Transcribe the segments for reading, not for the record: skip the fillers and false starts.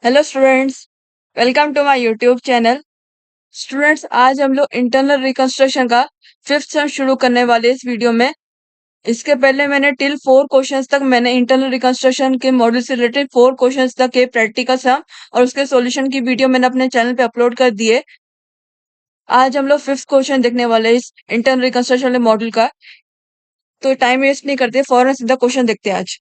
Hello students, welcome to my YouTube channel. Students, आज हम लोग इंटरनल रिकंस्ट्रक्शन का फिफ्थ सेम शुरू करने वाले इस वीडियो में। इसके पहले मैंने टिल 4 क्वेश्चंस तक मैंने इंटरनल रिकंस्ट्रक्शन के मॉडल से रिलेटेड 4 क्वेश्चंस तक के प्रैक्टिकल सम और उसके सॉल्यूशन की वीडियो मैंने अपने चैनल पे अपलोड कर दिए। आज हम लोग फिफ्थ क्वेश्चन देखने वाले हैं इस इंटरनल रिकंस्ट्रक्शन मॉडल का। तो टाइम वेस्ट नहीं करते, फौरन सीधा क्वेश्चन देखते हैं आज।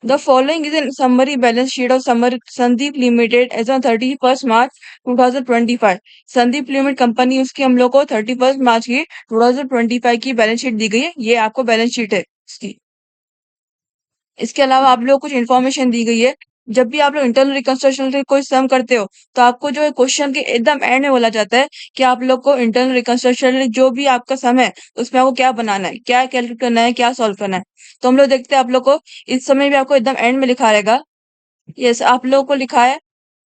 The following is a summary balance sheet of Sandeep Limited as on 31st March 2025। Sandeep limited company उसकी हम लोग को 31st मार्च की 2025 की बैलेंस शीट दी गई है। ये आपको बैलेंस शीट है इसकी। इसके अलावा आप लोग कुछ इन्फॉर्मेशन दी गई है। जब भी आप लोग इंटरनल रिकंस्ट्रक्शन से कोई सम करते हो तो आपको जो है क्वेश्चन के एकदम एंड में बोला जाता है कि आप लोग को इंटरनल रिकंस्ट्रक्शन जो भी आपका सम है उसमें आपको क्या बनाना है, क्या कैलकुलेट करना है, क्या सॉल्व करना है। तो हम लोग देखते हैं आप लोग को इस समय भी आपको एकदम एंड में लिखा रहेगा। यस, आप लोगों को लिखा है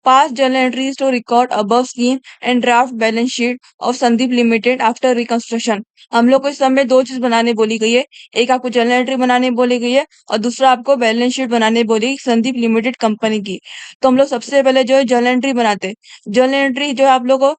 pass journal entries to record above scheme and draft balance sheet of Sandeep limited after reconstruction. हम लोग को इस समय दो चीज बनाने बोली गई है। एक आपको जर्नल एंट्री बनाने बोली गई है और दूसरा आपको बैलेंस शीट बनाने बोली गई संदीप लिमिटेड कंपनी की। तो हम लोग सबसे पहले जो है जर्नल एंट्री बनाते हैं। जर्नल एंट्री जो है आप लोग को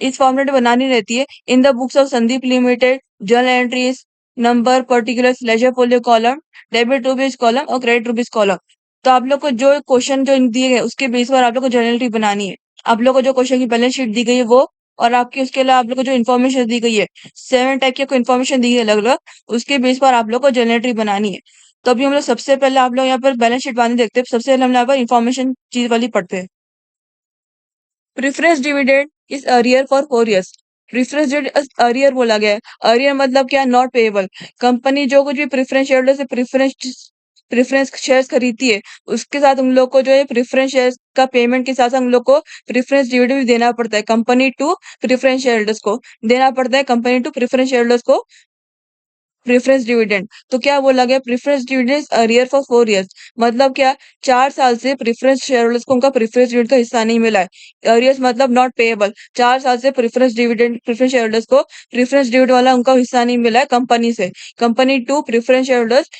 इस फॉर्मेट में बनानी रहती है। In the books of Sandeep limited journal entries number particular ledger folio column, debit rupees column और क्रेडिट रुपीज कॉलम। तो आप लोग को जो क्वेश्चन जो दिए गए उसके बेस पर आप लोग को जर्नल एंट्री बनानी है। आप लोग को जो क्वेश्चन की बैलेंस शीट दी गई है वो, और आपकी उसके अलावा आप लोग को जो इन्फॉर्मेशन दी गई है 7 टाइप की आपको इन्फॉर्मेशन दी है अलग अलग, उसके बेस पर आप लोग को जर्नल एंट्री बनानी है। तो अभी हम लोग सबसे पहले आप लोग यहाँ पर बैलेंस शीट बनाने देखते हैं। सबसे पहले हम यहाँ पर इन्फॉर्मेशन चीज वाली पढ़ते हैं। Preference dividend is arrear for 4 years। Preference dividend arrear बोला गया है। अरियर मतलब क्या? Not payable. कंपनी जो कुछ भी प्रेफरेंस शेयर से प्रेफरेंस शेयर्स खरीदती है उसके साथ हम लोग को जो है प्रेफरेंस शेयर्स का पेमेंट के साथ हम लोग को प्रेफरेंस डिविडेंड भी देना पड़ता है। कंपनी टू प्रेफरेंस शेयरहोल्डर्स को देना पड़ता है। कंपनी टू प्रेफरेंस शेयरहोल्डर्स को प्रेफरेंस डिविडेंड। तो क्या बोला गया? Preference dividend arrear for 4 years। मतलब क्या? 4 साल से प्रेफरेंस शेयर होल्डर्स को उनका प्रेफरेंस डिविडेंड का हिस्सा नहीं मिला है। अरियर्स मतलब नॉट पेएबल। 4 साल से प्रेफरेंस शेयर होल्डर्स को प्रेफरेंस डिविडेंड वाला उनका हिस्सा नहीं मिला है कंपनी से। Company to preference share holders,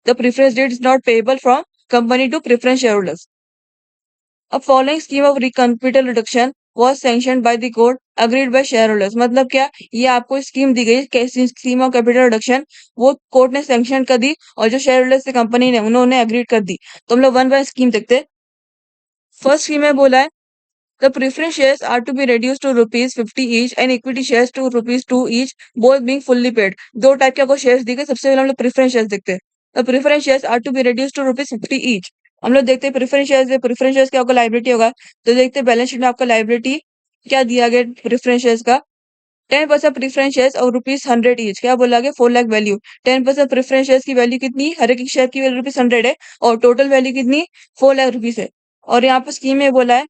the preference dividend is not payable from company to preference share holders. A following scheme of capital reduction was sanctioned by the court agreed by shareholders। मतलब क्या? ये आपको scheme दी गई, कैसी scheme of capital reduction, वो court ने sanction कर दी और जो शेयर होल्डर्स थे कंपनी ने उन्होंने एग्रीड कर दी। तो हम लोग वन बाय स्कीम देखते हैं। फर्स्ट स्कीम में बोला है the preference shares are to be reduced to ₹50 each and equity shares to ₹2 each, both being fully paid. दो टाइप के आपको शेयर्स दी गए। सबसे पहले हम लोग प्रेफरेंस शेयर्स देखते हैं। The preference shares are to be reduced to ₹50 each. हम लोग देखते हैं प्रेफरेंस शेयर्स क्या आपका लाइबिलिटी होगा। तो देखते हैं बैलेंस शीट में आपका लाइबिलिटी क्या दिया गया प्रेफरेंस शेयर्स का। 10% प्रेफरेंस शेयर्स और ₹100 ईच। क्या बोला गया? 4 लाख वैल्यू। 10% प्रेफरेंस शेयर्स की वैल्यू कितनी? हर एक शेयर की वैल्यू ₹100 है और टोटल वैल्यू कितनी? 4 लाख है। और यहाँ पर स्कीम में बोला है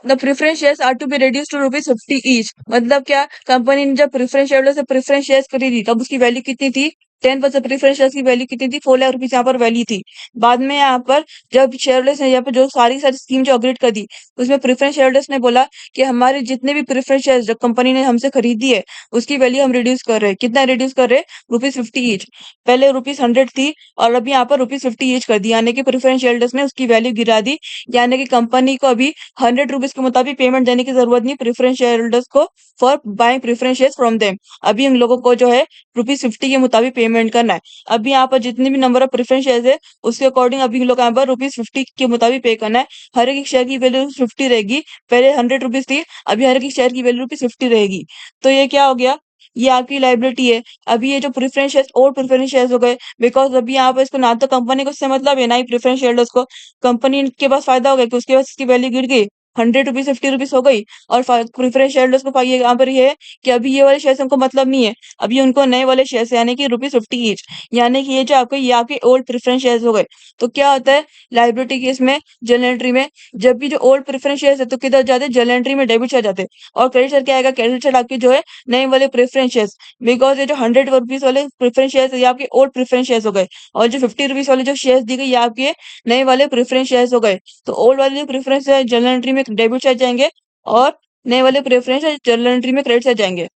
the preference shares are to be reduced to ₹50 each. मतलब क्या? कंपनी ने जब प्रेफरेंस शेयर से प्रेफरेंस शेयर्स खरीदी तब उसकी वैल्यू कितनी थी? 10% प्रेफरेंस शेयर्स की वैल्यू कितनी थी? 4 लाख यहाँ पर वैल्यू थी। बाद में यहाँ पर जब शेयरहोल्डर्स ने यहाँ पर जो सारी स्कीम जो अग्रीड कर दी उसमें प्रेफरेंस शेयरहोल्डर्स ने बोला कि हमारे जितने भी प्रेफरेंस शेयर्स जो कंपनी ने हमसे खरीदी है उसकी वैल्यू हम रिड्यूस कर रहे हैं। कितना रिड्यूस कर रहे हैं? ₹50 ईच। पहले ₹100 थी और अभी यहाँ पर ₹50 ईच कर दी, यानी कि प्रेफरेंस शेयरहोल्डर्स ने उसकी वैल्यू गिरा दी। यानी कि कंपनी को अभी ₹100 के मुताबिक पेमेंट देने की जरूरत नहीं प्रेफरेंस शेयर होल्डर्स को for buying preference share from them. अभी उन लोगों को जो है ₹50 के मुताबिक पेमेंट करना है। अभी यहाँ पर जितने भी नंबर ऑफ प्रेफरेंस शेयर है उसके अकॉर्डिंग अभी उन लोग यहाँ पर ₹50 के मुताबिक पे करना है। हर एक शेयर की वैल्यू 50 रहेगी। पहले ₹100 थी, अभी हर एक शेयर की वैल्यू ₹50 रहेगी। तो ये क्या हो गया? ये आपकी लाइबिलिटी है। अभी ये जो प्रेफरेंस शेयर और प्रेफरेंस शेयर हो गए, बिकॉज अभी यहाँ पर इसको ना तो कंपनी को इससे मतलब है ना ही प्रेफरेंस शेयरहोल्डर्स को। कंपनी के पास फायदा हो गया कि उसके पास इसकी वैल्यू गिर गई, ₹100 ₹50 हो गई। और प्रेफरेंस शेयरहोल्डर्स को पाइए यहाँ पर ये है कि अभी ये वाले शेयर हमको मतलब नहीं है। अभी उनको नए वाले शेयर यानी कि ₹50 ईच, यानी कि ये आपके ओल्ड प्रेफरेंस शेयर हो गए। तो क्या होता है लाइबिलिटी केस में, जर्नल एंट्री में, जब भी जो ओल्ड प्रेफरेंस शेयर है तो किधर जाते हैं? जर्नल एंट्री में डेबिट साइड जाते हैं। और क्रेडिट साइड क्या आएगा? क्रेडिट साइड आपकी जो है नए वाले प्रेफरेंस शेयर। बिकॉज ये जो ₹100 वाले प्रेफरेंस शेयर ये आपके ओल्ड प्रेफरेंस शेयर हो गए और जो ₹50 वाले जो शेयर दी गई ये आपके नए वाले प्रेफरेंस शेयर हो गए। तो ओल्ड वाले जो प्रेफरेंस है जर्नल एंट्री में डेबिट साइड जाएंगे और नए वाले प्रेफरेंस जर्नल एंट्री में क्रेडिट साइड जाएंगे।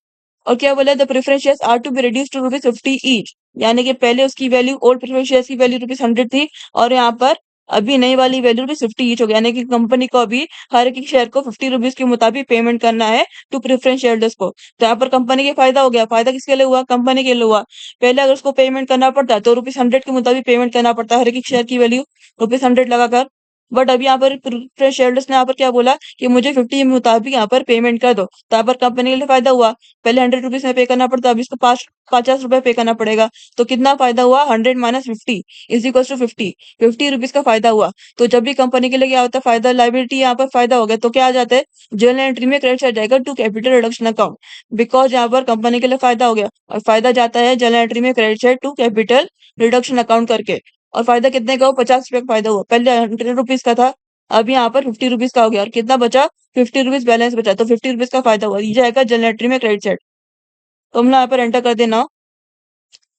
और क्या बोला? The preference shares are to be reduced to ₹50 each. यानी कि पहले उसकी वैल्यू ओल्ड प्रेफरेंस शेयर्स की वैल्यू ₹100 थी और यहाँ पर अभी नई वाली वैल्यू भी 50 ईच हो गया, यानी कि कंपनी को अभी हर एक शेयर को 50 रुपीज के मुताबिक पेमेंट करना है टू प्रेफरेंस शेयरहोल्डर्स को। तो यहाँ पर कंपनी के फायदा हो गया। फायदा किसके लिए हुआ? कंपनी के लिए हुआ। पहले अगर उसको पेमेंट करना पड़ता तो ₹100 के मुताबिक पेमेंट करना पड़ता, हर एक शेयर की वैल्यू ₹100 लगाकर। बट अभी यहाँ पर प्रेफरेंस शेयरहोल्डर्स ने यहाँ पर क्या बोला कि मुझे 50 के मुताबिक यहाँ पर पेमेंट कर दो। तो यहाँ पर कंपनी के लिए फायदा हुआ। पहले 100 रुपीज में पे करना पड़ता, अभी इसको 50 रुपए पे करना पड़ेगा। तो कितना फायदा हुआ? 100 minus 50 is equal to 50। 50 rupees का फायदा हुआ। तो जब भी कंपनी के लिए क्या होता है? फायदा, लायबिलिटी यहाँ पर फायदा हो गया तो क्या आ जाता है? जर्नल एंट्री में क्रेडिट आ जाएगा to capital reduction account, because यहाँ पर कंपनी के लिए फायदा हो गया और फायदा जाता है जर्नल एंट्री में credit side to capital reduction account करके। और फायदा कितने का हुआ? 50 रुपए का फायदा हुआ। पहले 100 रुपीज का था, अब यहाँ पर 50 रुपीज का हो गया और कितना बचा? 50 रुपीज बैलेंस बचा, तो 50 रुपीज का फायदा हुआ। ये जाएगा जर्नल एंट्री में क्रेडिट साइड। तो हमने यहाँ पर एंटर कर देना।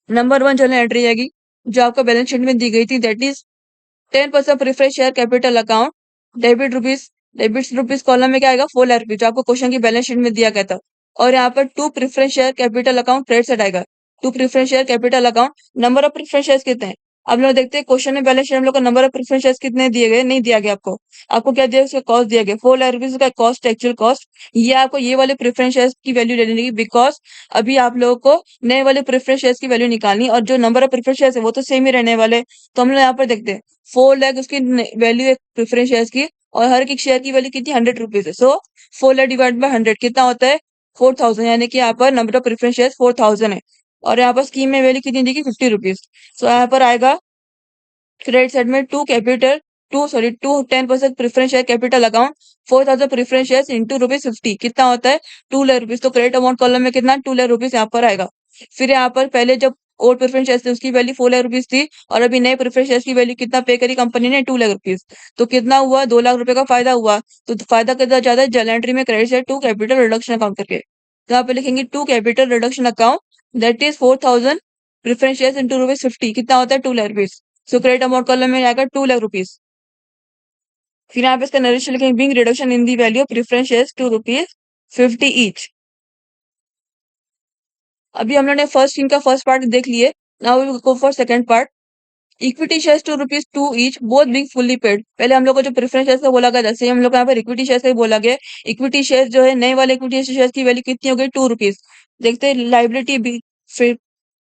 नंबर 1 जर्नल एंट्री आएगी जो आपको बैलेंस शीट में दी गई थी, that is 10% preference share capital account debit rupees. Debit rupees column में क्या आएगा? 4 लाख रुपीज, जो आपको क्वेश्चन की बैलेंस शीट में दिया गया था। और यहाँ पर to preference share capital account credit side आएगा। To preference share capital account, number of preference share कितने हैं? अब लोग देखते हैं क्वेश्चन में बैलेंस शीट हम लोग को नंबर ऑफ प्रेफरेंस शेयर कितने दिए गए, नहीं दिया गया आपको। आपको क्या दिया? उसका कॉस्ट दिया गया 4 लाख रुपीज का कॉस्ट, एक्चुअल कॉस्ट। ये आपको ये वाले प्रेफरेंस शेयर की वैल्यू ले लेनी है, बिकॉज अभी आप लोगों को नए वाले प्रेफरेंस शेयर की वैल्यू निकालनी, और जो नंबर ऑफ प्रेफरेंस शेयर है वो तो सेम ही रहने वाले। तो हम लोग यहाँ पर देखते हैं 4 लाख उसकी वैल्यू है प्रेफरेंस शेयर की, और हर एक शेयर की वैल्यू कितनी? 100 रुपीज है। सो 4 लाख डिवाइड बाय 100 कितना होता है? 4000, यानी कि यहाँ पर नंबर ऑफ प्रेफरेंस शेयर 4000 है। और यहाँ पर स्कीम में वैल्यू कितनी देगी? 50 रुपीज। सो यहाँ पर आएगा क्रेडिट साइड में to 10% preference share capital account 4000 preference share into ₹50 कितना होता है? 2 लाख रुपीज। तो क्रेडिट अमाउंट कॉलम में कितना? 2 लाख रुपीज यहाँ पर आएगा। फिर यहाँ पर पहले जब ओल्ड प्रेफरेंस शेयर थी उसकी वैल्यू 4 लाख रुपीज थी, और अभी नए प्रेफरेंस शेयर की वैल्यू कितना पे करी कंपनी ने? 2 लाख रुपीज। तो कितना हुआ? 2 लाख रुपए का फायदा हुआ। तो फायदा कितना ज्यादा है? जर्नल एंट्री में credit side to capital reduction account करके। तो यहाँ पे लिखेंगे to capital reduction account, that is 4000 preference share into ₹50 कितना होता है? 2 lakh rupees. So credit amount column में आएगा 2 लाख रुपीज। फिर यहाँ पे इसका नरेशन लिखेंगे being reduction in the value of preference shares ₹50 each. अभी हम लोगों ने फर्स्ट स्कीम का फर्स्ट पार्ट देख लिए। Now we will go for second part. Equity shares ₹2 each, both being fully paid. पहले हम लोग को जो प्रेफरेंस शेयर्स का बोला गया, जैसे हम लोग को यहाँ पर इक्विटी शेयर्स का भी बोला गया। इक्विटी शेयर्स जो है, नए वाले इक्विटी शेयर्स की वैल्यू कितनी हो गई? ₹2। देखते हैं लाइबिलिटी भी, फिर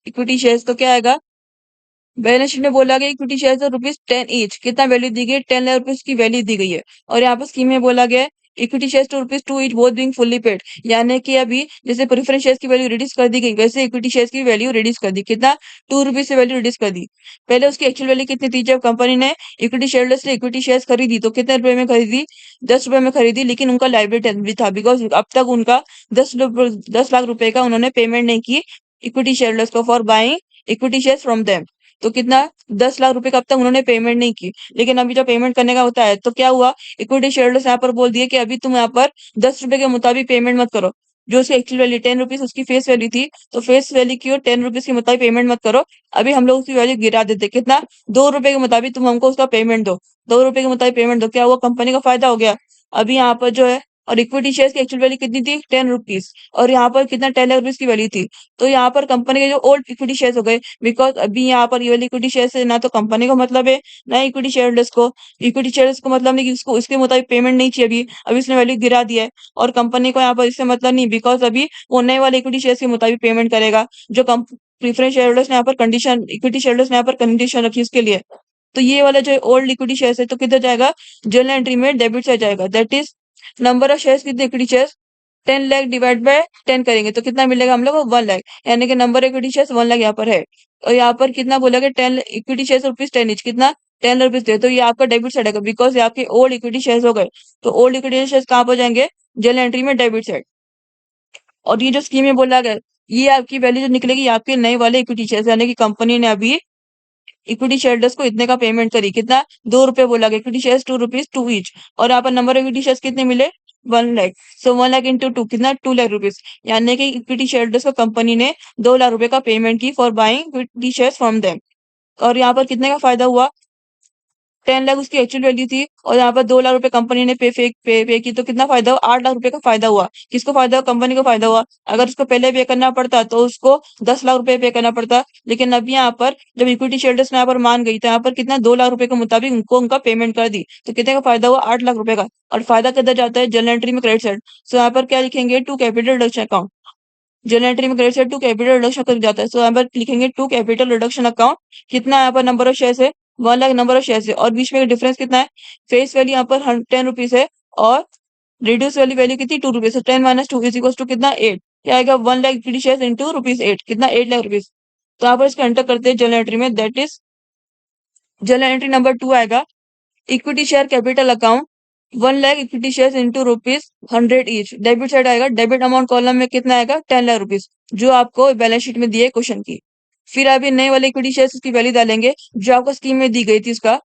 इक्विटी शेयर्स तो क्या आएगा? बैलेंस शीट में बोला गया इक्विटी शेयर है ₹10 ईच, कितना वैल्यू दी गई है? 10 लाख रुपीज की वैल्यू दी गई है। और यहाँ पर स्कीम में बोला गया equity share ₹2 each, both being fully paid, यानी कि अभी जैसे प्रेफरेंस शेयर की वैल्यू रिड्यूस कर दी गई, वैसे इक्विटी शेयर की वैल्यू रिड्यूस कर दी। कितना? ₹2 से वैल्यू रिड्यूस कर दी। पहले उसकी एक्चुअल वैल्यू कितनी थी? जब कंपनी ने इक्विटी शेयर से इक्विटी शेयर खरीदी तो कितने रुपए में खरीदी? 10 रुपए में खरीदी, लेकिन उनका लाइबिलिटी भी था, बिकॉज अब तक उनका 10 लाख रुपए का उन्होंने पेमेंट नहीं की इक्विटी शेयरहोल्डर्स को for buying equity share from them. तो कितना? 10 लाख रुपए का अब तक उन्होंने पेमेंट नहीं की, लेकिन अभी जब पेमेंट करने का होता है तो क्या हुआ? इक्विटी शेयरहोल्डर्स यहाँ पर बोल दिए कि अभी तुम यहाँ पर 10 रुपए के मुताबिक पेमेंट मत करो। जो उसकी एक्चुअल वैल्यू 10 रुपीज उसकी फेस वैल्यू थी, तो फेस वैल्यू की और 10 रुपीज के मुताबिक पेमेंट मत करो। अभी हम लोग उसकी वैल्यू गिरा देते, कितना? 2 रुपए के मुताबिक तुम हमको उसका पेमेंट दो। 2 रुपए के मुताबिक पेमेंट दो, क्या हुआ? कंपनी का फायदा हो गया। अभी यहाँ पर जो है, और इक्विटी शेयर की एक्चुअल वैल्यू कितनी थी? 10 रुपीज, और यहाँ पर कितना? 10 लाख रुपीज की वैल्यू थी। तो यहाँ पर कंपनी के जो ओल्ड इक्विटी शेयर हो गए, बिकॉज अभी यहाँ पर ये वाली इक्विटी शेयर से ना तो कंपनी को मतलब है, ना इक्विटी शेयरहोल्डर्स को। इक्विटी शेयर्स को मतलब नहीं कि उसको इसके मुताबिक पेमेंट नहीं चाहिए अभी इसने वैल्यू गिरा दिया है। और कंपनी को यहाँ पर इससे मतलब नहीं, बिकॉज अभी वो नए वाले इक्विटी शेयर के मुताबिक पेमेंट करेगा, जो प्रीफरेंस शेयरहोल्डर्स ने यहाँ पर कंडीशन, इक्विटी शेयरहोल्डर्स ने यहाँ पर कंडीशन रखी उसके लिए। तो ये वाला जो ओल्ड इक्विटी शेयर है तो किधर जाएगा? जर्नल एंट्री में डेबिट साइड जाएगा, that is number of shares कितने? Equity shares 10 lakh divide by 10 करेंगे तो कितना मिलेगा हम लोग को? 1 लाख, यानी कि नंबर इक्विटी शेयर्स 1 लाख यहाँ पर है। और यहाँ पर कितना बोला गया? 10 इक्विटी शेयर्स ₹10 ईच, कितना? 10 रुपीज दे, तो ये आपका डेबिट साइड है, बिकॉज ये आपके ओल्ड इक्विटी शेयर्स हो गए। तो ओल्ड इक्विटी शेयर्स कहाँ पर जाएंगे? जर्नल एंट्री में डेबिट साइड। और ये जो स्कीम में बोला गया, ये आपकी वैल्यू जो निकलेगी ये आपके नए वाले इक्विटी शेयर्स, यानी कि कंपनी ने अभी इक्विटी शेयरहोल्डर्स को इतने का पेमेंट करी, कितना? 2 रुपए बोला गया, इक्विटी शेयर्स ₹2 ईच। और यहाँ पर नंबर ऑफ इक्विटी शेयर्स कितने मिले? 1 लाख। सो 1 लाख इंटू टू कितना? 2 लाख रुपीज, यानी कि इक्विटी शेयरहोल्डर्स को कंपनी ने 2 लाख रुपए का पेमेंट की for buying equity shares from them. और यहाँ पर कितने का फायदा हुआ? 10 लाख उसकी एक्चुअल वैल्यू थी और यहाँ पर 2 लाख रुपए कंपनी ने पे की, तो कितना फायदा हुआ? 8 लाख रुपए का फायदा हुआ। किसको फायदा हुआ? कंपनी को फायदा हुआ। अगर उसको पहले पे करना पड़ता तो उसको 10 लाख रुपए पे करना पड़ता, लेकिन अब यहाँ पर जब इक्विटी शेयर्स यहाँ पर मान गई तो यहाँ पर कितना 2 लाख रुपए के मुताबिक उनको उनका पेमेंट कर दी, तो कितने का फायदा हुआ? 8 लाख रुपए का। और फायदा किधर जाता है? जनरल एंट्री में क्रेडिट साइड। सो यहाँ पर क्या लिखेंगे? To capital reduction account. Journal entry में credit side to capital reduction कर जाता है। सो यहाँ पर लिखेंगे टू कैपिटल रिडक्शन अकाउंट। कितना यहाँ पर नंबर ऑफ शेयर है? 1 लाख नंबर ऑफ शेयर है। और बीच में डिफरेंस कितना है? फेस वैल्यू यहाँ पर 10 रुपीज है और रिड्यूस वैल्यू वैल्यू कितनी? 2 रुपीज। 10 - 2 इज इक्वल टू कितना? 8। क्या आएगा? 1 lakh equity share into rupees 8, कितना? 8 लाख रुपीज। तो यहाँ पर इसका एंटर करते हैं जनरल एंट्री में, that is general entry number 2 आएगा equity share capital account 1 lakh equity share into rupees 100 each. Debit side आएगा, डेबिट अमाउंट कॉलम में कितना आएगा? 10 लाख रुपीज, जो आपको बैलेंस शीट में दिए क्वेश्चन की। फिर अभी नए वाले इक्विटी शेयर की वैल्यू डालेंगे जो आपको स्कीम में दी गई थी उसका।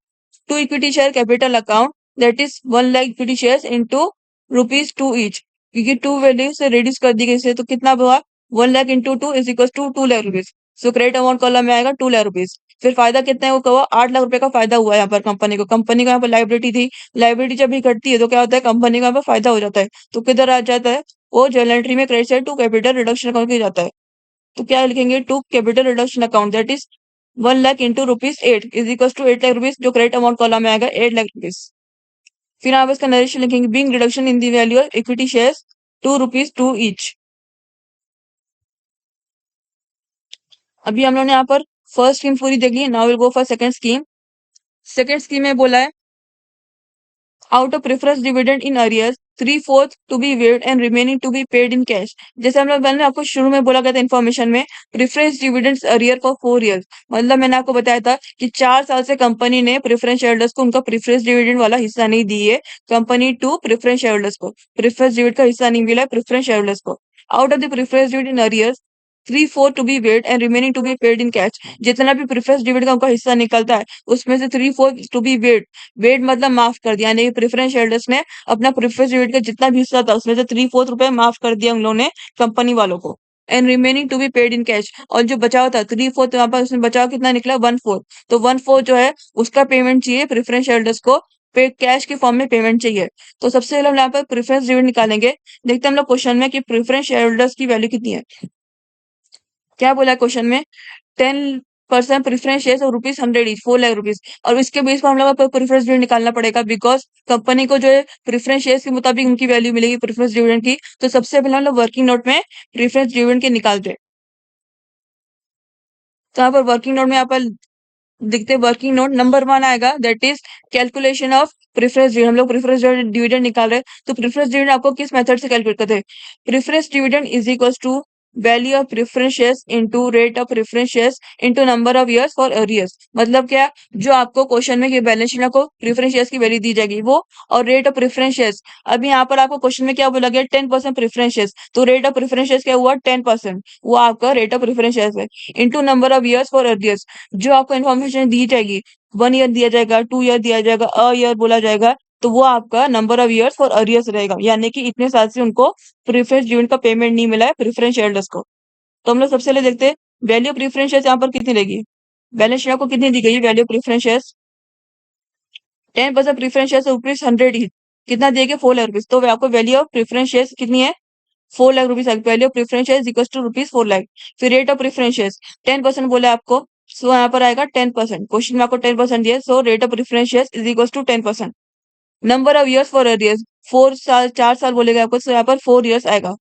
To equity share capital account that is 1 lakh equity share into rupees 2 each, क्योंकि टू वैल्यू से रिड्यूस कर दी गई से, तो कितना हुआ? 1 lakh into 2 is equal to 2 lakh rupees. So credit amount column में आएगा 2 लाख रुपीज। फिर फायदा कितना है? वो कहो 8 लाख रुपए का फायदा हुआ यहाँ पर कंपनी को। कंपनी को यहाँ पर लाइबिलिटी थी, लाइबिलिटी जब भी घटती है तो क्या होता है? कंपनी को यहाँ पर फायदा हो जाता है। तो किधर आ जाता है? वो जनरल एंट्री में credit side to capital reduction account में जाता है। तो क्या लिखेंगे? To capital reduction account that is 1 lakh into rupees 8 is equal to 8 lakh rupees, जो क्रेडिट अमाउंट कॉलम में आएगा 8 लाख रुपीज। फिर आप इसका नरेशन लिखेंगे being reduction in the value of equity shares to rupees 2 each. अभी हम लोगों ने यहाँ पर फर्स्ट स्कीम पूरी देख ली, now will go for second scheme. Second scheme में बोला है out of preference dividend in arrears 3/4 to be waived and remaining to be paid in cash. जैसे हम लोग मैंने आपको शुरू में बोला गया था इन्फॉर्मेशन में, preference dividends arrear for 4 years. मतलब मैंने आपको बताया था कि 4 साल से कंपनी ने प्रेफरेंस शेयरहोल्डर्स को उनका प्रेफरेंस डिविडेंड वाला हिस्सा नहीं दी है। कंपनी टू प्रेफरेंस शेयरहोल्डर्स को प्रेफरेंस डिविडेंड का हिस्सा नहीं मिला है प्रेफरेंस शेयरहोल्डर्स को। Out of the preference dividend in arrears 3/4 to be waived and remaining to be paid in cash. जितना भी प्रेफरेंस डिविडेंड का उनका हिस्सा निकलता है उसमें से 3/4 टू बी वेड, वेड मतलब माफ कर दिया, यानी प्रेफरेंस शेयरहोल्डर्स ने अपना प्रेफरेंस डिविडेंड का जितना भी हिस्सा था उसमें से 3/4 रुपए माफ कर दिया उन लोगों ने कंपनी वालों को। And remaining to be paid in cash, और जो बचाव था 3/4, वहां पर उसमें बचाव कितना निकला? 1/4। तो 1/4 जो है उसका पेमेंट चाहिए प्रेफरेंस शेयरहोल्डर्स को, पे कैश के फॉर्म में पेमेंट चाहिए। तो सबसे पहले हम यहाँ पर प्रेफरेंस डिविडेंड निकालेंगे। देखते हैं हम लोग क्वेश्चन में कि प्रेफरेंस शेयरहोल्डर्स की वैल्यू कितनी है। क्या बोला है क्वेश्चन में? 10% प्रेफरेंस शेयर और रुपीज 100 ईच, 4 लाख रुपीज। और इसके बेस पर हम लोग को प्रेफरेंस डिविडेंड निकालना पड़ेगा, बिकॉज कंपनी को जो है प्रेफरेंस शेयर के मुताबिक उनकी वैल्यू मिलेगी प्रेफरेंस डिविडेंड की। तो सबसे पहले हम लोग वर्किंग नोट में प्रेफरेंस डिविडेंड के निकालते हैं। तो यहाँ पर वर्किंग नोट में यहाँ पर देखते हैं, वर्किंग नोट नंबर 1 आएगा that is calculation of preference dividend. हम लोग प्रेफरेंस डिविडेंड निकाल रहे हैं, तो प्रेफरेंस डिविडेंड आपको किस मेथड से कैलकुलेट करते हैं? Preference dividend is equal to value of preference shares into rate of preference shares into number of years for arrears. मतलब क्या? जो आपको क्वेश्चन में बैलेंस शीट में आपको प्रेफरेंस शेयर्स की वैल्यू दी जाएगी वो, और रेट ऑफ प्रेफरेंस शेयर्स। अभी यहाँ पर आपको क्वेश्चन में क्या बोला गया? 10% प्रेफरेंस शेयर्स, तो रेट ऑफ प्रेफरेंस शेयर्स क्या हुआ? 10%, वो आपका रेट ऑफ प्रेफरेंस शेयर्स है। Into number of years for arrears, जो आपको इन्फॉर्मेशन दी जाएगी 1 ईयर दिया जाएगा, 2 ईयर दिया जाएगा, अ ईयर बोला जाएगा, तो वो आपका number of years for arrears रहेगा, यानी कि इतने साल से उनको प्रेफरेंस डिविडेंड का पेमेंट नहीं मिला है प्रेफरेंस शेयरहोल्डर्स को। तो हम लोग सबसे पहले देखते हैं वैल्यू प्रेफरेंस शेयर्स यहाँ पर कितनी रहेगी। बैलेंस शीट आपको कितनी दी गई है? Value preference shares 10% preference shares rupees 100 ही, कितना दिया गया? 4 लाख रुपीज। तो आपको वैल्यू ऑफ प्रेफरेंस शेयर्स कितनी है? 4 lakh rupees. Value of preference shares equal to rupees 4 lakh. फिर रेट ऑफ प्रेफरेंस शेयर्स 10% बोला है आपको, सो यहाँ पर आएगा 10%। क्वेश्चन में आपको 10% दिया है, so rate of preference shares is equal to 10%। Number of years for arrears 4 साल, 4 साल बोलेगा आपको, तो यहाँ पर 4 ईयर्स आएगा।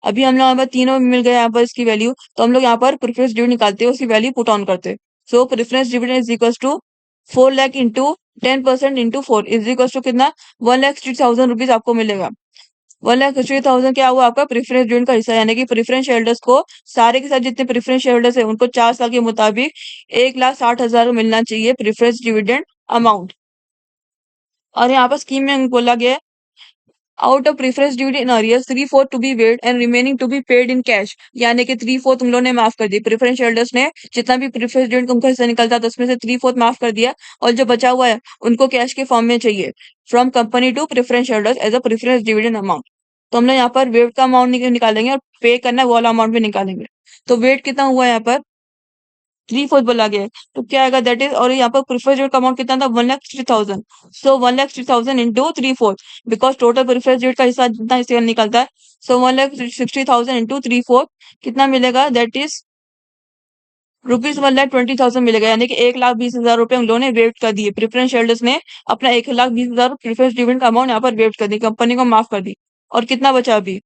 अभी हम लोग यहाँ पर तीनों मिल गए यहाँ पर इसकी वैल्यू, तो हम लोग यहाँ पर प्रेफरेंस डिविडेंड निकालते हैं, उसकी वैल्यू पुट ऑन करते हैं। So preference dividend is equal to 4 lakh into 10% into 4 is equal to कितना? 1,60,000 रुपीज आपको मिलेगा। 1,60,000 क्या हुआ? आपका प्रेफरेंस डिविडेंड का हिस्सा, यानी कि प्रेफरेंस शेयरहोल्डर्स को सारे के साथ जितने प्रेफरेंस शेयरहोल्डर्स है उनको 4 साल के मुताबिक 1,60,000 मिलना चाहिए प्रेफरेंस डिविडेंड अमाउंट। और यहाँ पर स्कीम में बोला गया है out of preference dividend in arrears 3/4 to be waived and remaining to be paid in cash, यानी कि 3/4 तुम लोगों ने माफ कर दी। प्रेफरेंस शेयरहोल्डर्स ने जितना भी प्रेफरेंस डिविडेंड उनका हिस्सा निकलता था उसमें से 3/4 माफ कर दिया, और जो बचा हुआ है उनको कैश के फॉर्म में चाहिए from company to preference shareholders as a preference dividend amount. तो हम लोग यहाँ पर वेट का अमाउंट निकालेंगे और पे करना है वो वाला अमाउंट भी निकालेंगे। तो वेट कितना हुआ यहाँ पर? 3/4 बोला गया है, तो क्या आएगा दैट इज, और यहाँ पर प्रिफरेंस रेट का अमाउंट कितना था 1,60,000। सो 1,60,000 into 3/4, because total preference rate का हिस्सा जितना हिस्सा निकलता है, सो 1,60,000 इंटू 3/4 कितना मिलेगा दैट इज ₹1,20,000 मिलेगा, यानी कि 1,20,000 रुपए हम लोगों ने वेट कर दिए। प्रेफरेंस शेयरहोल्डर्स ने अपना 1,20,000 प्रेफरेंस डिविडेंड का अमाउंट यहाँ पर वेट कर दी, कंपनी को माफ कर दी। और कितना बचा अभी?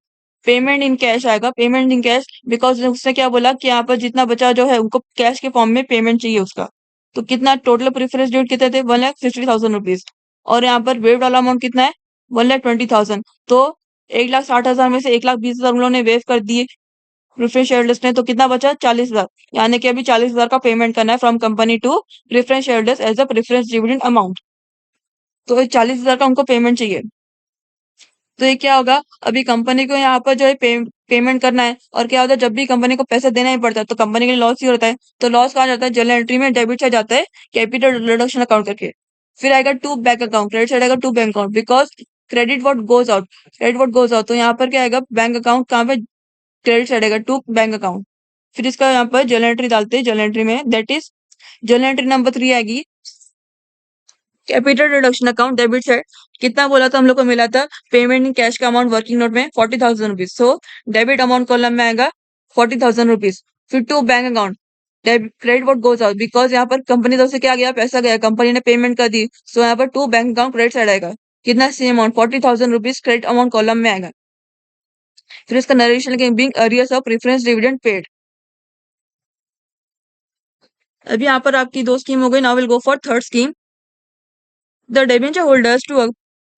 पेमेंट इन कैश आएगा, पेमेंट इन कैश, बिकॉज उसने क्या बोला कि यहाँ पर जितना बचा जो है उनको कैश के फॉर्म में पेमेंट चाहिए उसका। तो कितना टोटल प्रेफरेंस डिविडेंड कितने थे? 1,60,000 रुपीज। और यहाँ पर वेव वाला अमाउंट कितना है? 1,20,000। तो 1,60,000 में से 1,20,000 हम लोगों ने वेव कर दिए प्रेफरेंस शेयरहोल्डर्स ने, तो कितना बचा? 40,000। यानी कि अभी 40,000 का पेमेंट करना है from company to preference shareholders as a preference dividend amount. तो 40,000 का उनको पेमेंट चाहिए। तो ये क्या होगा, अभी कंपनी को यहाँ पर जो है पेमेंट करना है, और क्या होता है जब भी कंपनी को पैसा देना ही पड़ता है तो कंपनी के लिए लॉस ही होता है। तो लॉस कहाँ जाता है? जनरल एंट्री में डेबिट से जाता है कैपिटल रिडक्शन अकाउंट करके। फिर आएगा to bank account, credit side आएगा to bank account, because credit what goes out, credit what goes out, तो यहाँ पर क्या आएगा बैंक अकाउंट कहाँ पे? क्रेडिट साइड आएगा टू बैंक अकाउंट। फिर इसका यहाँ पर जर्नल एंट्री डालते हैं, जर्नल एंट्री में that is journal entry number 3 आएगी capital reduction account debit side. कितना बोला था हम लोग को मिला था पेमेंट इन कैश का अमाउंट वर्किंग नोट में 40,000 rupees, so debit amount column में आएगा 40,000 रुपीज। फिर to bank account credit what goes out, because यहाँ पर कंपनी तरफ से क्या गया? पैसा गया, कंपनी ने पेमेंट कर दी, सो यहाँ पर to bank account credit side आएगा। कितना? Same amount 40,000 rupees credit amount column में आएगा। फिर इसका नरेशन के being arrears of preference dividend paid. अभी यहाँ पर आपकी दो स्कीम हो गई, now will go for third scheme. The debenture holders to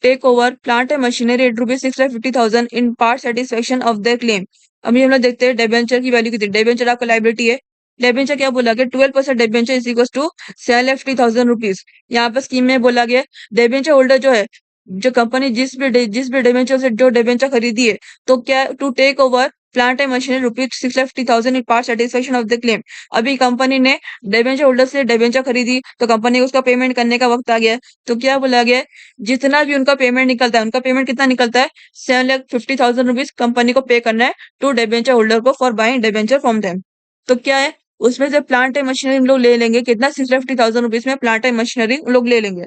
take over plant and machinery at rupees 6,50,000 in part satisfaction of their claim। अभी हम लोग देखते हैं डेबेंचर की वैल्यू कितनी। डेबेंचर आपका लाइबिलिटी है, डेबेंचर क्या बोला गया? 12% debenture is equal to 7,50,000 rupees. यहाँ पर स्कीम में बोला गया डेबेंचर होल्डर जो है, जो कंपनी जिस भी डेबेंचर से जो डेबेंचर खरीदी है, तो क्या to take over plant and machinery rupees 6,50,000 in part satisfaction of the claim. अभी कंपनी ने डेबेंचर होल्डर से डेबेंचर खरीदी, तो कंपनी को उसका पेमेंट करने का वक्त आ गया है। तो क्या बोला गया है? जितना भी उनका पेमेंट निकलता है, उनका पेमेंट कितना निकलता है? 7,50,000 रुपीज कंपनी को पे करना है टू डेबेंचर होल्डर को for buying debenture from them. तो क्या है उसमें से प्लांट एंड मशीनरी हम लोग ले लेंगे, कितना? 6,50,000 रुपीज में प्लांट एंड मशीनरी हम लोग ले लेंगे।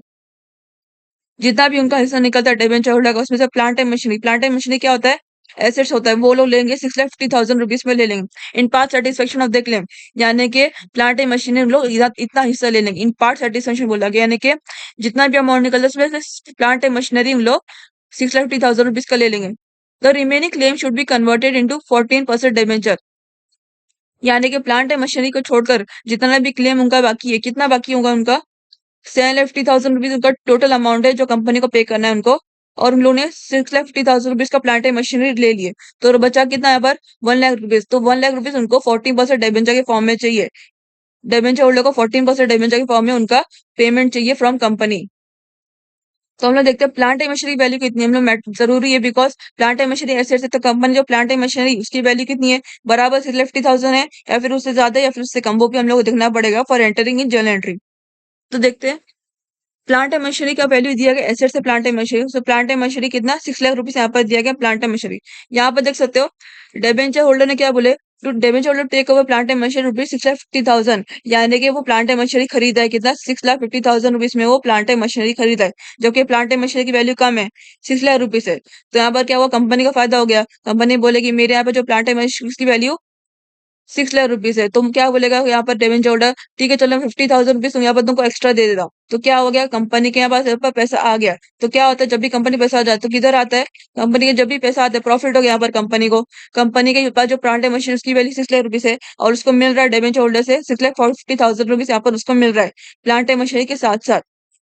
जितना भी उनका हिस्सा निकलता है डिबेंचर होल्डर का, उसमें से प्लांट एंड मशीनरी क्या होता है? एसेट्स होता है, वो लोग लेंगे 6,50,000 रुपीज में ले लेंगे इन part satisfaction of the claim. यानी कि प्लांट एंड मशीनरी हम लोग इतना हिस्सा ले लेंगे, इन पार्ट सेटिस्फेक्शन बोला गया, यानी कि जितना भी अमाउंट निकलता है उसमें से प्लांट एंड मशीनरी हम लोग 6,50,000 रुपीज का ले लेंगे। The remaining claim should be converted into 14% debenture. यानी कि प्लांट एंड मशीनरी को छोड़कर जितना भी क्लेम उनका बाकी है, कितना बाकी होगा उनका? 7,50,000 रुपीज उनका टोटल अमाउंट है जो कंपनी को पे करना है उनको, और उन लोगों ने 6,50,000 रुपीज का प्लांट एंड मशीनरी ले लिए, तो बचा कितना यहाँ पर? 1,00,000 रुपीज। तो 1,00,000 रुपीज उनको 14% डिबेंचर के फॉर्म में चाहिए। डिबेंचर होल्डर को 14% डिबेंचर के फॉर्म में उनका पेमेंट चाहिए फ्रॉम कंपनी। तो हम लोग देखते हैं प्लांट एंड मशीनरी वैल्यू कितनी है, हम लोग जरूरी है, because plant and machinery assets है, तो कंपनी जो प्लांट एंड मशीनरी उसकी वैल्यू कितनी है? बराबर 6,50,000 है, या फिर उससे ज्यादा या फिर उससे कम, वो भी हम लोग को देखना पड़ेगा for entering in journal entry. तो देखते हैं प्लांट एंड मशीनरी का वैल्यू दिया गया एसेट से plant and machinery, so plant and machinery कितना? 6,00,000 रुपीज यहाँ पर दिया गया प्लांट एंड मशीनरी। यहाँ पर देख सकते हो डेबेंचर होल्डर ने क्या बोले? To debenture holder take over plant and machinery rupees 6,50,000, यानी कि वो प्लांट एंड मशीनरी खरीदा है कितना? 6,50,000 रुपीज में वो प्लांट एंड मशीनरी खरीदा है, जबकि प्लांट एंड मशीनरी की वैल्यू कम है, 6,00,000 रुपीज है। तो यहाँ पर क्या हुआ? कंपनी का फायदा हो गया, कंपनी बोलेगी मेरे यहाँ पर जो प्लांट एंड मशीनरी की वैल्यू 6,00,000 रुपीज है, तुम क्या बोलेगा यहाँ पर डेवेंचर होल्डर? ठीक है चलो 50,000 रुपीज तुम यहाँ पर तुमको एक्स्ट्रा दे देता हूँ। तो क्या हो गया? कंपनी के यहाँ पर पैसा आ गया। तो क्या होता है जब भी कंपनी पैसा आ जाए तो किधर आता है? कंपनी के जब भी पैसा आता है प्रॉफिट हो गया यहाँ पर कंपनी को। कंपनी के पास जो प्लांट है मशीन उसकी वैल्यू 6,00,000 रुपीज है, और उसको मिल रहा है डेवेंचर होल्डर से 6,50,000 रुपीज यहाँ पर उसको मिल रहा है प्लांट है मशीनरी के साथ साथ।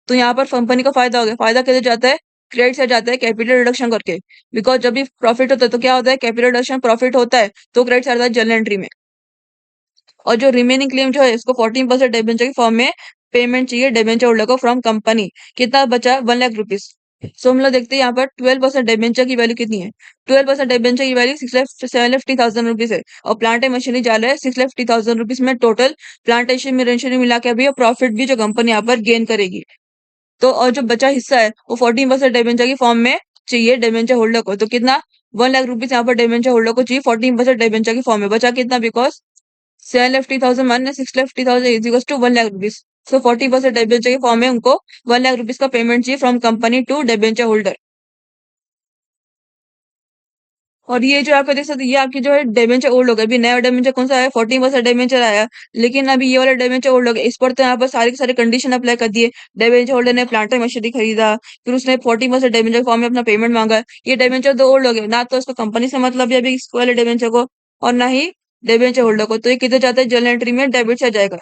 तो यहाँ पर कंपनी का फायदा हो गया। फायदा कैसे जाता है? क्रेडिट से जाता है कैपिटल रिडक्शन करके, बिकॉज जब भी प्रॉफिट होता है तो क्या होता है? कैपिटल रिडक्शन प्रॉफिट होता है, तो क्रेडिट से आता है जर्नल एंट्री में। और जो रिमेनिंग क्लेम जो है इसको 14% डिबेंचर के फॉर्म में पेमेंट चाहिए डिबेंचर होल्डर को फ्रॉम कंपनी। कितना बचा? 1,00,000 रुपीज। सो हम लोग देखते हैं यहाँ पर 12% डिबेंचर की वैल्यू कितनी है? 12% डिबेंचर की वैल्यू 7,50,000 रुपीज है, और प्लांट एंड मशीनरी जा रहा है 6,50,000 रुपीज में। टोटल प्लांटेशन में मिला के अभी प्रॉफिट भी जो कंपनी यहाँ पर गेन करेगी। तो और जो बचा हिस्सा है वो 14% डिबेंचर की फॉर्म में चाहिए डिबेंचर होल्डर को। तो कितना? 1,00,000 रुपीज यहाँ पर डिबेंचर होल्डर को चाहिए 14% डिबेंचर की फॉर्म में। बचा कितना? Because 7,50,000 minus 6,50,000 is equal to 1,00,000 rupees. So 40% debenture के फॉर्म में उनको 1,00,000 रुपीज का पेमेंट चाहिए from company to debenture holder. और ये जो आपका देख सकते हैं, ये आपकी जो है डिबेंचर ओल्ड हो गया। अभी नया डिबेंचर कौन सा आया, 14% डिबेंचर आया। लेकिन अभी ये वाला डिबेंचर ओल्ड हो गया। इस पर तो यहाँ पर सारे के सारे कंडीशन अप्लाई कर दिए। डिबेंचर होल्डर ने प्लांट मशीनरी खरीदा, फिर उसने 40% डिबेंचर फॉर्म में अपना पेमेंट मांगा। ये डिबेंचर तो ओल्ड हो गया, ना तो उसको कंपनी से मतलब है अभी इस वाले डिबेंचर को, और ना ही डिबेंचर होल्डर को। तो ये किधर जाता है, जर्नल एंट्री में डेबिट से जाएगा।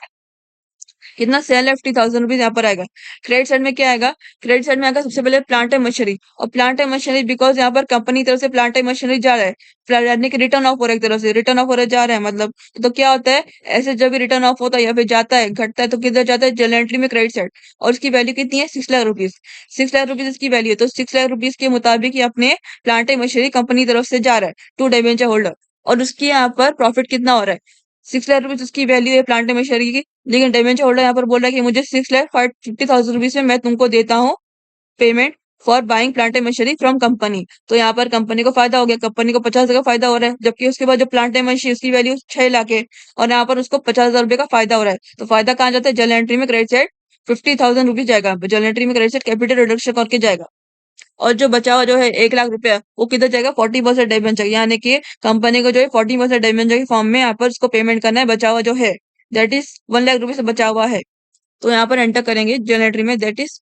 कितना, 7,50,000 रुपीज यहाँ पर आएगा। क्रेडिट साइड में क्या आएगा, क्रेडिट साइड में आएगा सबसे पहले प्लांट एंड मशीनरी। और प्लांट एंड मशीनरी बिकॉज यहाँ पर कंपनी की तरफ से प्लांट एंड मशीनरी जा रहा है, यानी कि रिटर्न ऑफ हो रहा है, एक तरफ से रिटर्न ऑफ हो रहा जा रहा है मतलब। तो क्या होता है, ऐसे जब भी रिटर्न ऑफ होता है या फिर जाता है घटता है तो किधर जाता है, जनरल एंट्री में क्रेडिट साइड। और इसकी वैल्यू कितनी है, 6,00,000 रुपीज। 6,00,000 रुपीज इसकी वैल्यू है। तो 6,00,000 रुपीज के मुताबिक ये अपने प्लांट एंड मशीनरी कंपनी की तरफ से जा रहा है टू डिबेंचर होल्डर। और उसकी यहाँ पर प्रॉफिट कितना हो रहा है, 6,00,000 रुपीज उसकी वैल्यू है प्लांट एंड मशीनरी की। लेकिन डिबेंचर होल्डर यहाँ पर बोल रहा है कि मुझे 6,50,000 रुपीज में मैं तुमको देता हूँ payment for buying plant and machinery from company. तो यहाँ पर कंपनी को फायदा हो गया, कंपनी को 50,000 का फायदा हो रहा है। जबकि उसके बाद जो प्लांट एंड मशीनरी उसकी वैल्यू 6 लाख है, और यहाँ पर उसको 50,000 रुपए का फायदा हो रहा है। तो फायदा कहाँ जाता है, जनरल एंट्री में क्रेडिट साइड 50,000 रुपीज जाएगा, जनरल एंट्री में क्रेडिट साइड कैपिटल रिडक्शन करके जाएगा। और जो बचा हुआ जो है 1 लाख रुपया, वो किधर जाएगा, 40% डिबेंचर, यानी कि कंपनी को जो है 40% डिबेंचर के फॉर्म में यहाँ पर उसको पेमेंट करना है, बचा हुआ जो है दैट इज 1 लाख रुपए से बचा हुआ है। तो यहाँ पर एंटर करेंगे जनरल एंट्री में, that is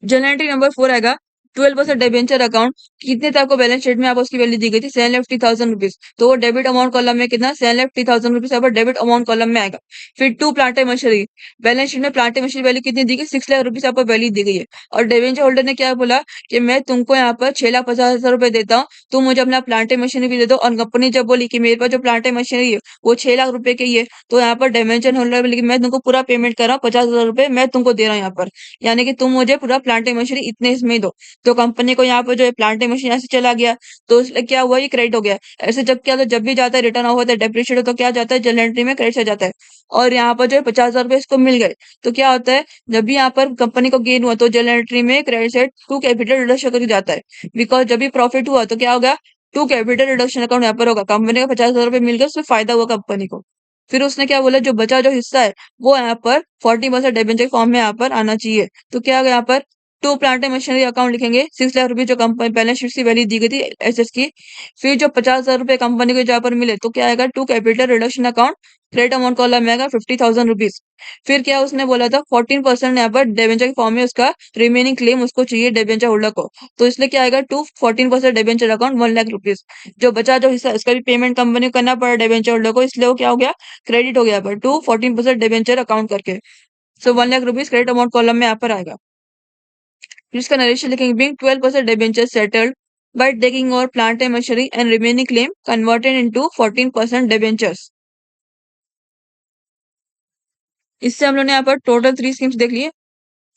general entry number 4 आएगा। 12% डिबेंचर अकाउंट, कितने तक को बैलेंस शीट में आपको उसकी वैल्यू दी गई थी, 7,50,000 रुपीज। तो वो डेबिट अमाउंट कॉलम में कितना, 7,50,000 रुपीज यहाँ पर डेबिट अमाउंट कॉलम में आएगा। फिर to plant machinery, balance sheet में प्लांट मशीनरी वैल्यू कितनी दी गई, 6 लाख रुपीज यहाँ पर वैल्यू दी गई है। और डिबेंचर होल्डर ने क्या बोला कि मैं तुमको यहाँ पर 6,50,000 रुपए देता हूँ, तुम मुझे अपना प्लांट मशीनरी भी दे दो। और कंपनी जब बोली कि मेरे पास जो प्लांट मशीनरी है वो 6 लाख रुपए की है, तो यहाँ पर डिबेंचर होल्डर बोली कि मैं तुमको पूरा पेमेंट कर रहा हूँ, 50,000 रुपए मैं तुमको दे रहा हूँ यहाँ पर, यानी कि तुम मुझे पूरा प्लांट मशीनरी इतने इसमें दो। तो कंपनी को यहाँ पर जो है प्लांट मशीन ऐसे चला गया, तो इसलिए क्या हुआ, ये क्रेडिट हो गया। ऐसे जब क्या, तो जब भी जाता है रिटर्न ऑफ होता है डेप्रिशिएट हो, तो क्या जाता है, जनरल एंट्री में क्रेडिट से जाता है। और यहाँ पर जो है 50,000 रुपए इसको मिल गए। तो क्या होता है, जब भी यहाँ पर कंपनी को गेन हुआ तो जनरल एंट्री में क्रेडिट से टू कैपिटल रिडक्शन करके जाता है। बिकॉज जब भी प्रॉफिट हुआ तो क्या होगा, टू कैपिटल रिडक्शन अकाउंट यहाँ पर होगा। कंपनी को 50,000 रुपए मिल गए, उससे फायदा हुआ कंपनी को। फिर उसने क्या बोला, जो बचा जो हिस्सा है वो यहाँ पर 40% डिबेंचर फॉर्म में यहाँ पर आना चाहिए। तो क्या होगा यहाँ पर, to plant and machinery account लिखेंगे, 6 लाख रुपए जो कंपनी बैलेंस शीट की वैल्यू दी गई थी एसेट्स की। फिर जो 50,000 रुपए कंपनी को जहाँ पर मिले तो क्या आएगा, to capital reduction account, credit amount column में आएगा 50,000 रुपीज। फिर क्या उसने बोला था, 14% यहाँ पर डिबेंचर के फॉर्म में उसका रिमेनिंग क्लेम उसको चाहिए डिबेंचर होल्डर को। तो इसलिए क्या आएगा, to 14% debenture account 1 lakh rupees. जो बचा जो हिस्सा उसका भी पेमेंट कंपनी को करना पड़ा डिबेंचर होल्डर को, इसलिए वो क्या हो गया, क्रेडिट हो गया पर टू 14% डिबेंचर अकाउंट करके। सो 1 lakh rupees credit amount column में यहाँ पर आएगा। जिसका नरेशन लिखेंगे, being 12% debentures settled by taking over plant and machinery and remaining claim converted into 14% debentures। इससे हम लोग ने यहाँ पर टोटल 3 स्कीम्स देख लिए।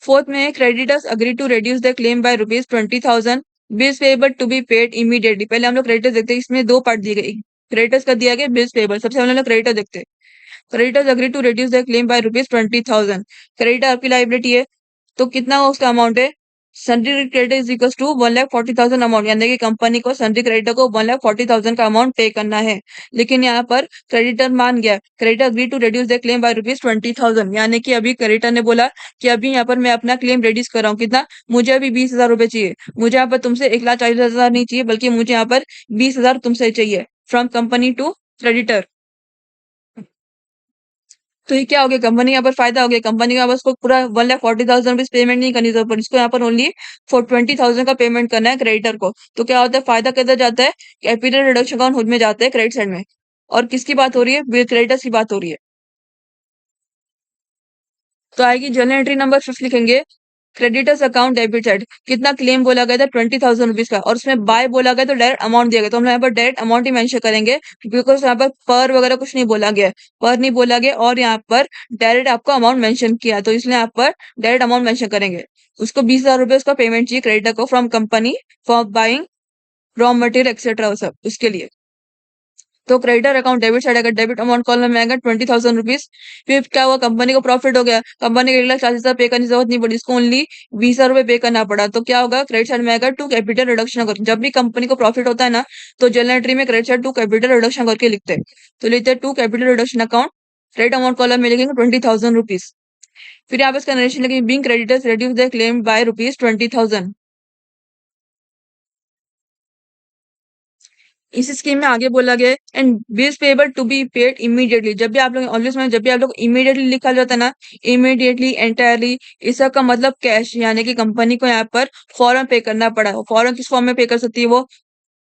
फोर्थ में creditors agree to reduce the claim by rupees 20,000, bills payable to be paid immediately. पहले हम लोग क्रेडिटर्स देखते हैं, इसमें दो पार्ट दिए गए। क्रेडिटर्स का दिया गया, बिल्स पेबल। सबसे पहले हम लोग क्रेडिटर देखते हैं। Creditors agree to reduce the claim by rupees 20,000। Creditor आपकी लाइबिलिटी है, तो कितना हो उसका अमाउंट है, sundry creditor is equal to 1,40,000 amount, यानी कि कंपनी को सन्ड्री क्रेडिटर को 1,40,000 का अमाउंट पे करना है। लेकिन यहाँ पर क्रेडिटर मान गया, creditor agree to reduce the claim by rupees 20,000, यानी कि अभी क्रेडिटर ने बोला कि अभी यहाँ पर मैं अपना क्लेम रिड्यूस कर रहा हूँ, कितना, मुझे अभी 20,000 रुपए चाहिए। मुझे यहाँ पर तुमसे 1,40,000 नहीं चाहिए, बल्कि मुझे यहाँ पर 20,000 तुमसे चाहिए फ्रॉम कंपनी टू क्रेडिटर। तो ये क्या हो गया, कंपनी यहाँ पर फायदा हो गया। कंपनी का बस को पूरा 1,40,000 रुपीज पेमेंट नहीं करनी जरूरत पड़ी, इसको यहाँ पर ओनली 20,000 का पेमेंट करना है क्रेडिटर को। तो क्या होता है, फायदा किधर जाता है, कैपिटल रिडक्शन अकाउंट में जाता है क्रेडिट साइड में। और किसकी बात हो रही है, बिल क्रेडिटर्स की बात हो रही है। तो आएगी जनरल एंट्री नंबर 5 लिखेंगे, क्रेडिटर्स अकाउंट डेबिट साइड। कितना क्लेम बोला गया था, 20,000 रुपीज का, और उसमें बाय बोला गया तो डायरेक्ट अमाउंट दिया गया, तो हम यहाँ पर डायरेक्ट अमाउंट ही मेंशन करेंगे। बिकॉज यहाँ पर वगैरह कुछ नहीं बोला गया है, पर नहीं बोला गया, और यहाँ पर डायरेक्ट आपको अमाउंट मेंशन किया, तो इसलिए यहाँ पर डायरेक्ट अमाउंट मेंशन करेंगे। उसको 20,000 रुपए उसका पेमेंट चाहिए क्रेडिटर को from company for buying raw material etcetera, सब उसके लिए। तो क्रेडिटर अकाउंट डेबिट साइड आएगा, डेबिट अमाउंट कॉलम में आएगा 20,000 रुपीज। फिर क्या हुआ, कंपनी को प्रॉफिट हो गया, कंपनी को 1,40,000 पे करने की जरूरत नहीं पड़ी, इसको ओनली 20,000 पे करना पड़ा। तो क्या होगा, क्रेडिट साइड में आएगा टू कैपिटल रिडक्शन करके। जब भी कंपनी को प्रॉफिट होता है ना, तो जनरल एंट्री में credit side to capital reduction करके लिखते हैं। तो लिखते हैं to capital reduction account, credit amount column में लिखेंगे 20,000 रुपीज। फिर यहाँ पे इसका नरेशन लिखेंगे, being creditors reduce the claim by rupees 20,000। इस स्कीम में आगे बोला गया है, and bills payable to be paid immediately. जब भी आप लोग ऑलवेज में, जब भी आप लोग इमीडिएटली लिखा जाता है ना, इमीडिएटली, एंटायरली, इस सब का मतलब कैश, यानी कि कंपनी को यहाँ पर फौरन पे करना पड़ा। फौरन किस फॉर्म में पे कर सकती है वो,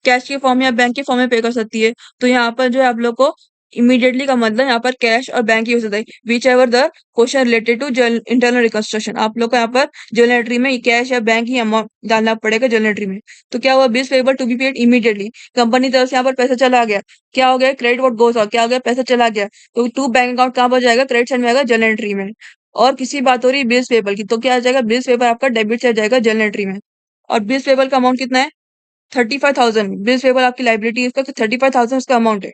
कैश के फॉर्म या बैंक के फॉर्म में पे कर सकती है। तो यहाँ पर जो है आप लोग को इमीडिएटली का मतलब यहाँ पर कैश और बैंक ही हो सकता है, whichever the question related to internal reconstruction. आप लोग को यहाँ पर जर्नल एंट्री में कैश या बैंक ही अमाउंट डालना पड़ेगा जर्नल एंट्री में। तो क्या हुआ, bills payable to be paid immediately, company तरफ से यहाँ पर पैसा चला गया। क्या हो गया, क्रेडिट व्हाट गोस आउट, क्या हो गया, पैसा चला गया। तो टू बैंक अकाउंट कहाँ पर जाएगा, क्रेडिट साइड में आएगा जर्नल एंट्री में। और किसी बात हो रही है बिल्स पेबल की, तो क्या आ जाएगा, बिल्स पेबल आपका डेबिट साइड जाएगा जर्नल एंट्री में। और बिल्स पेबल का अमाउंट कितना है, 35,000। बिल्स पेबल आपकी लाइबिलिटी है, इसका 35,000 उसका अमाउंट है।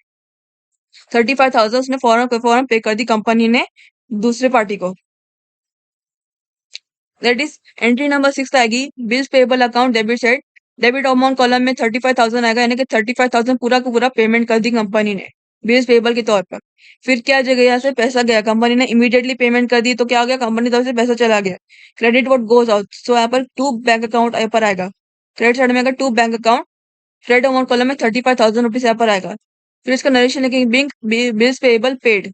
35,000 उसने फौरन पे कर दी कंपनी ने दूसरे पार्टी को। दैट इज एंट्री नंबर 6 आएगी, bills payable account debit side. Debit amount column में 35,000 आएगा, यानी कि 35,000 पूरा का पूरा पेमेंट कर दी कंपनी ने बिल्स पेबल के तौर पर। फिर क्या जगह, यहाँ से पैसा गया, कंपनी ने इमीडिएटली पेमेंट कर दी, तो क्या हो गया, कंपनी तरफ से पैसा चला गया। क्रेडिट व्हाट गोज आउट, सो यहाँ पर टू बैंक अकाउंट यहाँ पर आएगा, क्रेडिट साइड में आएगा to bank account, credit amount column में 35,000 रुपीज यहाँ पर आएगा। फिर इसका नरेशन लिखेंगे, बिंग बिल्स पेबल पेड।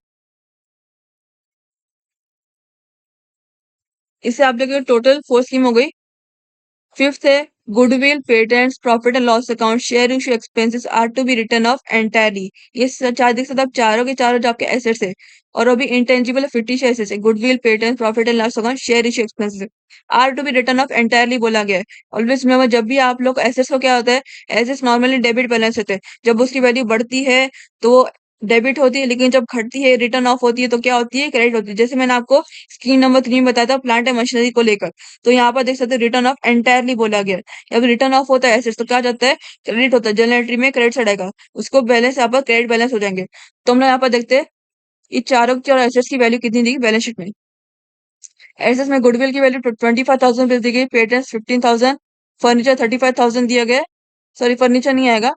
इससे आप लोग टोटल 4 स्कीम हो गई। फिफ्थ है, goodwill, patents, profit and loss account, share issue expenses are to be written off entirely. ये चार देख सकते हो आप, चारों के चारों जो आपके एसेट्स है, और अभी इंटेंजिबल फिक्टिशियस एसेट्स है, goodwill, patents, profit and loss account, share issue expenses, are to be written off entirely बोला गया है। ऑलवेज रिमेंबर, जब भी आप लोग एसेट्स को क्या होता है, एसेट्स नॉर्मली डेबिट बैलेंस होते हैं, जब उसकी वैल्यू बढ़ती है तो डेबिट होती है, लेकिन जब घटती है, रिटर्न ऑफ होती है, तो क्या होती है, क्रेडिट होती है। जैसे मैंने आपको स्कीम नंबर 3 में बताया था, प्लांट एंड मशीनरी को लेकर। तो यहाँ पर देख सकते हैं रिटर्न ऑफ एंटायरली बोला गया है। जब रिटर्न ऑफ होता है एसेट्स, तो क्या जाता है, क्रेडिट होता है, जनरल एंट्री में क्रेडिट साइड आएगा, उसको बैलेंस यहाँ पर क्रेडिट बैलेंस हो जाएंगे। तो हम लोग यहाँ पर देखते हैं ये चारों के चारों एसेट्स की वैल्यू कितनी दी बैलेंस शीट में। एसेट्स में गुडविल की वैल्यू 25,000 दी गई, पेटेंट्स 15,000, फर्नीचर 35,000 दिया गया। सॉरी, फर्नीचर नहीं आएगा।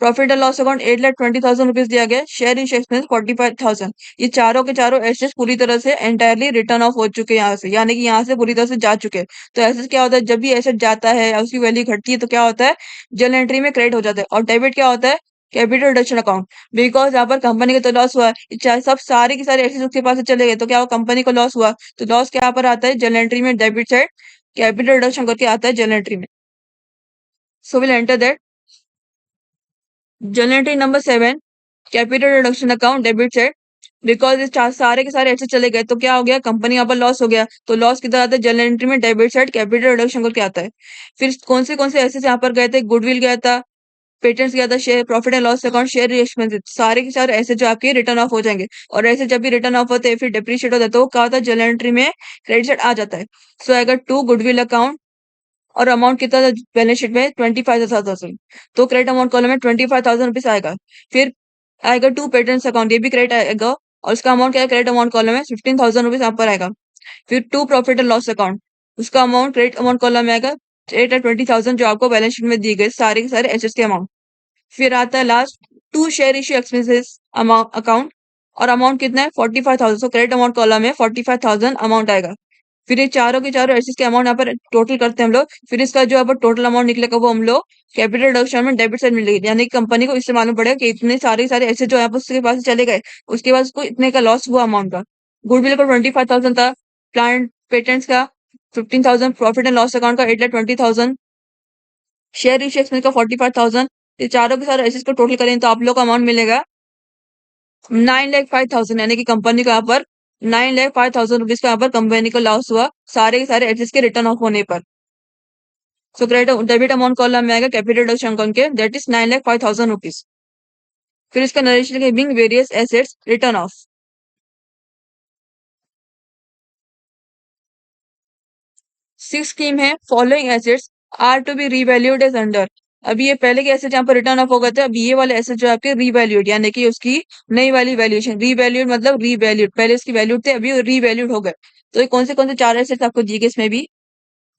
Profit and loss account 8,20,000 rupees दिया गया, शेयर इशू एक्सपेंस 45,000। ये चारों के चारों एसेट्स पूरी तरह से एंटायरली रिटर्न ऑफ हो चुके हैं यहाँ से, यानी कि यहाँ से पूरी तरह से जा चुके हैं। तो एसेट क्या होता है, जब भी एसेट जाता है या उसकी वैल्यू घटती है, तो क्या होता है, जनरल एंट्री में क्रेडिट हो जाता है। और डेबिट क्या होता है, कैपिटल रिडक्शन अकाउंट। बिकॉज यहाँ पर कंपनी का तो लॉस हुआ, चाहे सब सारे के सारे एसेट्स उसके पास से चले गए, तो क्या हुआ, कंपनी को लॉस हुआ। तो लॉस क्या यहाँ पर आता है, जनरल एंट्री में डेबिट साइड कैपिटल रिडक्शन करके आता है जनरल एंट्री में। So will enter that general entry number 7, capital reduction account debit side. Because इस सारे के सारे ऐसे चले गए, तो क्या हो गया, कंपनी यहाँ पर लॉस हो गया। तो लॉस किधर आता है, जनरल एंट्री में डेबिट साइड कैपिटल रिडक्शन करके आता है। फिर कौन से ऐसे यहाँ पर गए थे, गुडविल गया था, पेटेंट्स गया था, share profit and loss account, share expenses, सारे के सारे ऐसे जो आपके रिटर्न ऑफ हो जाएंगे। और ऐसे जब भी रिटर्न ऑफ होते हैं, फिर डिप्रिशिएट होता है, तो वो क्या होता है, जनरल एंट्री में क्रेडिट साइड आ जाता है। सो अगर टू गुडविल अकाउंट, और अमाउंट कितना था बैलेंस शीट में, 25,000, तो क्रेडिट अमाउंट कॉलम में 25,000 रुपीज आएगा। फिर आएगा टू पेटेंट्स अकाउंट, ये भी क्रेडिट आएगा, और उसका अमाउंट क्या है, क्रेडिट अमाउंट कॉलम में 15,000 रुपीज यहाँ पर आएगा। फिर to profit and loss account, उसका अमाउंट क्रेडिट अमाउंट कॉलम में आएगा 8,20,000, जो आपको बैलेंस शीट में दी गई सारे के सारे एसेट्स के अमाउंट। फिर आता है last to share issue expenses amount account, और अमाउंट कितना है, 45,000, सो क्रेडिट अमाउंट कॉलम में 45,000 अमाउंट आएगा। फिर ये चारों के चारों एसेट्स के अमाउंट यहाँ पर टोटल करते हैं हम लोग। फिर इसका जो यहाँ पर टोटल अमाउंट निकलेगा, वो हम लोग कैपिटल रिडक्शन में डेबिट साइड मिलेगी, यानी कि कंपनी को इससे मालूम पड़ेगा कि इतने सारे सारे एसेट जो यहाँ पर उसके पास से चले गए, उसके बाद उसको इतने का लॉस हुआ अमाउंट का। गुडविल का 25,000 था, प्लांट पेटेंट्स का 15,000, प्रॉफिट एंड लॉस अकाउंट का 8,20,000, शेयर इशू एक्सपेंस का 45,000। ये चारों के सारे एसेट्स को टोटल करें, तो आप लोग का अमाउंट मिलेगा 9,05,000, यानी कि कंपनी को यहाँ पर 9,05,000 रुपीज का यहाँ पर कंपनी को लॉस हुआ, सारे के सारे एसेट्स के रिटर्न ऑफ होने पर। So credit debit amount column में आएगा कैपिटल रिडक्शन करके, दैट इज 9,05,000 रुपीज। फिर इसका नरेशन के being various assets return off. 6 scheme है, following assets are to be revalued as under. अभी ये पहले के एसेट यहाँ पर रिटर्न ऑफ हो गए थे, अभी ये वाले एसेट जो है आपके रीवैल्यूड यानी कि उसकी नई वाली वैल्यूएशन, रीवैल्यूड मतलब रीवैल्यूड, पहले इसकी वैल्यूड थे अभी रीवैल्यूड हो गए। तो ये कौन से चार एसेट्स आपको दिए गए इसमें भी?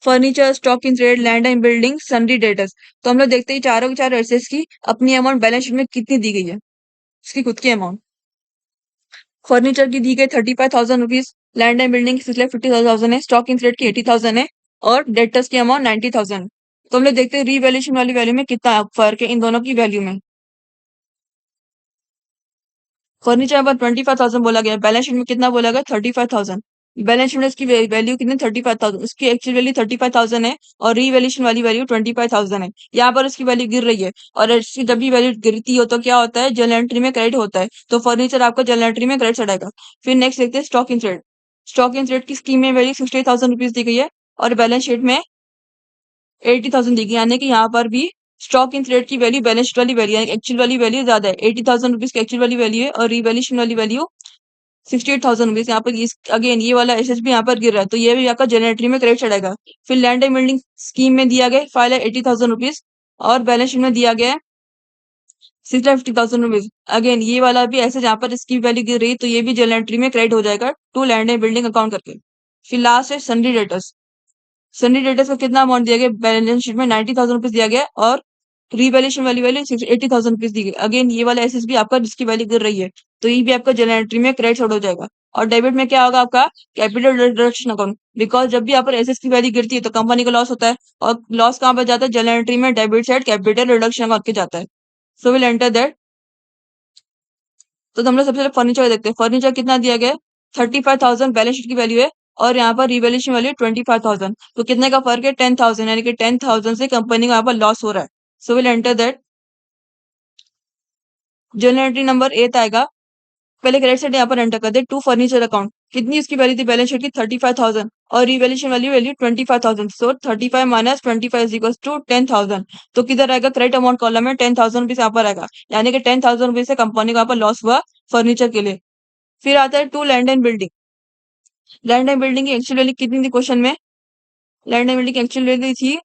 Furniture, stock in trade, land and building, सन्डी debtors. तो हम लोग देखते हैं चारों के चार एसेट्स की अपनी अमाउंट बैलेंस शीट में कितनी दी गई है, उसकी खुद की अमाउंट। फर्नीचर की दी गई 35,000 रुपीज, लैंड एंड बिल्डिंग की 6,50,000 है, स्टॉक इन ट्रेड की 80,000 है और डेटर्स की अमाउंट 90,000। तो हम लोग देखते हैं रीवैल्यूएशन वाली वैल्यू में कितना फर्क है इन दोनों की वैल्यू में। फर्नीचर पर 25,000 बोला गया, बैलेंस शीट में कितना बोला गया? 35,000। बैलेंस शीट में उसकी वैल्यू कितनी? 35,000, उसकी एक्चुअल वैल्यू 35,000 है और रीवैल्यूएशन वाली वैल्यू 25,000 है। यहाँ पर उसकी वैल्यू गिर रही है और इसकी जब भी वैल्यू गिरती हो तो क्या होता है? जर्नल एंट्री में क्रेडिट होता है, तो फर्नीचर आपका जर्नल एंट्री में क्रेडिट चढ़ेगा। फिर नेक्स्ट देखते हैं stock in trade. Stock in trade की स्कीम में वैल्यू 60,000 रुपीज दी गई है और बैलेंस शीट में 80,000 दी गई, यानी कि यहाँ पर भी स्टॉक इन ट्रेड की वैल्यू बैलेंस शीट वाली वैल्यू यानी एक्चुअल वाली वैल्यू ज्यादा है, 80,000 रुपीज की एक्चुअल वाली वैल्यू है और रिवैल्यूएशन वाली वैल्यू 68,000 रुपीज। यहाँ पर अगेन ये वाला एसेट भी यहाँ पर गिर रहा है, तो ये भी आपका जनरेटरी में क्रेडिट चढ़ेगा। फिर लैंड एंड बिल्डिंग स्कीम में दिया गया फाइल है 80,000 रुपीज और बैलेंस शीट में दिया गया है 6,50,000 रुपीज। अगेन ये वाला भी ऐसे जहाँ पर इसकी वैल्यू गिर रही है, तो ये भी जनरेटरी में क्रेडिट हो जाएगा to land and building account करके। फिर लास्ट है सन्डी डेटर्स। सन्नी डेटर्स को कितना अमाउंट दिया गया? बैलेंस शीट में 90,000 रुपीज दिया गया और रीवैल्यूएशन वाली वैल्यू 80,000 रुपीज दी गई। अगेन ये वाला एसेस भी आपका जिसकी वैल्यू गिर रही है, तो ये भी आपका जनरल एंट्री में क्रेडिट हो जाएगा। और डेबिट में क्या होगा? आपका कैपिटल रिडक्शन अकाउंट, बिकॉज जब भी यहाँ पर एसेस की वैल्यू गिरती है तो कंपनी का लॉस होता है और लॉस कहाँ पर जाता है? जनरल एंट्री में debit side capital reduction account के जाता है। So will enter that. तो हम लोग सबसे पहले फर्नीचर देखते हैं। फर्नीचर कितना दिया गया है? 35,000 बैलेंस शीट की वैल्यू है और यहाँ पर रिवैल्यूएशन वैल्यू 25,000। तो कितने का फर्क है? 10,000, यानी कि 10,000 से कंपनी का यहाँ पर लॉस हो रहा है। So will enter that. Journal entry number 8 आएगा, पहले क्रेडिट साइड यहाँ पर एंटर कर दे टू फर्नीचर अकाउंट। कितनी उसकी वैल्यू थी बैलेंस शीट की? 35,000 और revaluation value value 25,000। So 35 minus 25 is equal to 10,000। तो किधर आएगा? क्रेडिट अमाउंट कॉलम में 10,000 रुपीज यहाँ पर आएगा, यानी कि 10,000 रुपीज से कंपनी का यहाँ पर लॉस हुआ फर्नीचर के लिए। फिर आता है to land and building. Land and building की एक्चुअल वैल्यू कितनी थी क्वेश्चन में? लैंड एंड बिल्डिंग की एक्चुअल वैल्यू थी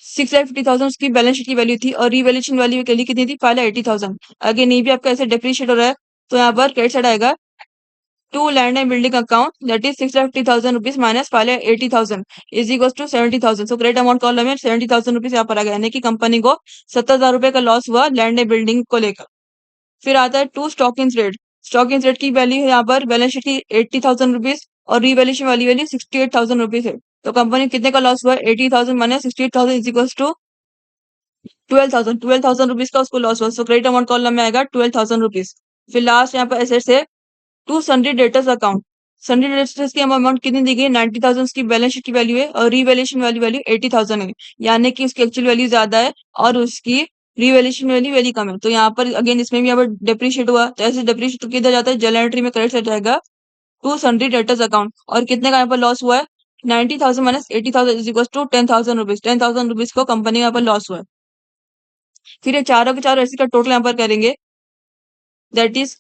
6,50,000, उसकी बैलेंस शीट की वैल्यू थी और रिवैल्यूएशन वैल्यू के लिए कितनी थी? पहले 80,000। अगेन ये भी आपका ऐसे डेप्रिशिएट हो रहा है, तो यहाँ पर क्रेडिट साइड आएगा to land and building account that is 6,50,000 rupees minus पहले 80,000 is equal to 70,000। So credit amount column में 70,000 रुपीज यहाँ पर आ गया, यानी कि कंपनी को 70,000 रुपए का लॉस हुआ लैंड एंड बिल्डिंग को लेकर। फिर आता है to stock in trade. Stock in trade की वैल्यू है यहाँ पर बैलेंस शीट की 80,000 रुपीज और रिवैल्यूएशन वाली वैल्यू 68,000 रुपीज है। तो कंपनी को कितने का लॉस हुआ? 80,000 minus 68,000 is equal to 12,000। 12,000 rupees का उसको लॉस हुआ, सो क्रेडिट अमाउंट कॉलम में आएगा 12,000 रुपीज। फिर लास्ट यहाँ पर एसेट्स है to sundry debtors account. Sundry debtors की अमाउंट कितनी दी गई? 90,000 उसकी बैलेंस शीट की वैल्यू है और रिवैल्यूएशन वाली वैल्यू 80,000 है, यानी कि उसकी एक्चुअल वैल्यू ज्यादा है और उसकी रिवैल्यूएशन वैल्यू वेरी कम है। तो यहाँ पर अगेन इसमें भी यहाँ पर डेप्रिशिएट हुआ, तो ऐसे डेप्रिशिएट किधर जाता है? जनरल एंट्री में क्रेडिट जाएगा टू सन्डी डेटर्स अकाउंट। और कितने का यहाँ पर लॉस हुआ है? 90,000 minus 80,000 is equal to 10,000 rupees. 10,000 rupees को कंपनी का यहाँ पर लॉस हुआ है। फिर ये चारों के चारों ऐसे का टोटल यहाँ पर करेंगे, that is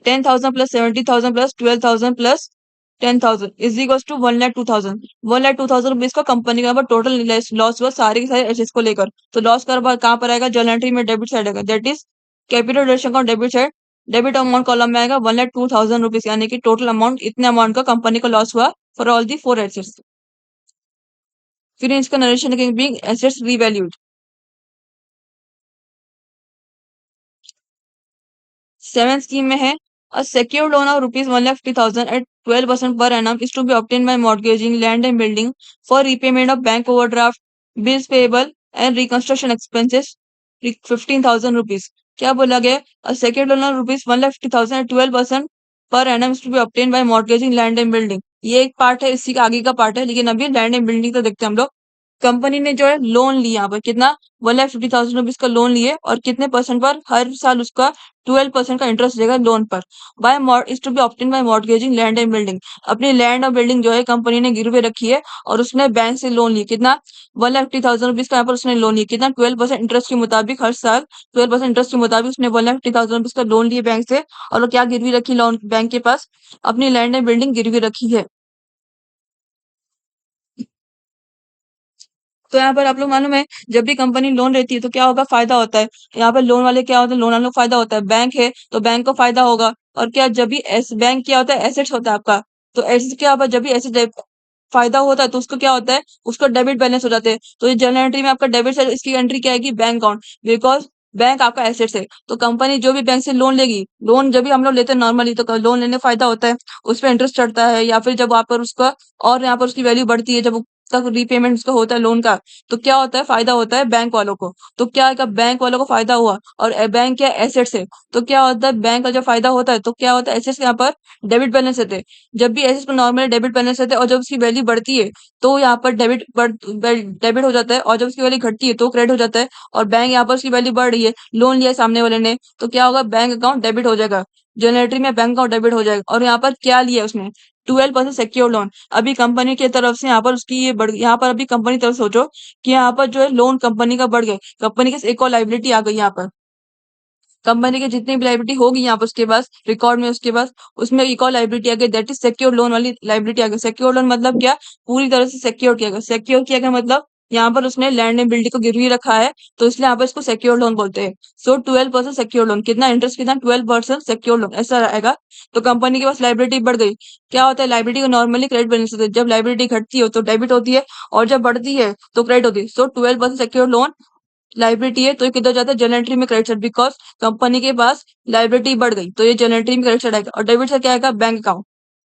10,000 plus 70,000 plus 12,000 plus 10,000 is equal to 1,02,000। 1,02,000 rupees का कंपनी का टोटल लॉस हुआ सारे के सारे एसेट्स को लेकर। तो लॉस कर कहाँ पर आएगा? जर्नल एंट्री में डेबिट साइड आएगा, that is capital reduction account debit side. Debit amount column में आएगा 1,02,000 रुपीज, यानी कि टोटल अमाउंट इतने अमाउंट का कंपनी का लॉस हुआ for all the four assets. फिर इसका narration being assets revalued. Seven scheme में है अ secured loan of rupees 1,50,000 at 12% per annum is to be obtained by mortgaging land and building for repayment of bank overdraft, bills payable and reconstruction expenses 15,000 rupees। क्या बोला गया? अ secured loan of rupees 1,50,000 at 12% per annum is to be obtained by mortgaging land and building। ये एक part है, इसी का आगे का पार्ट है, लेकिन अभी लैंड एंड बिल्डिंग तो देखते हैं हम लोग। कंपनी ने जो है लोन लिया, यहाँ पर कितना? 1,50,000 रुपीज का लोन लिए और कितने परसेंट पर? हर साल उसका 12% का इंटरेस्ट देगा लोन पर। By is to be obtain by mortgaging land and building. अपनी लैंड और बिल्डिंग जो है कंपनी ने गिरवे रखी है और उसने बैंक से लोन लिया, कितना? 1,50,000 रुपीज का यहाँ पर उसने लोन लिया, कितना? 12% इंटरेस्ट के मुताबिक, हर साल 12% इंटरेस्ट के मुताबिक उसने 1,50,000 रुपीज का लोन लिए बैंक से। और वो क्या गिरवी रखी लोन बैंक के पास? अपनी लैंड एंड बिल्डिंग गिरवी रखी है। तो यहाँ पर आप लोग मालूम है, जब भी कंपनी लोन लेती है तो क्या होगा, फायदा होता है। यहाँ पर लोन वाले क्या होता है, लोन वालों को फायदा होता है। बैंक है तो बैंक को फायदा होगा। और क्या, जब भी एस बैंक क्या होता है, एसेट्स होता है आपका। तो एसेट्स क्या होता है, जब भी एसेट फायदा होता है तो उसको क्या होता है, उसको डेबिट बैलेंस हो जाते हैं। तो ये जर्नल एंट्री में आपका डेबिट से इसकी एंट्री क्या आएगी, बैंक अकाउंट। बिकॉज बैंक आपका एसेट्स है। तो कंपनी जो भी बैंक से लोन लेगी, लोन जब भी हम लोग लेते हैं नॉर्मली, तो लोन लेने फायदा होता है, उस पर इंटरेस्ट चढ़ता है, या फिर जब वहां पर उसका और यहाँ पर उसकी वैल्यू बढ़ती है, जब तक रीपेमेंट उसका होता है लोन का, तो क्या होता है, फायदा होता है बैंक वालों को। तो क्या है, बैंक वालों को फायदा हुआ। और बैंक क्या एसेट्स है, तो क्या होता है, बैंक का जब फायदा होता है तो क्या होता है, एसेट्स यहाँ पर डेबिट बैलेंस रहते हैं। जब भी एसेट्स पर नॉर्मली डेबिट बैलेंस रहते हैं, और जब उसकी वैल्यू बढ़ती है तो यहाँ पर डेबिट हो जाता है, और जब उसकी वैल्यू घटती है तो क्रेडिट हो जाता है। और बैंक यहाँ पर उसकी वैल्यू बढ़ रही है, लोन लिया है सामने वाले ने, तो क्या होगा, बैंक अकाउंट डेबिट हो जाएगा। जनरेटरी में बैंक अकाउंट डेबिट हो जाएगा। और यहाँ पर क्या लिया है उसने, 12% सिक्योर लोन। अभी कंपनी की तरफ से यहाँ पर उसकी ये बढ़, यहाँ पर अभी कंपनी की तरफ सोचो कि यहाँ पर जो है लोन कंपनी का बढ़ गया, कंपनी के एक और लाइबिलिटी आ गई यहाँ पर। कंपनी की जितनी भी लाइबिलिटी होगी यहाँ पर उसके पास रिकॉर्ड में, उसके पास उसमें एक और लाइबिलिटी आ गई, दैट इज सिक्योर लोन वाली लाइबिलिटी आ गई। सिक्योर लोन मतलब क्या, पूरी तरह से सिक्योर किया गया। सिक्योर किया गया मतलब यहाँ पर उसने लैंड एंड बिल्डिंग को गिरवी रखा है, तो इसलिए यहाँ पर इसको सिक्योर लोन बोलते हैं। सो 12% सिक्योर लोन, कितना इंटरेस्ट, कितना, 12% सिक्योर लोन, ऐसा रहेगा। तो कंपनी के पास लाइबिलिटी बढ़ गई। क्या होता है, लाइबिलिटी को नॉर्मली क्रेडिट बैलेंस होता है, जब लाइबिलिटी घटती है तो डेबिट होती है, और जब बढ़ती है तो क्रेडिट होती है। सो 12% सिक्योर लोन लाइबिलिटी है, तो ये किधर जाता है, जनरल एंट्री में क्रेडिट साइड, बिकॉज कंपनी के पास लाइबिलिटी बढ़ गई, तो ये जनरल एंट्री में क्रेडिट साइड आएगा। और डेबिट साइड क्या आएगा, बैंक अकाउंट।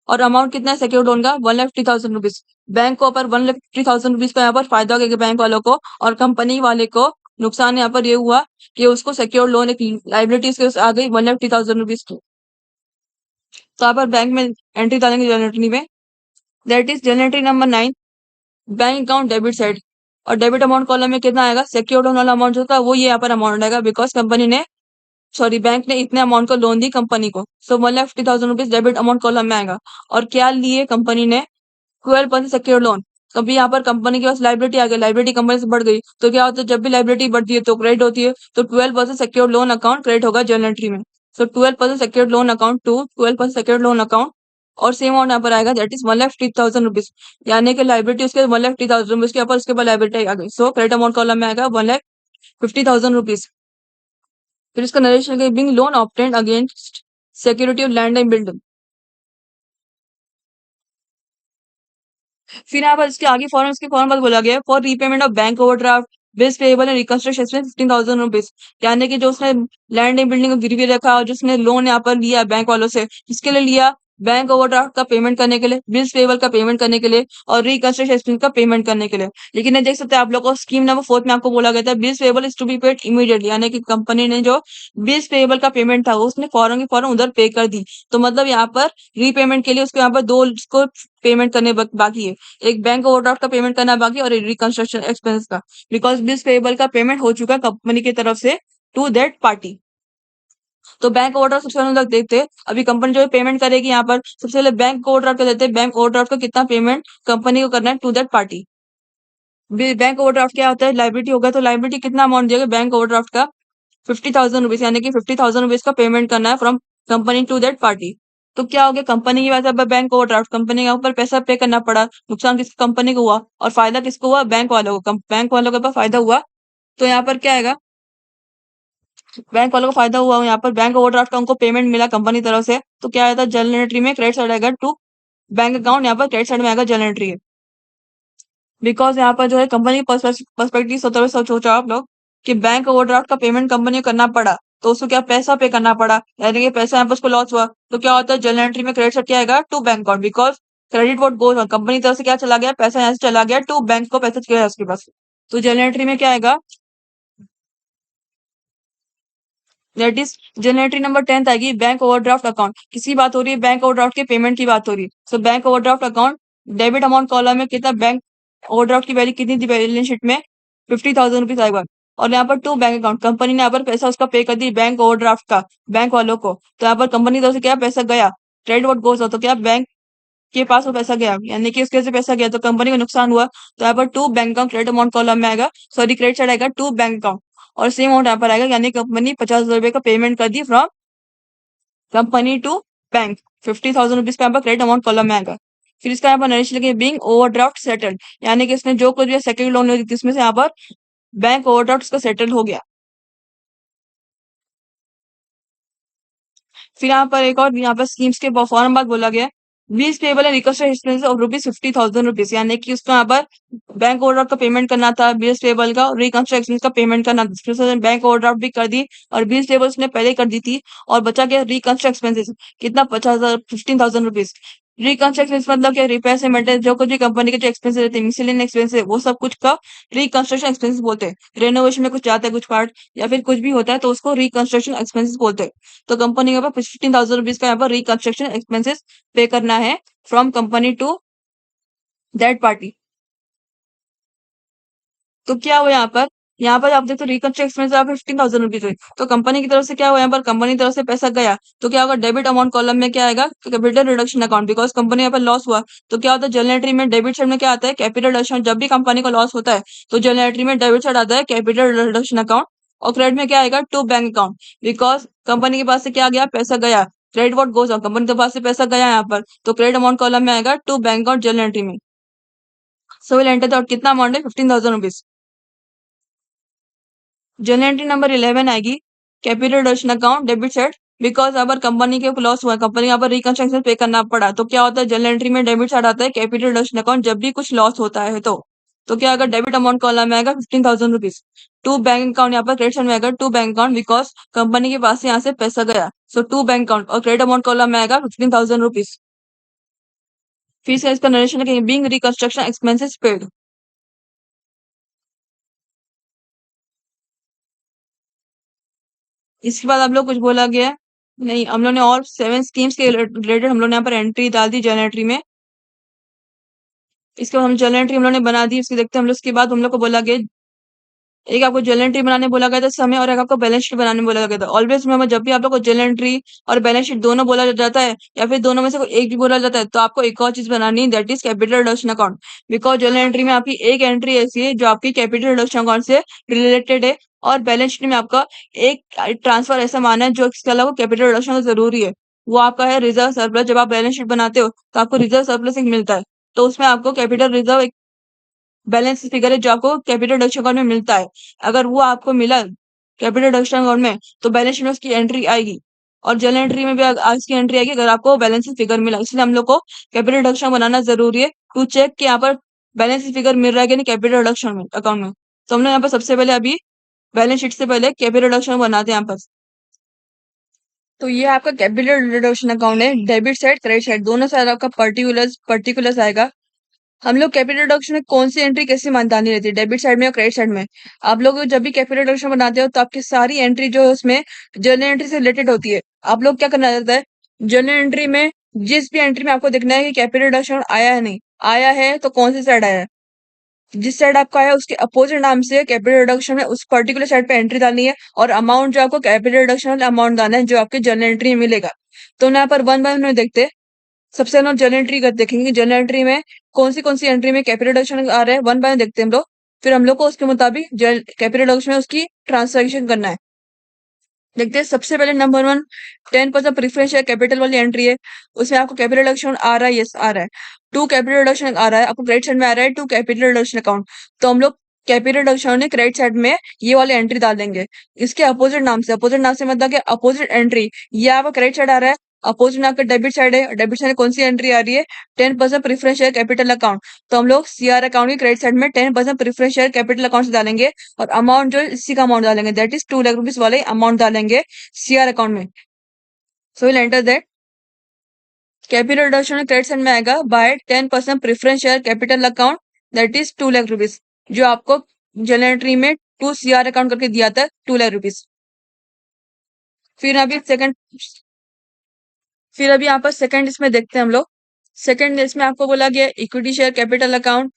और अमाउंट कितना है सिक्योर लोन का, 1,50,000 रुपीज। बैंक को ऊपर 1,50,000 रुपीज का यहाँ पर फायदा हो गया बैंक वालों को, और कंपनी वाले को नुकसान यहाँ पर ये हुआ कि उसको सिक्योर लोन, एक लाइबिलिटी उसके आ गई 1,50,000 रुपीज की। तो यहाँ पर बैंक में एंट्री डालेंगे जनरल एंट्री में, that is general entry number 9, bank account debit side. और डेबिट अमाउंट कॉलम में कितना आएगा, सिक्योर लोन वाला अमाउंट जो था वो ये यहाँ पर अमाउंट आएगा, बिकॉज कंपनी ने, सॉरी, बैंक ने इतने अमाउंट को लोन दी कंपनी को। सो 1,50,000 रुपीज डेबिट अमाउंट कॉलम में आएगा। और क्या लिए कंपनी ने, 12% सिक्योर लोन। कभी यहाँ पर कंपनी के पास लाइबिलिटी आ गई, लाइबिलिटी कंपनी से बढ़ गई, तो क्या होता है, जब भी लाइबिलिटी बढ़ती है तो क्रेडिट होती है, तो 12% सिक्योर लोन अकाउंट क्रेडिट होगा जनरल एंट्री में। So 12% secure loan account to 12% secure loan account, और सेम अमाउंट यहाँ पर आएगा, दैट इज 1,50,000 रुपीज। यानी कि लाइबिलिटी उसके 1,50,000 रुपीज के ऊपर उसके बाद लाइबिलिटी आ गई। सो क्रेडिट अमाउंट कॉलम में आएगा 1,50,000 रुपीज। फिर इसका narration, being loan obtained against security of land and building. फिर यहाँ पर इसके आगे फॉरम, इसके फॉरम पर बोला गया है, for repayment of bank overdraft, bills payable and reconstruction 15,000 rupees. यानी कि जो उसने लैंड एंड बिल्डिंग को गिरवी रखा, और जो उसने लोन यहाँ पर लिया बैंक वालों से, किसके लिए लिया, बैंक ओवरड्राफ्ट का पेमेंट करने के लिए, बिल्स पेएबल का पेमेंट करने के लिए, और रिकंस्ट्रक्शन का पेमेंट करने के लिए। लेकिन ये देख सकते हैं आप लोग को, स्कीम नंबर 4 में आपको बोला गया था, bills payable is to be paid immediately. यानी कि कंपनी ने जो बिल्स पेएबल का पेमेंट था, वो उसने फौरन की फौरन उधर पे कर दी। तो मतलब यहाँ पर रीपेमेंट के लिए उसको यहाँ पर दो उसको पेमेंट करने बाकी है, एक बैंक ओवरड्राफ्ट का पेमेंट करना बाकी, और एक रिकंस्ट्रक्शन एक्सपेंस का, बिकॉज बिल्स पेएबल का पेमेंट हो चुका है कंपनी की तरफ से टू दैट पार्टी। तो बैंक ओवरड्राफ्ट सबसे पहले हम लोग देखते हैं, अभी कंपनी जो पेमेंट करेगी यहाँ पर, सबसे पहले बैंक ओवरड्राफ्ट का देते हैं, बैंक ओवरड्राफ्ट का कितना पेमेंट कंपनी को करना है to that party. Bank overdraft क्या होता है, लाइबिलिटी होगा, तो लाइबिलिटी कितना अमाउंट दिया गया बैंक ओवरड्राफ्ट का, 50,000 रुपीज। यानी कि 50,000 रुपीज का पेमेंट करना है from company to that party. तो क्या हो गया, कंपनी की वजह से बैंक ओवरड्राफ्ट, कंपनी के ऊपर पैसा पे करना पड़ा, नुकसान किस कंपनी को हुआ, और फायदा किसको हुआ, बैंक वालों को, बैंक वालों के ऊपर फायदा हुआ। तो यहाँ पर क्या आएगा, बैंक वालों को फायदा हुआ, यहाँ पर बैंक ओवरड्राफ्ट का उनको पेमेंट मिला कंपनी तरफ से, तो क्या आया था, जनरल एंट्री में क्रेडिट साइड आएगा टू बैंक अकाउंट, यहाँ पर क्रेडिट साइड में आएगा जनरल एंट्री। बिकॉज यहाँ पर जो है कंपनी पर्सपेक्टिव से होते हुए सोचो आप लोग कि बैंक ओवरड्राफ्ट का पेमेंट कंपनी को करना पड़ा, तो उसको क्या पैसा पे करना पड़ा, यानी कि पैसा यहाँ पर उसको लॉस हुआ, तो क्या होता है, जनरल एंट्री में क्रेडिट साइड क्या आएगा, to bank account, because credit what goes, company की तरफ से क्या चला गया, पैसा यहाँ से चला गया टू बैंक को, पैसा गया उसके पास। तो जनरल एंट्री में क्या आएगा, that is general entry number 10 आएगी, बैंक ओवरड्राफ्ट अकाउंट। किसकी बात हो रही है, बैंक ओवरड्राफ्ट के पेमेंट की बात हो रही है। So bank overdraft account, debit amount column में कितना, बैंक ओवरड्राफ्ट की वैल्यू कितनी थी बैलेंस शीट में, 50,000 रुपीज आएगा। और यहाँ पर टू बैंक अकाउंट, कंपनी ने यहाँ पर पैसा उसका पे कर दी बैंक ओवरड्राफ्ट का बैंक वालों को, तो यहाँ पर कंपनी की तरफ से क्या पैसा गया, क्रेडिट वोट गोस, तो क्या बैंक के पास वो पैसा गया, यानी कि उसके वजह से पैसा गया, तो कंपनी को नुकसान हुआ। तो यहाँ पर to bank account credit amount column में आएगा, सॉरी क्रेडिट साइड आएगा टू बैंक अकाउंट, और सेम अमाउंट यहाँ पर आएगा, यानी कंपनी 50,000 रुपए का पेमेंट कर दी from company to bank, 50,000 rupees का यहाँ पर क्रेडिट अमाउंट कॉलम में आएगा। फिर इसका यहाँ पर नरेशन लिखेंगे बीइंग ओवरड्राफ्ट सेटल्ड, यानी कि इसमें जो कुछ भी सेक्यूरिटी लोन हुई थी इसमें से यहाँ पर बैंक ओवरड्राफ्ट का सेटल हो गया। फिर यहाँ पर एक और यहाँ पर स्कीम्स के फॉर्म बाद बोला गया bills payable and request expense of ₹50,000, यानी कि उसको यहाँ पर बैंक ओवरड्राफ्ट का पेमेंट करना था, बिल्स पेबल का, रिकंस्ट्रक्शन एक्सपेंस का पेमेंट करना था। फिर उसने बैंक ओवरड्राफ्ट भी कर दी और बिल्स पेबल उसने पहले ही कर दी थी और बचा गया रिकंस्ट्रक्शन एक्सपेंसेस, कितना 50,000 ₹15,000। रिकंस्ट्रक्शन मतलब क्या, रिपेयर से मेंटेनेंस, जो कुछ भी कंपनी के जो एक्सपेंसेस रहते हैं, मिसलेनियस एक्सपेंसेस, वो सब कुछ का रिकंस्ट्रक्शन एक्सपेंसेस बोलते हैं। रेनोवेशन में कुछ जाता है कुछ पार्ट या फिर कुछ भी होता है तो उसको रिकंस्ट्रक्शन एक्सपेंसेस बोलते हैं। तो कंपनी के पास ₹15,000 का यहाँ पर रिकंस्ट्रक्शन एक्सपेंसेस पे करना है from company to that party. तो क्या हुआ यहाँ पर आप देखते हो रिकंस्ट्रक्शन एक्सपेंस आप ₹15,000 हुई, तो कंपनी की तरफ से क्या हुआ, यहाँ पर कंपनी की तरफ से पैसा गया तो क्या होगा, डेबिट अमाउंट कॉलम में क्या आएगा, capital reduction account, because company यहाँ पर लॉस हुआ। तो क्या होता है, जनरल एंट्री में डेबिट साइड में क्या आता है, कैपिटल रिडक्शन। जब भी कंपनी को लॉस होता है तो जनरल एंट्री में डेबिट साइड आता है कैपिटल रिडक्शन अकाउंट, और क्रेडिट में क्या आएगा, to bank account, because company के पास से क्या गया, पैसा गया। Credit what goes on, company के पास से पैसा गया यहाँ पर, तो क्रेडिट अमाउंट कॉलम में आएगा to bank account journal entry में। सो विल एंटर द कितना अमाउंट है, ₹15,000। जनरल एंट्री नंबर 11 आएगी capital reduction account debit side, because अगर कंपनी के लॉस हुआ है, कंपनी यहाँ पर रिकंस्ट्रक्शन पे करना पड़ा, तो क्या होता है, जनरल एंट्री में डेबिट साइड आता है कैपिटल रिडक्शन अकाउंट जब भी कुछ लॉस होता है तो क्या अगर डेबिट अमाउंट कॉलम में आएगा ₹15,000। टू बैंक अकाउंट यहाँ पर क्रेडिट साइड में आएगा to bank account, because company के पास से यहाँ से पैसा गया, सो टू बैंक अकाउंट, और क्रेडिट अमाउंट कॉलम में आएगा ₹15,000। फिर से इसका नरेशन है बीइंग रिकंस्ट्रक्शन एक्सपेंसेस पेड। इसके बाद आप लोग कुछ बोला गया है? नहीं, हम लोग ने और 7 स्कीम्स के रिलेटेड हम लोग ने यहाँ पर एंट्री डाल दी जनरल एंट्री में। इसके बाद हम जनरल एंट्री हम लोग ने बना दी, इसके देखते हैं हम लोग। उसके बाद हम लोग को बोला गया, एक आपको जनरल एंट्री बनाने बोला गया था समय, और एक आपको बैलेंस शीट बनाने बोला गया था। ऑलवेज में जब भी आप लोग को जनरल एंट्री और बैलेंस शीट दोनों बोला जाता है या फिर दोनों में से कोई एक भी बोला जाता है, तो आपको एक और चीज बनानी है, that is capital reduction account. Because general entry में आपकी एक एंट्री ऐसी है जो आपकी कैपिटल रिडक्शन अकाउंट से रिलेटेड है, और बैलेंस शीट में आपका एक ट्रांसफर ऐसा माना है जो इसके अलावा कैपिटल रिडक्शन जरूरी है, वो आपका है रिजर्व सरप्लस। जब आप बैलेंस शीट बनाते हो तो आपको रिजर्व सरप्लस एक मिलता है, तो उसमें आपको कैपिटल रिजर्व बैलेंस फिगर है जो आपको कैपिटल रिडक्शन अकाउंट में मिलता है। अगर वो आपको मिला कैपिटल रिडक्शन अकाउंट में तो बैलेंस शीट में उसकी एंट्री आएगी, और जनरल एंट्री में भी आज की एंट्री आएगी अगर आपको बैलेंस फिगर मिला। इसलिए हम लोग को कैपिटल रिडक्शन बनाना जरूरी है टू चेक कि यहाँ पर बैलेंस फिगर मिल रहा है कि नहीं कैपिटल रिडक्शन में अकाउंट में। तो हम लोग यहाँ पर सबसे पहले अभी बैलेंस शीट से पहले कैपिटल रिडक्शन बनाते हैं यहाँ पर। तो ये आपका कैपिटल रिडक्शन अकाउंट है, डेबिट साइड क्रेडिट साइड दोनों साइड आपका पर्टिकुलर्स पर्टिकुलर्स आएगा। हम लोग कैपिटल रिडक्शन में कौन सी एंट्री कैसे डालनी रहती है, डेबिट साइड में और क्रेडिट साइड में। आप लोग जब भी कैपिटल रिडक्शन बनाते हो तो आपकी सारी एंट्री जो है उसमें जर्नल एंट्री से रिलेटेड होती है। आप लोग क्या करना रहता है, जर्नल एंट्री में जिस भी एंट्री में आपको देखना है कि कैपिटल रिडक्शन आया है नहीं आया है तो कौन सी साइड आया है, जिस साइड आपका आया उसके अपोजिट नाम से कैपिटल रिडक्शन में उस पर्टिकुलर साइड पे एंट्री डालनी है, और अमाउंट जो आपको कैपिटल रिडक्शन वाला अमाउंट डालना है जो आपके जर्नल एंट्री में मिलेगा। तो यहाँ पर वन बाय वन देखते हैं। सबसे पहले हम जनरल एंट्री कर देखेंगे, जनरल एंट्री में कौन सी एंट्री में कैपिटल रिडक्शन आ रहा है, वन बाय वन देखते हैं हम लोग। फिर हम लोग को उसके मुताबिक कैपिटल रिडक्शन में उसकी ट्रांसलेशन करना है। देखते हैं सबसे पहले नंबर 1 10% प्रीफरेंस शेयर कैपिटल वाली एंट्री है, उसमें आपको कैपिटल रिडक्शन आ रहा है, यस आ रहा है। टू कैपिटल रिडक्शन आ रहा है आपको क्रेडिट साइड में आ रहा है, टू कैपिटल रिडक्शन अकाउंट। तो हम लोग कैपिटल रिडक्शन ने क्रेडिट साइड में ये वाली एंट्री डाल देंगे। इसके अपोजिट नाम से मतलब कि अपोजिट एंट्री, ये आपका क्रेडिट साइड आ रहा है, अपोजिट में आपका डेबिट साइड है। डेबिट साइड में कौन सी एंट्री आ रही है, 10% प्रीफरेंस शेयर कैपिटल अकाउंट। तो हम लोग सीआर अकाउंट की क्रेडिट साइड में 10% प्रीफरेंस शेयर कैपिटल अकाउंट से डालेंगे, और अमाउंट जो है इसी का अमाउंट डालेंगे, दैट इज 2 लाख रुपीज वाले अमाउंट डालेंगे सीआर अकाउंट में। So will enter that capital reduction credit side में आएगा by 10% preference share capital account, that is 2 lakh rupees, जो आपको जनरल एंट्री में 2 सीआर अकाउंट करके दिया था 2 लाख रुपीज। फिर अभी सेकंड फिर अभी यहाँ पर सेकंड इसमें देखते हैं हम लोग। सेकंड इसमें आपको बोला गया equity share capital account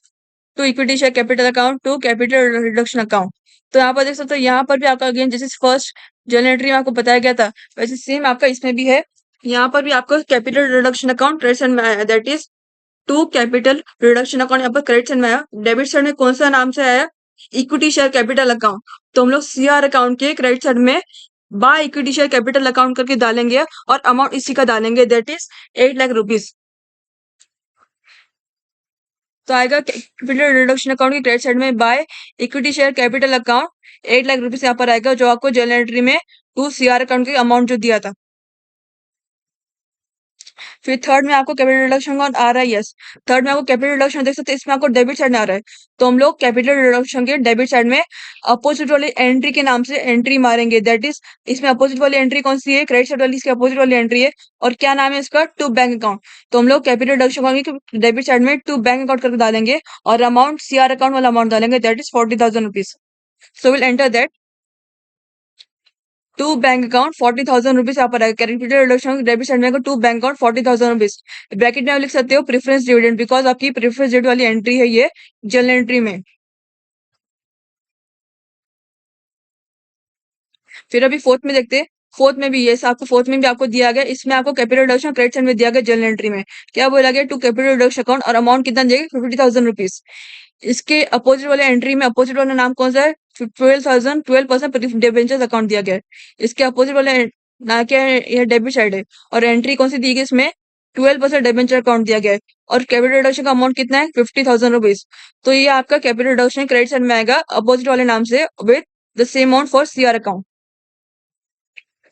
to equity share capital account to capital reduction account. तो यहाँ पर देख सकते हो, यहाँ पर भी आपका अगेन जैसे फर्स्ट जनरल एंट्री में आपको बताया गया था वैसे सेम आपका इसमें भी है। यहाँ पर भी आपको capital reduction account credit side में आया, that is to capital reduction account यहाँ पर क्रेडिट साइड में आया। डेबिट साइड में कौन सा नाम से आया, इक्विटी शेयर कैपिटल अकाउंट। तो हम लोग सीआर अकाउंट के क्रेडिट साइड में by equity share capital account करके डालेंगे, और अमाउंट इसी का डालेंगे, दैट इज 8 लाख रुपीज। तो आएगा कैपिटल रिडक्शन अकाउंट की क्रेडिट साइड में by equity share capital account 8 lakh rupees यहाँ पर आएगा, जो आपको जनरल एंट्री में 2 CR अकाउंट के अमाउंट जो दिया था। फिर थर्ड में आपको कैपिटल रिडक्शन अकाउंट आ रहा है, यस। थर्ड में आपको कैपिटल रिडक्शन देख सकते हैं, इसमें आपको डेबिट साइड में आ रहा है। तो हम लोग कैपिटल रिडक्शन के डेबिट साइड में अपोजिट वाली एंट्री के नाम से एंट्री मारेंगे, दैट इज इसमें अपोजिट वाली एंट्री कौन सी है, क्रेडिट साइड वाली इसकी अपोजिट वाली एंट्री है। और क्या नाम है इसका, टू बैंक अकाउंट। तो हम लोग कैपिटल रिडक्शन अकाउंट की डेबिट साइड में टू बैंक अकाउंट करके डालेंगे और अमाउंट CR अकाउंट वाला अमाउंट डालेंगे, that is 40,000 rupees. So will enter that to bank account 40,000 rupees यहाँ पर आएगा। कैपिटल रिडक्शन डेबिट साइड में to bank account 40,000 rupees. Bracket में आप लिख सकते हो प्रेफरेंस डिविडेंड, बिकॉज आपकी प्रेफरेंस डिविडेंड वाली एंट्री है ये जनरल एंट्री में। फिर अभी फोर्थ में देखते हैं। फोर्थ में भी ये आपको फोर्थ में भी आपको दिया गया, इसमें आपको कैपिटल रिडक्शन क्रेडिट साइड में दिया गया जनरल एंट्री में। क्या बोला गया, टू कैपिटल रिडक्शन अकाउंट और अमाउंट कितना दिया गया, 50,000 रुपीज। इसके अपोजिट वाले एंट्री में अपोजिट वाला नाम कौन सा है, 12% डिबेंचर्स अकाउंट दिया गया है। इसके अपोजिट वाले ना क्या है, यह डेबिट साइड है और एंट्री कौन सी दी गई, इसमें 12% डिबेंचर अकाउंट दिया गया है। और कैपिटल रिडक्शन का अमाउंट कितना है, 50,000 रुपीज। तो ये आपका कैपिटल रिडक्शन क्रेडिट साइड में आएगा अपोजिट वाले नाम से with the same amount for CR account.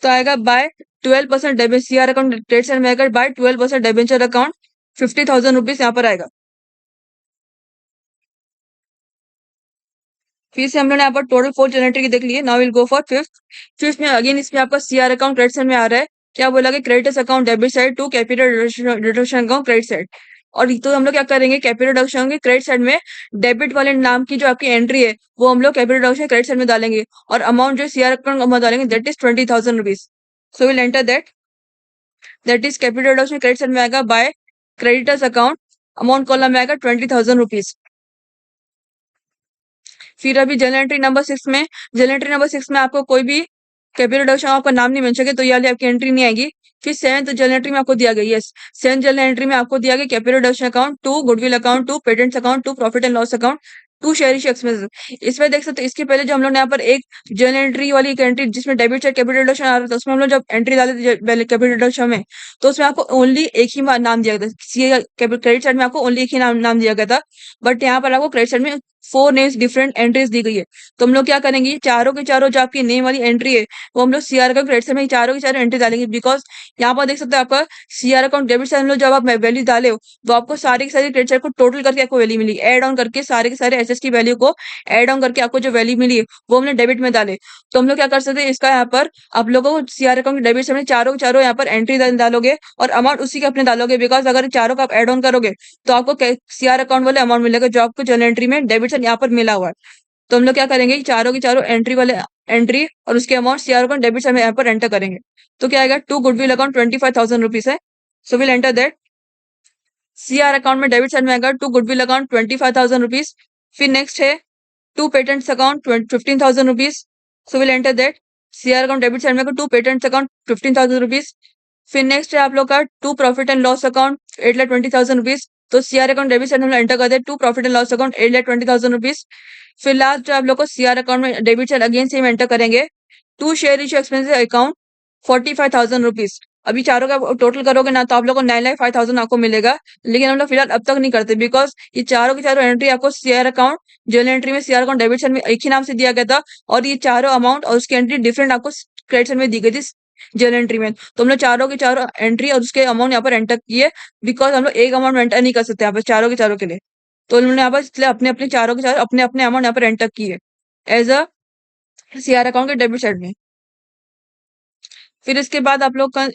तो आएगा by 12% debit CR account credit side में आएगा बाय 12% डेबेंचर अकाउंट 50,000 रुपीज यहाँ पर आएगा। फिर से हम लोग ने यहाँ पर टोटल 4 जनरेटर की देख लिए। Now will go for fifth. Fifth में अगेन इसमें आपका CR अकाउंट क्रेडिट साइड में आ रहा है। क्या बोला कि creditors account debit side to capital reduction account credit side. और तो हम लोग क्या करेंगे, कैपिटल रिडक्शन के क्रेडिट साइड में डेबिट वाले नाम की जो आपकी एंट्री है वो हम लोग कैपिटल रिडक्शन क्रेडिट साइड में डालेंगे और अमाउंट जो CR अकाउंट अमाउंट डालेंगे that is 20,000 rupees. So will enter that is capital reduction credit side में आएगा by creditors account, amount column में आएगा 20,000 रुपीज। फिर अभी जनरल एंट्री नंबर 6 में, जनरल एंट्री नंबर 6 में आपको कोई भी कैपिटल रिडक्शन आपका नाम नहीं मेंशन है तो ये वाली आपकी एंट्री नहीं आएगी। फिर सेवंथ जनरल एंट्री में आपको दिया गया, यस, सेवंथ जनरल एंट्री में आपको दिया गया capital reduction account, to goodwill account, to patents account, to profit and loss account, to share issue expenses. इसमें देख सकते हैं, इसके पहले जो हम लोग ने यहाँ पर एक जनरल एंट्री वाली एक एंट्री जिसमें डेबिट साइड कैपिटल रिडक्शन आ रहा था, उसमें हम लोग जब एंट्री डाले थे कैपिटल रिडक्शन में, तो उसमें आपको ओनली एक ही नाम दिया गया था। क्रेडिट साइड में आपको ओनली एक ही नाम दिया गया था, बट यहाँ पर आपको क्रेडिट साइड में 4 नेम्स डिफरेंट एंट्रीज दी गई है। तो हम लोग क्या करेंगे, चारों के चारों जो आपकी नेम वाली एंट्री है वो हम लोग CR का क्रेडिट साइड में चारों की चारों एंट्री डालेंगे, बिकॉज यहाँ पर देख सकते हैं आपका CR अकाउंट डेबिट साइड में जब आप वैल्यू डाले हो तो आपको सारी की सारी क्रेडिट साइड को टोटल करके आपको वैल्यू मिली, एड ऑन करके सारे के सारे एसेट्स की वैल्यू को एड ऑन करके आपको जो वैल्यू मिली है वो हमने डेबिट में डाले। तो हम लोग क्या कर सकते हैं, इसका यहाँ पर आप लोगों को CR अकाउंट डेबिट साइड में चारों के चारों यहाँ पर एंट्री डालोगे और अमाउंट उसी के अपने डालोगे, बिकॉज अगर चारों का आप एड ऑन करोगे तो आपको CR अकाउंट वाले अमाउंट मिलेगा जो आपको जनरल एंट्री में डेबिट साइड यहाँ पर मिला हुआ है। तो हम लोग क्या करेंगे कि चारों की चारों एंट्री वाले एंट्री और उसके amount CR account debit side में यहाँ पर एंटर करेंगे। तो क्या आएगा, टू गुडविल अकाउंट 25,000 रुपीज है। So will enter that CR account में डेबिट साइड में आएगा टू गुडविल अकाउंट 25,000 रुपीज। फिर नेक्स्ट है to patents account 15,000 rupees. So will enter that CR account debit side में टू पेटेंट्स अकाउंट 15,000 रुपीज। फिर next है आप लोग का to profit and loss account 8,20,000 rupees. तो CR अकाउंट डेबिट साइड में एंटर कर दे to profit and loss account 8,20,000 rupees. फिर लास्ट जो आप लोग को CR अकाउंट में debit side again same enter करेंगे to share issue expenses account 45,000 rupees. अभी चारों का टोटल करोगे ना तो आप लोग को 9,05,000 आपको मिलेगा, लेकिन हम लोग फिलहाल अब तक नहीं करते बिकॉज ये चारों की चारों एंट्री आपको CR अकाउंट जनरल एंट्री में CR अकाउंट डेबिट साइड में एक ही नाम से दिया गया था और ये चारों अमाउंट और उसकी एंट्री डिफरेंट आपको क्रेडिट साइड में दी गई थी जनरल एंट्री में। तो हम लोग चारों के चारों एंट्री और उसके अमाउंट यहाँ पर एंटर किए, बिकॉज हम लोग एक अमाउंट एंटर नहीं कर सकते यहाँ पर चारों के चारों के लिए। तो उन्होंने यहाँ पर इसलिए अपने अपने चारों के चारों अपने अपने अमाउंट यहाँ पर एंटर किए एज अ CR अकाउंट के डेबिट साइड में। फिर इसके बाद आप लोग का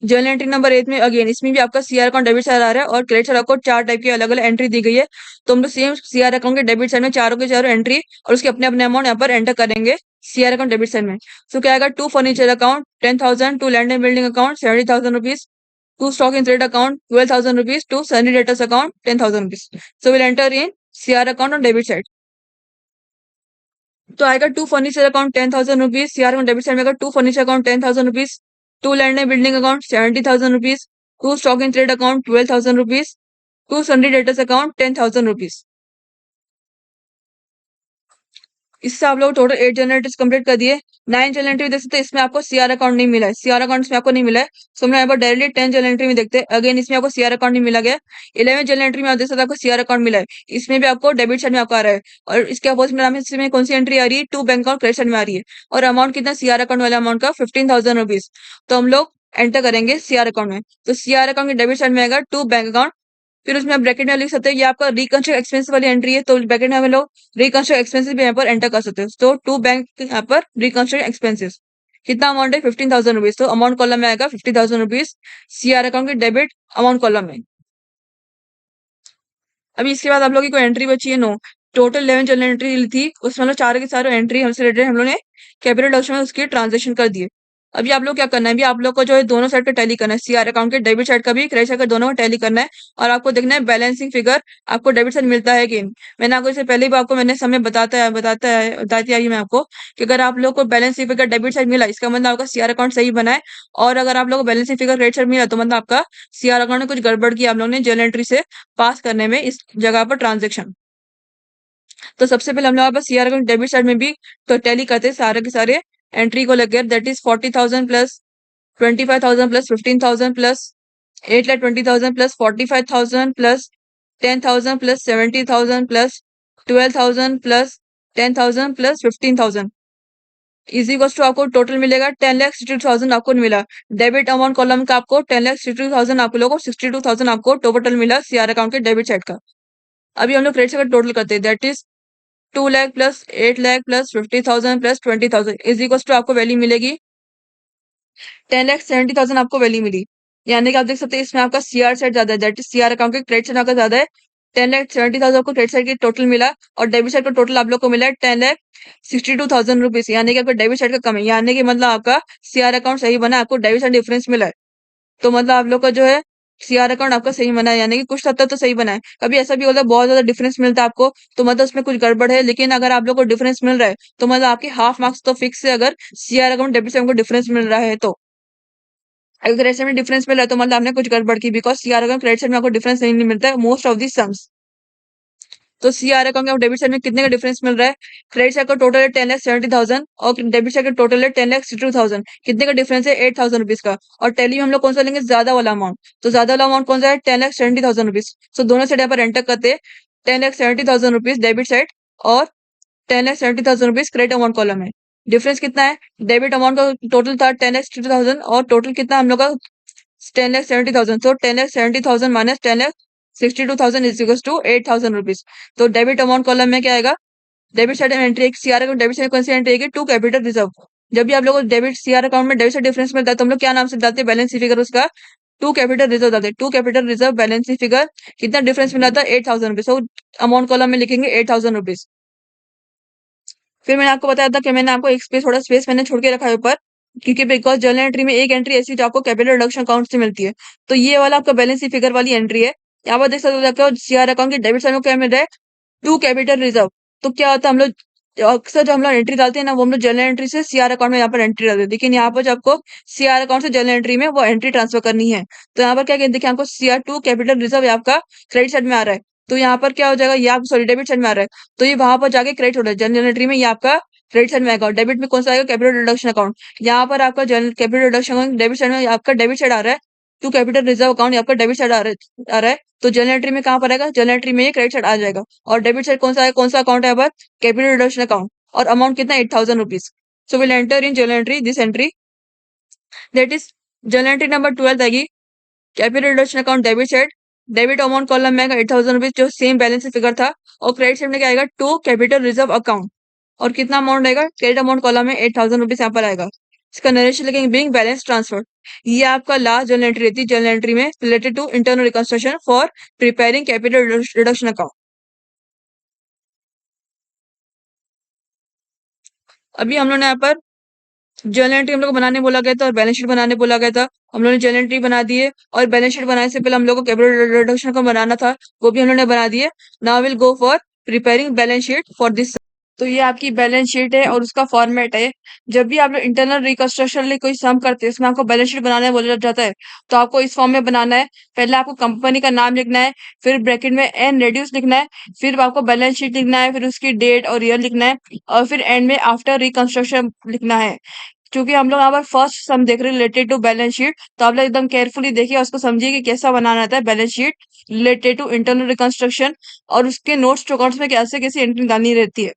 जर्नल एंट्री नंबर 8 में अगेन इसमें भी आपका CR अकाउंट डेबिट साइड आ रहा है और क्रेडिट साइड आपको 4 टाइप की अलग अलग एंट्री दी गई है। तो हम लोग सेम CR अकाउंट के डेबिट साइड में चारों के चारों एंट्री और उसके अपने अपने अमाउंट यहाँ पर एंटर करेंगे CR अकाउंट डेबिट साइड में। सो क्या आएगा, to furniture account 10,000, to land and building account 70,000 rupees, to stock in trade account 12,000 rupees, to sundry debtors account 10,000 rupees. So will enter in CR account on debit side. तो आएगा to furniture account 10,000 rupees, CR account debit side में आएगा to furniture account 10,000 rupees, to land and building account 70,000 rupees, to stock in trade account 12,000 rupees, to sundry debtors account 10,000 rupees. इससे आप लोग total 8 generators complete कर दिए। 9 general entry देख सकते हैं, इसमें आपको सीआर अकाउंट नहीं मिला है, सीआर अकाउंट इसमें आपको नहीं मिला है। सो हम यहाँ पर डायरेक्टली 10 जनरल एंट्री में देखते हैं, अगेन इसमें आपको सीआर अकाउंट नहीं मिला गया। 11 जनरल एंट्री में आप देख सकते हैं आपको सीआर अकाउंट मिला है, इसमें भी आपको डेबिट साइड में आपको आ रहा है। और इसके अपोजिट में इसमें कौन सी एंट्री आ रही है, to bank account credit side में आ रही है। और अमाउंट कितना सीआर अकाउंट वाले अमाउंट का 15,000 रुपीज। तो हम लोग एंटर करेंगे सीआर अकाउंट में, तो सीआर अकाउंट के डेबिट साइड में आएगा टू बैंक अकाउंट। फिर उसमें आप ब्रैकेट में लिख सकते हैं ये आपका रिकंस्ट्रक्ट एक्सपेंस वाली एंट्री है, तो ब्रैकेट में हम लोग रिकंस्ट्रक्ट एक्सपेंसेस भी यहाँ पर एंटर कर सकते हैं। तो टू बैंक यहाँ पर रिकंस्ट्रक्ट एक्सपेंसेस कितना अमाउंट है, 15,000 रुपीज। तो अमाउंट कॉलम में आएगा 50,000 रुपीज सीआर अकाउंट के डेबिट अमाउंट कॉलम में। अभी इसके बाद आप लोग की कोई एंट्री बची है, नो। टोटल 11 जनरल एंट्री थी, उसमें हम लोग चार के सारे एंट्री हमसे रिलेटेड हम लोग ने कैपिटल डॉक्यूमेंट में उसकी ट्रांजेक्शन कर दिए। अभी आप लोग क्या करना है, अभी आप लोग को जो है दोनों साइड का टैली करना है, सीआर अकाउंट के डेबिट साइड का भी क्रेडिट साइड का दोनों का टैली करना है। और आपको देखना है बैलेंसिंग फिगर आपको डेबिट साइड मिलता है कि नहीं। मैंने आपको इससे पहले भी आपको मैंने समय बताती आई मैं आपको कि अगर आप लोग को बैलेंसिंग फिगर डेबिट साइड मिला, इसका मतलब आपका सीआर अकाउंट सही बना है। और अगर आप लोग को बैलेंसिंग फिगर क्रेडिट साइड मिला, तो मतलब आपका सीआर अकाउंट में कुछ गड़बड़ की आप लोग ने जनरल एंट्री से पास करने में इस जगह पर ट्रांजेक्शन। तो सबसे पहले हम लोग यहाँ पर सीआर अकाउंट डेबिट साइड में भी तो टैली करते हैं सारे के सारे एंट्री को लेकर, that is 40,000 plus 25,000 plus 15,000 plus 8,20,000 plus 45,000 plus 10,000 plus 70,000 plus 12,000 plus 10,000 plus 15,000 is कॉस्ट टू आपको टोटल मिलेगा 10,62,000 आपको मिला। डेबिट अमाउंट कॉलम का आपको 10,62,000 आप लोगों को 62,000 आपको टोटल मिला सीआर अकाउंट के डेबिट साइड का। अभी हम लोग क्रेडिट साइड का टोटल करते हैं, that is 2 lakh plus 8 lakh plus 50,000 plus 20,000 is equal to आपको वैल्यू मिलेगी 10,70,000 आपको वैल्यू मिली। यानी कि आप देख सकते हैं इसमें आपका सीआर साइड ज्यादा है, दैट इज सीआर अकाउंट के क्रेडिट साइड आपका ज्यादा है। 10,70,000 आपको क्रेडिट साइड की टोटल मिला और डेबिट साइड का टोटल आप लोग को मिला है 10,62,000 रुपीज, यानी कि आपका डेबिट साइड का कम है। यानी कि मतलब आपका सीआर अकाउंट सही बना, आपको डेबिट साइड डिफरेंस मिला है। तो मतलब आप लोग का जो है सीआर अकाउंट आपका सही बना है, यानी कि कुछ हद तक तो सही बना है। कभी ऐसा भी होता है बहुत ज्यादा डिफरेंस मिलता है आपको, तो मतलब उसमें कुछ गड़बड़ है। लेकिन अगर आप लोग को डिफरेंस मिल रहा है, तो मतलब आपके हाफ मार्क्स तो फिक्स है, अगर सीआर अकाउंट डेबिट से हमको डिफरेंस मिल रहा है तो। अगर क्रेडिट साइड में डिफरेंस मिल रहा है, तो मतलब आपने कुछ गड़बड़ की, because CR account credit side में आपको डिफरेंस नहीं मिलता है मोस्ट ऑफ दी सम्स। तो सीआर अकाउंट और डेबिट साइड में कितने का डिफरेंस मिल रहा है, क्रेडिट साइड का टोटल है 10,70,000 और डेबिट साइड का टोटल है 10,62,000। कितने का डिफरेंस है, 8,000 रुपीज का। और टैली में हम लोग कौन सा लेंगे, ज्यादा वाला अमाउंट। तो ज्यादा वाला अमाउंट कौन सा है, 10,70,000 रुपीज। सो दोनों साइड यहाँ पर एंटर करते हैं 10,70,000 रुपीज डेबिट साइड और 10,70,000 रुपीज क्रेडिट अमाउंट कॉलम है। डिफरेंस कितना है, डेबिट अमाउंट का टोटल था 10,62,000 और टोटल कितना हम लोग का 10,70,000। तो 10,70,000 minus 10,62,000 is equal to 8,000 rupees. तो डेबिट अमाउंट कॉलम में क्या आएगा, डेबिट साइड में entry CR account debit side कौन सी एंट्री आएगी, टू कैपिटल रिजर्व। जब भी आप लोगों को डेबिट सीआर अकाउंट में डेबिट साइड डिफरेंस मिलता है, तो हम लोग क्या नाम से डालते हैं, बैलेंस फिगर उसका टू कैपिटल रिजर्व डालते हैं। To capital reserve balance figure कितना डिफरेंस मिला था, 8,000 रुपीज। तो अमाउंट कॉलम में लिखेंगे 8,000 रुपीज। फिर मैंने आपको बताया था कि मैंने आपको एक स्पेस थोड़ा स्पेस मैंने छोड़ के रखा है ऊपर, क्योंकि बिकॉज जर्नल एंट्री में एक एंट्री ऐसी जो आपको कैपिटल रिडक्शन अकाउंट से मिलती है। तो ये वाला आपका बैलेंस फिगर वाली एंट्री है। यहाँ पर देख सकते हो सीआर अकाउंट के डेबिट साइड में क्या मिल रहा है, टू कैपिटल रिजर्व। तो क्या होता है, हम लोग अक्सर जो हम लोग एंट्री डालते हैं ना, वो हम लोग जर्नल एंट्री से सीआर अकाउंट में यहाँ पर एंट्री डालते हैं। लेकिन यहाँ पर जो आपको सीआर अकाउंट से जर्नल एंट्री में वो एंट्री ट्रांसफर करनी है, तो यहाँ पर क्या कहते हैं, आपको सीआर टू कैपिटल रिजर्व आपका क्रेडिट साइड में आ रहा है। तो यहाँ पर क्या हो जाएगा, ये आप सॉरी डेबिट साइड में आ रहा है, तो ये वहां पर जाके क्रेडिट हो रहा है जर्नल एंट्री में, ये आपका क्रेडिट साइड में आएगा। डेबिट में कौन सा आएगा, कैपिटल रिडक्शन अकाउंट। यहाँ पर आपका capital reduction account debit side में आपका डेबिट साइड आ रहा है, टू कैपिटल रिजर्व अकाउंट आपका डेबिट साइड आ रहा है। तो जनरल एंट्री में कहाँ पर आएगा, जनरल एंट्री में ये क्रेडिट साइड आ जाएगा। और डेबिट साइड कौन सा है, कौन सा अकाउंट है, यहाँ पर कैपिटल रिडक्शन अकाउंट। और अमाउंट कितना, 8,000 rupees. So will enter in general entry this entry, that is general entry number 12 आएगी capital reduction account debit side. Debit amount column में आएगा 8,000 रुपीज, जो सेम बैलेंस फिगर था। और क्रेडिट साइड में क्या आएगा, टू कैपिटल रिजर्व अकाउंट। और कितना अमाउंट आएगा, क्रेडिट अमाउंट कॉलम में 8,000 रुपीज यहाँ पर आएगा। इसका नरेशन लिखेंगे बिंग बैलेंस ट्रांसफर। ये आपका लास्ट जनरल एंट्री रहती है जनरल एंट्री में related to internal reconstruction for preparing capital reduction account. अभी हम लोग ने यहाँ पर जर्नल एंट्री हम लोग को बनाने बोला गया था और बैलेंस शीट बनाने बोला गया था। हम लोगों ने जर्नल एंट्री बना दी है और बैलेंस शीट बनाने से पहले हम लोग को कैपिटल रिडक्शन को बनाना था, वो भी हम लोगों ने बना दिए। Now will go for preparing balance sheet for this. तो ये आपकी बैलेंस शीट है और उसका फॉर्मेट है। जब भी आप लोग इंटरनल रिकंस्ट्रक्शन लिए कोई सम करते हैं, उसमें आपको बैलेंस शीट बनाना बोला जाता है, तो आपको इस फॉर्म में बनाना है। पहले आपको कंपनी का नाम लिखना है, फिर ब्रैकेट में एन रेड्यूस लिखना है, फिर आपको बैलेंस शीट लिखना है, फिर उसकी डेट और ईयर लिखना है, और फिर एंड में आफ्टर रिकंस्ट्रक्शन लिखना है। क्योंकि हम लोग यहाँ पर फर्स्ट सम देख रहे हैं रिलेटेड टू बैलेंस शीट, तो आप लोग एकदम केयरफुली देखिए और उसको समझिए कि कैसा बनाना रहता है balance sheet related to internal reconstruction, और उसके नोट्स टू अकाउंट्स में कैसे कैसी एंट्री डालनी रहती है।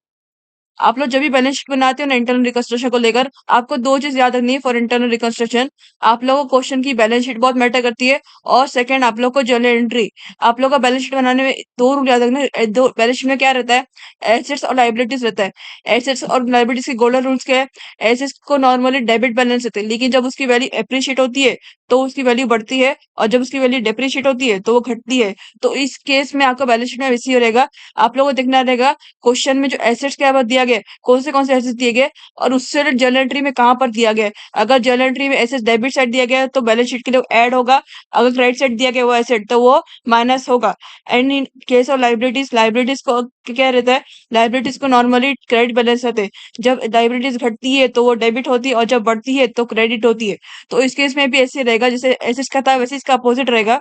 आप लोग जब भी बैलेंस शीट बनाते हो ना इंटरनल रिकंस्ट्रक्शन को लेकर, आपको दो चीज याद रखनी है फॉर इंटरनल रिकंस्ट्रक्शन। आप लोगों को क्वेश्चन की बैलेंस शीट बहुत मैटर करती है, और सेकंड आप लोग को जर्नल एंट्री। आप लोग का बैलेंस शीट बनाने में दो रूल याद रखना है। दो बैलेंस शीट में क्या रहता है, एसेट्स और लाइबिलिटीज रहता है। एसेट्स और लाइबिलिटीज के गोल्डन रूल्स क्या है, एसेट्स को नॉर्मली डेबिट बैलेंस रहते हैं, लेकिन जब उसकी वैल्यू एप्रिशिएट होती है तो उसकी वैल्यू बढ़ती है, और जब उसकी वैल्यू डेप्रिशिएट होती है तो वो घटती है। तो इस केस में आपका बैलेंस शीट में वैसे ही रहेगा। आप लोगों को देखना रहेगा क्वेश्चन में जो एसेट्स क्या दिया गया है, कौन से एसेट्स दिए गए, और उससे जर्नल एंट्री में कहाँ पर दिया गया है। अगर जर्नल एंट्री में एसेट्स डेबिट साइड दिया गया है तो बैलेंस शीट के लिए ऐड होगा। अगर क्रेडिट साइड दिया गया वो एसेट तो वो माइनस होगा। And in case of liabilities, liabilities को क्या रहता है, लाइबिलिटीज को नॉर्मली क्रेडिट बैलेंस रहते हैं। जब लाइबिलिटीज घटती है तो वो डेबिट होती है, और जब बढ़ती है तो क्रेडिट होती है। तो इस केस में भी ऐसे रहेगा, जैसे एसेट्स का था वैसे इसका अपोजिट रहेगा।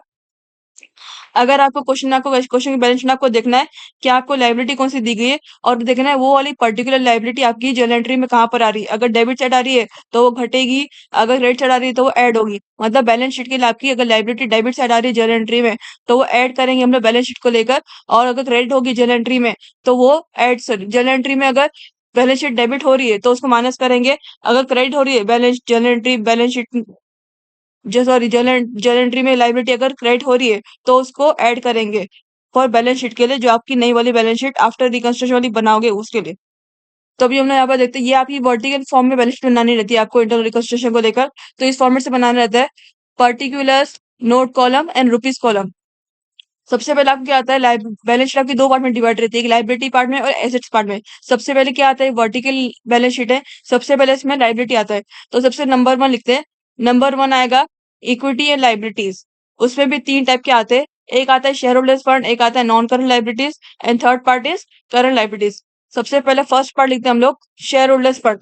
अगर आपको क्वेश्चन की बैलेंस शीट आपको देखना है कि आपको लायबिलिटी कौन सी दी गई है, और देखना है वो वाली पर्टिकुलर लायबिलिटी आपकी जर्नल एंट्री में कहाँ पर आ रही है। अगर डेबिट साइड आ रही है तो वो घटेगी, अगर क्रेडिट साइड आ रही है तो वो ऐड होगी। मतलब बैलेंस शीट के लिए आपकी अगर लायबिलिटी डेबिट साइड आ रही है जर्नल एंट्री में, तो वो ऐड करेंगे हम लोग बैलेंस शीट को लेकर। और अगर क्रेडिट होगी जर्नल एंट्री में तो वो ऐड, सॉरी, जर्नल एंट्री में अगर बैलेंस शीट डेबिट हो रही है तो उसको माइनस करेंगे। अगर क्रेडिट हो रही है बैलेंस शीट जो, सॉरी, जर्नल एंट्री में लायबिलिटी अगर क्रेडिट हो रही है तो उसको ऐड करेंगे फॉर बैलेंस शीट के लिए, जो आपकी नई वाली बैलेंस शीट आफ्टर रिकंस्ट्रक्शन वाली बनाओगे उसके लिए। तो अभी हम लोग यहाँ पर देखते हैं, ये आपकी वर्टिकल फॉर्म में बैलेंस शीट बनानी रहती है आपको इंटरनल रिकंस्ट्रक्शन को लेकर। तो इस फॉर्मेट से बनाना रहता है, particulars, note column and rupees column. सबसे पहले आपको क्या आता है, बैलेंस शीट आपकी दो पार्ट में डिवाइड रहती है, एक लाइबिलिटी पार्ट में और एसेट्स पार्ट में। सबसे पहले क्या आता है, वर्टिकल बैलेंस शीट है, सबसे पहले इसमें लाइबिलिटी आता है। तो सबसे नंबर वन लिखते हैं। नंबर वन आएगा इक्विटी एंड लाइबिलिटीज। उसमें भी तीन टाइप के आते हैं, एक आता है शेयर होल्डर्स फंड, एक आता है non current liabilities, and third part is current liabilities. सबसे पहले फर्स्ट पार्ट लिखते हैं हम लोग, share holders fund.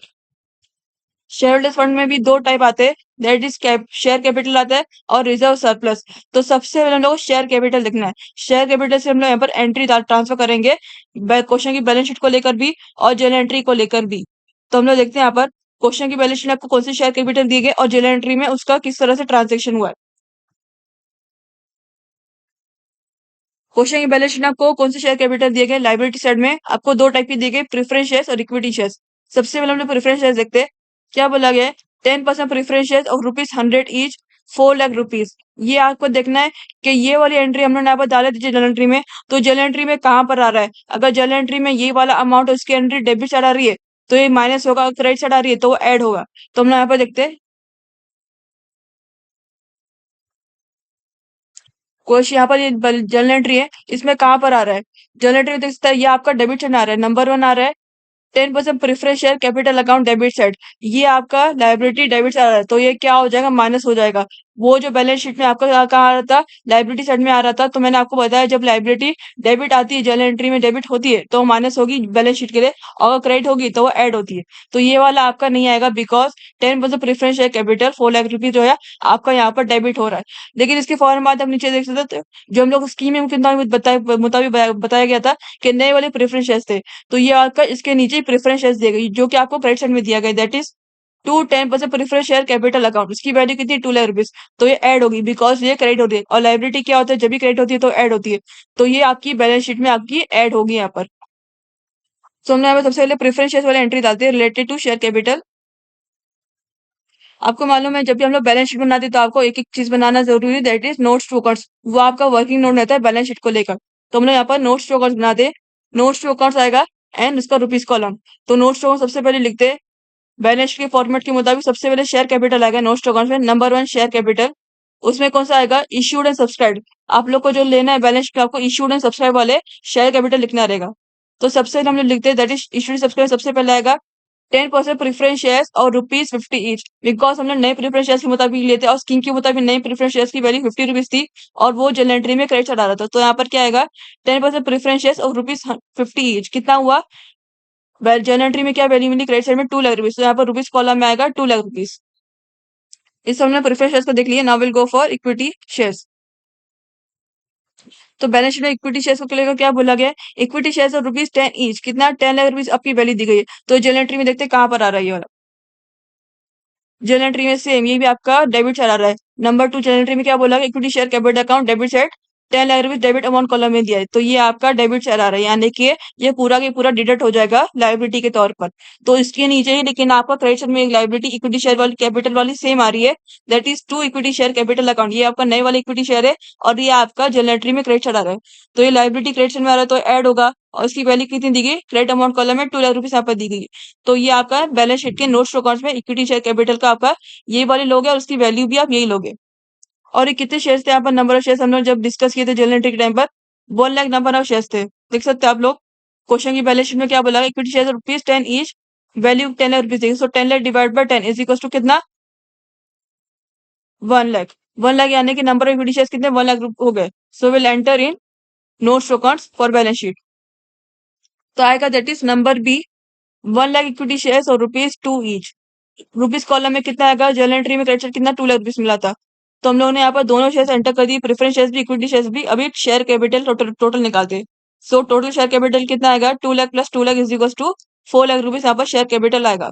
Share holders fund में भी दो टाइप आते हैं, दैट इज शेयर कैपिटल आता है और रिजर्व सरप्लस। तो सबसे पहले हम लोग को शेयर कैपिटल लिखना है। शेयर कैपिटल से हम लोग यहाँ पर एंट्री ट्रांसफर करेंगे क्वेश्चन की बैलेंस शीट को लेकर भी और जर्नल एंट्री को लेकर भी। तो हम लोग देखते हैं यहाँ पर क्वेश्चन की बैलेंस शीट में आपको कौन से शेयर कैपिटल दिए गए और जर्नल एंट्री में उसका किस तरह से ट्रांजेक्शन हुआ है। क्वेश्चन की बैलेंस शीट में आपको कौन से शेयर कैपिटल दिए गए, लाइबिलिटी साइड में आपको दो टाइप के दिए गए, प्रेफरेंस शेयर्स और इक्विटी शेयर्स। सबसे पहले हम लोग प्रेफरेंस शेयर्स देखते हैं। क्या बोला गया है, 10% preference shares of ₹100 each, 4 lakh rupees. ये आपको देखना है कि ये वाली एंट्री हम लोग यहाँ पर डाले दीजिए जर्नल एंट्री में, तो जर्नल एंट्री में कहाँ पर आ रहा है। अगर जर्नल एंट्री में ये वाला अमाउंट उसकी एंट्री डेबिट साइड आ रही है तो ये माइनस होगा, अगर क्रेडिट साइड आ रही है तो वो ऐड होगा। तो हम लोग यहाँ पर देखते हैं, क्वेश्चन यहाँ पर ये जर्नल एंट्री है, इसमें कहाँ पर आ रहा है, जर्नल एंट्री में देख सकते हैं ये आपका डेबिट साइड आ रहा है, नंबर वन आ रहा है 10% preference share capital account debit side. ये आपका लाइबिलिटी डेबिट साइड आ रहा है, तो ये क्या हो जाएगा, माइनस हो जाएगा। वो जो बैलेंस शीट में आपका कहाँ आ रहा था, लाइबिलिटी साइड में आ रहा था, तो मैंने आपको बताया जब लाइबिलिटी डेबिट आती है जर्नल एंट्री में डेबिट होती है तो माइनस होगी बैलेंस शीट के लिए, और अगर क्रेडिट होगी तो वो ऐड होती है। तो ये वाला आपका नहीं आएगा, because 10% preference share capital 4 lakh rupees जो है आपका यहाँ पर डेबिट हो रहा है। लेकिन इसके फौरन बाद आप नीचे देख सकते हो, जो हम लोग स्कीम में मुताबिक बताया गया था कि नए वाले प्रेफरेंस शेयर थे, तो ये आपका इसके नीचे प्रेफरेंस शेयर्स दिए गई, जो कि आपको क्रेडिट साइड में दिया गया, that is to 10% preference share capital account. उसकी वैल्यू कितनी, 2 लाख रुपीज। तो ये ऐड होगी बिकॉज ये क्रेडिट होती है, और लाइबिलिटी क्या होता है, जब भी क्रेडिट होती है तो ऐड होती है। तो ये आपकी बैलेंस शीट में आपकी ऐड होगी यहाँ पर। तो हमने यहाँ पर सबसे पहले प्रेफरेंस शेयर वाले एंट्री डालते हैं रिलेटेड टू शेयर कैपिटल। आपको मालूम है जब भी हम लोग बैलेंस शीट बनाते हैं तो आपको एक एक चीज बनाना जरूरी है, that is notes to accounts. वो आपका वर्किंग नोट रहता है बैलेंस शीट को लेकर। तो हम लोग यहाँ पर नोट्स टू अकाउंट्स बनाते हैं। नोट्स टू अकाउंट्स आएगा एंड उसका रुपीज कॉलम। तो नोट्स टू अकाउंट सबसे पहले लिखते हैं, बैलेंस शीट के फॉर्मेट के मुताबिक सबसे पहले शेयर कैपिटल आएगा नोट्स टू अकाउंट में, नंबर वन शेयर कैपिटल। उसमें कौन सा आएगा, इश्यूड एंड सब्सक्राइब। आप लोग को जो लेना है बैलेंस शीट, आपको इश्यूड एंड सब्सक्राइब वाले शेयर कैपिटल लिखना रहेगा। तो सबसे पहले हम लोग लिखते हैं, दैट इज इश्यूड सब्सक्राइब सबसे पहले आएगा 10% प्रेफरेंस शेयर्स और ₹50 ईच, बिकॉज हमने नए प्रेफरेंस शेयर्स के मुताबिक लिए थे और स्कीम के मुताबिक नए प्रेफरेंस शेयर्स की वैल्यू ₹50 थी, और वो जनरल एंट्री में क्रेडिट चढ़ा रहा था। तो यहाँ पर क्या आएगा, 10% प्रेफरेंस शेयर्स और ₹50 ईच, कितना हुआ, जर्नल एंट्री में क्या वैल्यू मिली, क्रेडिट साइड में 2 लाख रुपीज, तो यहाँ पर रुपीज कॉलम में आएगा 2 लाख रुपीज। इस हमने प्रेफरेंस शेयर्स को देख लिया। Now will go for equity shares. तो बैलेंस शीट में इक्विटी शेयर्स को लेकर क्या बोला गया है, इक्विटी शेयर्स और ₹10 ईच, कितना 10 लाख रुपीज आपकी वैल्यू दी गई है। तो जर्नल एंट्री में देखते हैं कहाँ पर आ रहा है ये वाला। जर्नल एंट्री में सेम ये भी आपका डेबिट साइड आ रहा है। नंबर 2 जर्नल एंट्री में क्या बोला गया, equity share capital account debit side 10 lakh rupees debit amount column में दिया है, तो ये आपका डेबिट साइड आ रहा है, यानी कि ये पूरा के पूरा डिडक्ट हो जाएगा लायबिलिटी के तौर पर। तो इसके नीचे ही लेकिन आपका क्रेडिट साइड में एक लायबिलिटी इक्विटी शेयर वाली कैपिटल वाली सेम आ रही है, that is 2 equity share capital account. ये आपका नए वाला इक्विटी शेयर है और ये आपका जर्नल एंट्री में क्रेडिट साइड आ रहा है। तो ये लायबिलिटी क्रेडिट साइड में आ रहा है तो ऐड होगा, और इसकी वैल्यू कितनी दी गई, क्रेडिट अमाउंट कॉलम में 2 लाख रुपीज यहाँ पर दी गई। तो ये आपका बैलेंस शीट के नोट्स टू अकाउंट्स में इक्विटी शेयर कैपिटल का आपका ये वाले लोगे और उसकी वैल्यू भी आप यही लोगे। और ये कितने शेयर्स थे यहाँ पर, नंबर ऑफ शेयर्स हम लोग जब डिस्कस किए थे जनरल एंट्री के टाइम पर 1 लाख नंबर ऑफ शेयर्स थे। देख सकते हैं आप लोग क्वेश्चन की बैलेंस शीट में क्या बोला, equity shares ₹10 each, value 10 lakh rupees देगी। So 10 lakh divide by 10 is equal to कितना, 1 लाख। 1 लाख यानी कि नंबर ऑफ इक्विटी शेयर्स कितने, 1 लाख हो गए। So will enter in notes accounts for balance sheet. तो आएगा that is number B, 1 lakh equity shares और ₹2 ईच। रुपीज कॉलम में कितना आएगा, जर्नल एंट्री में क्रेडिट कितना 2 लाख रुपीज मिला था, तो हम लोगों ने यहाँ पर दोनों शेयर्स एंटर कर दिए, प्रेफरेंस शेयर्स भी इक्विटी शेयर्स भी। अभी शेयर कैपिटल टोटल टोटल निकालते हैं। सो टोटल शेयर कैपिटल कितना आएगा, 2 lakh plus 2 lakh is equal to 4 lakh rupees यहाँ पर शेयर कैपिटल आएगा।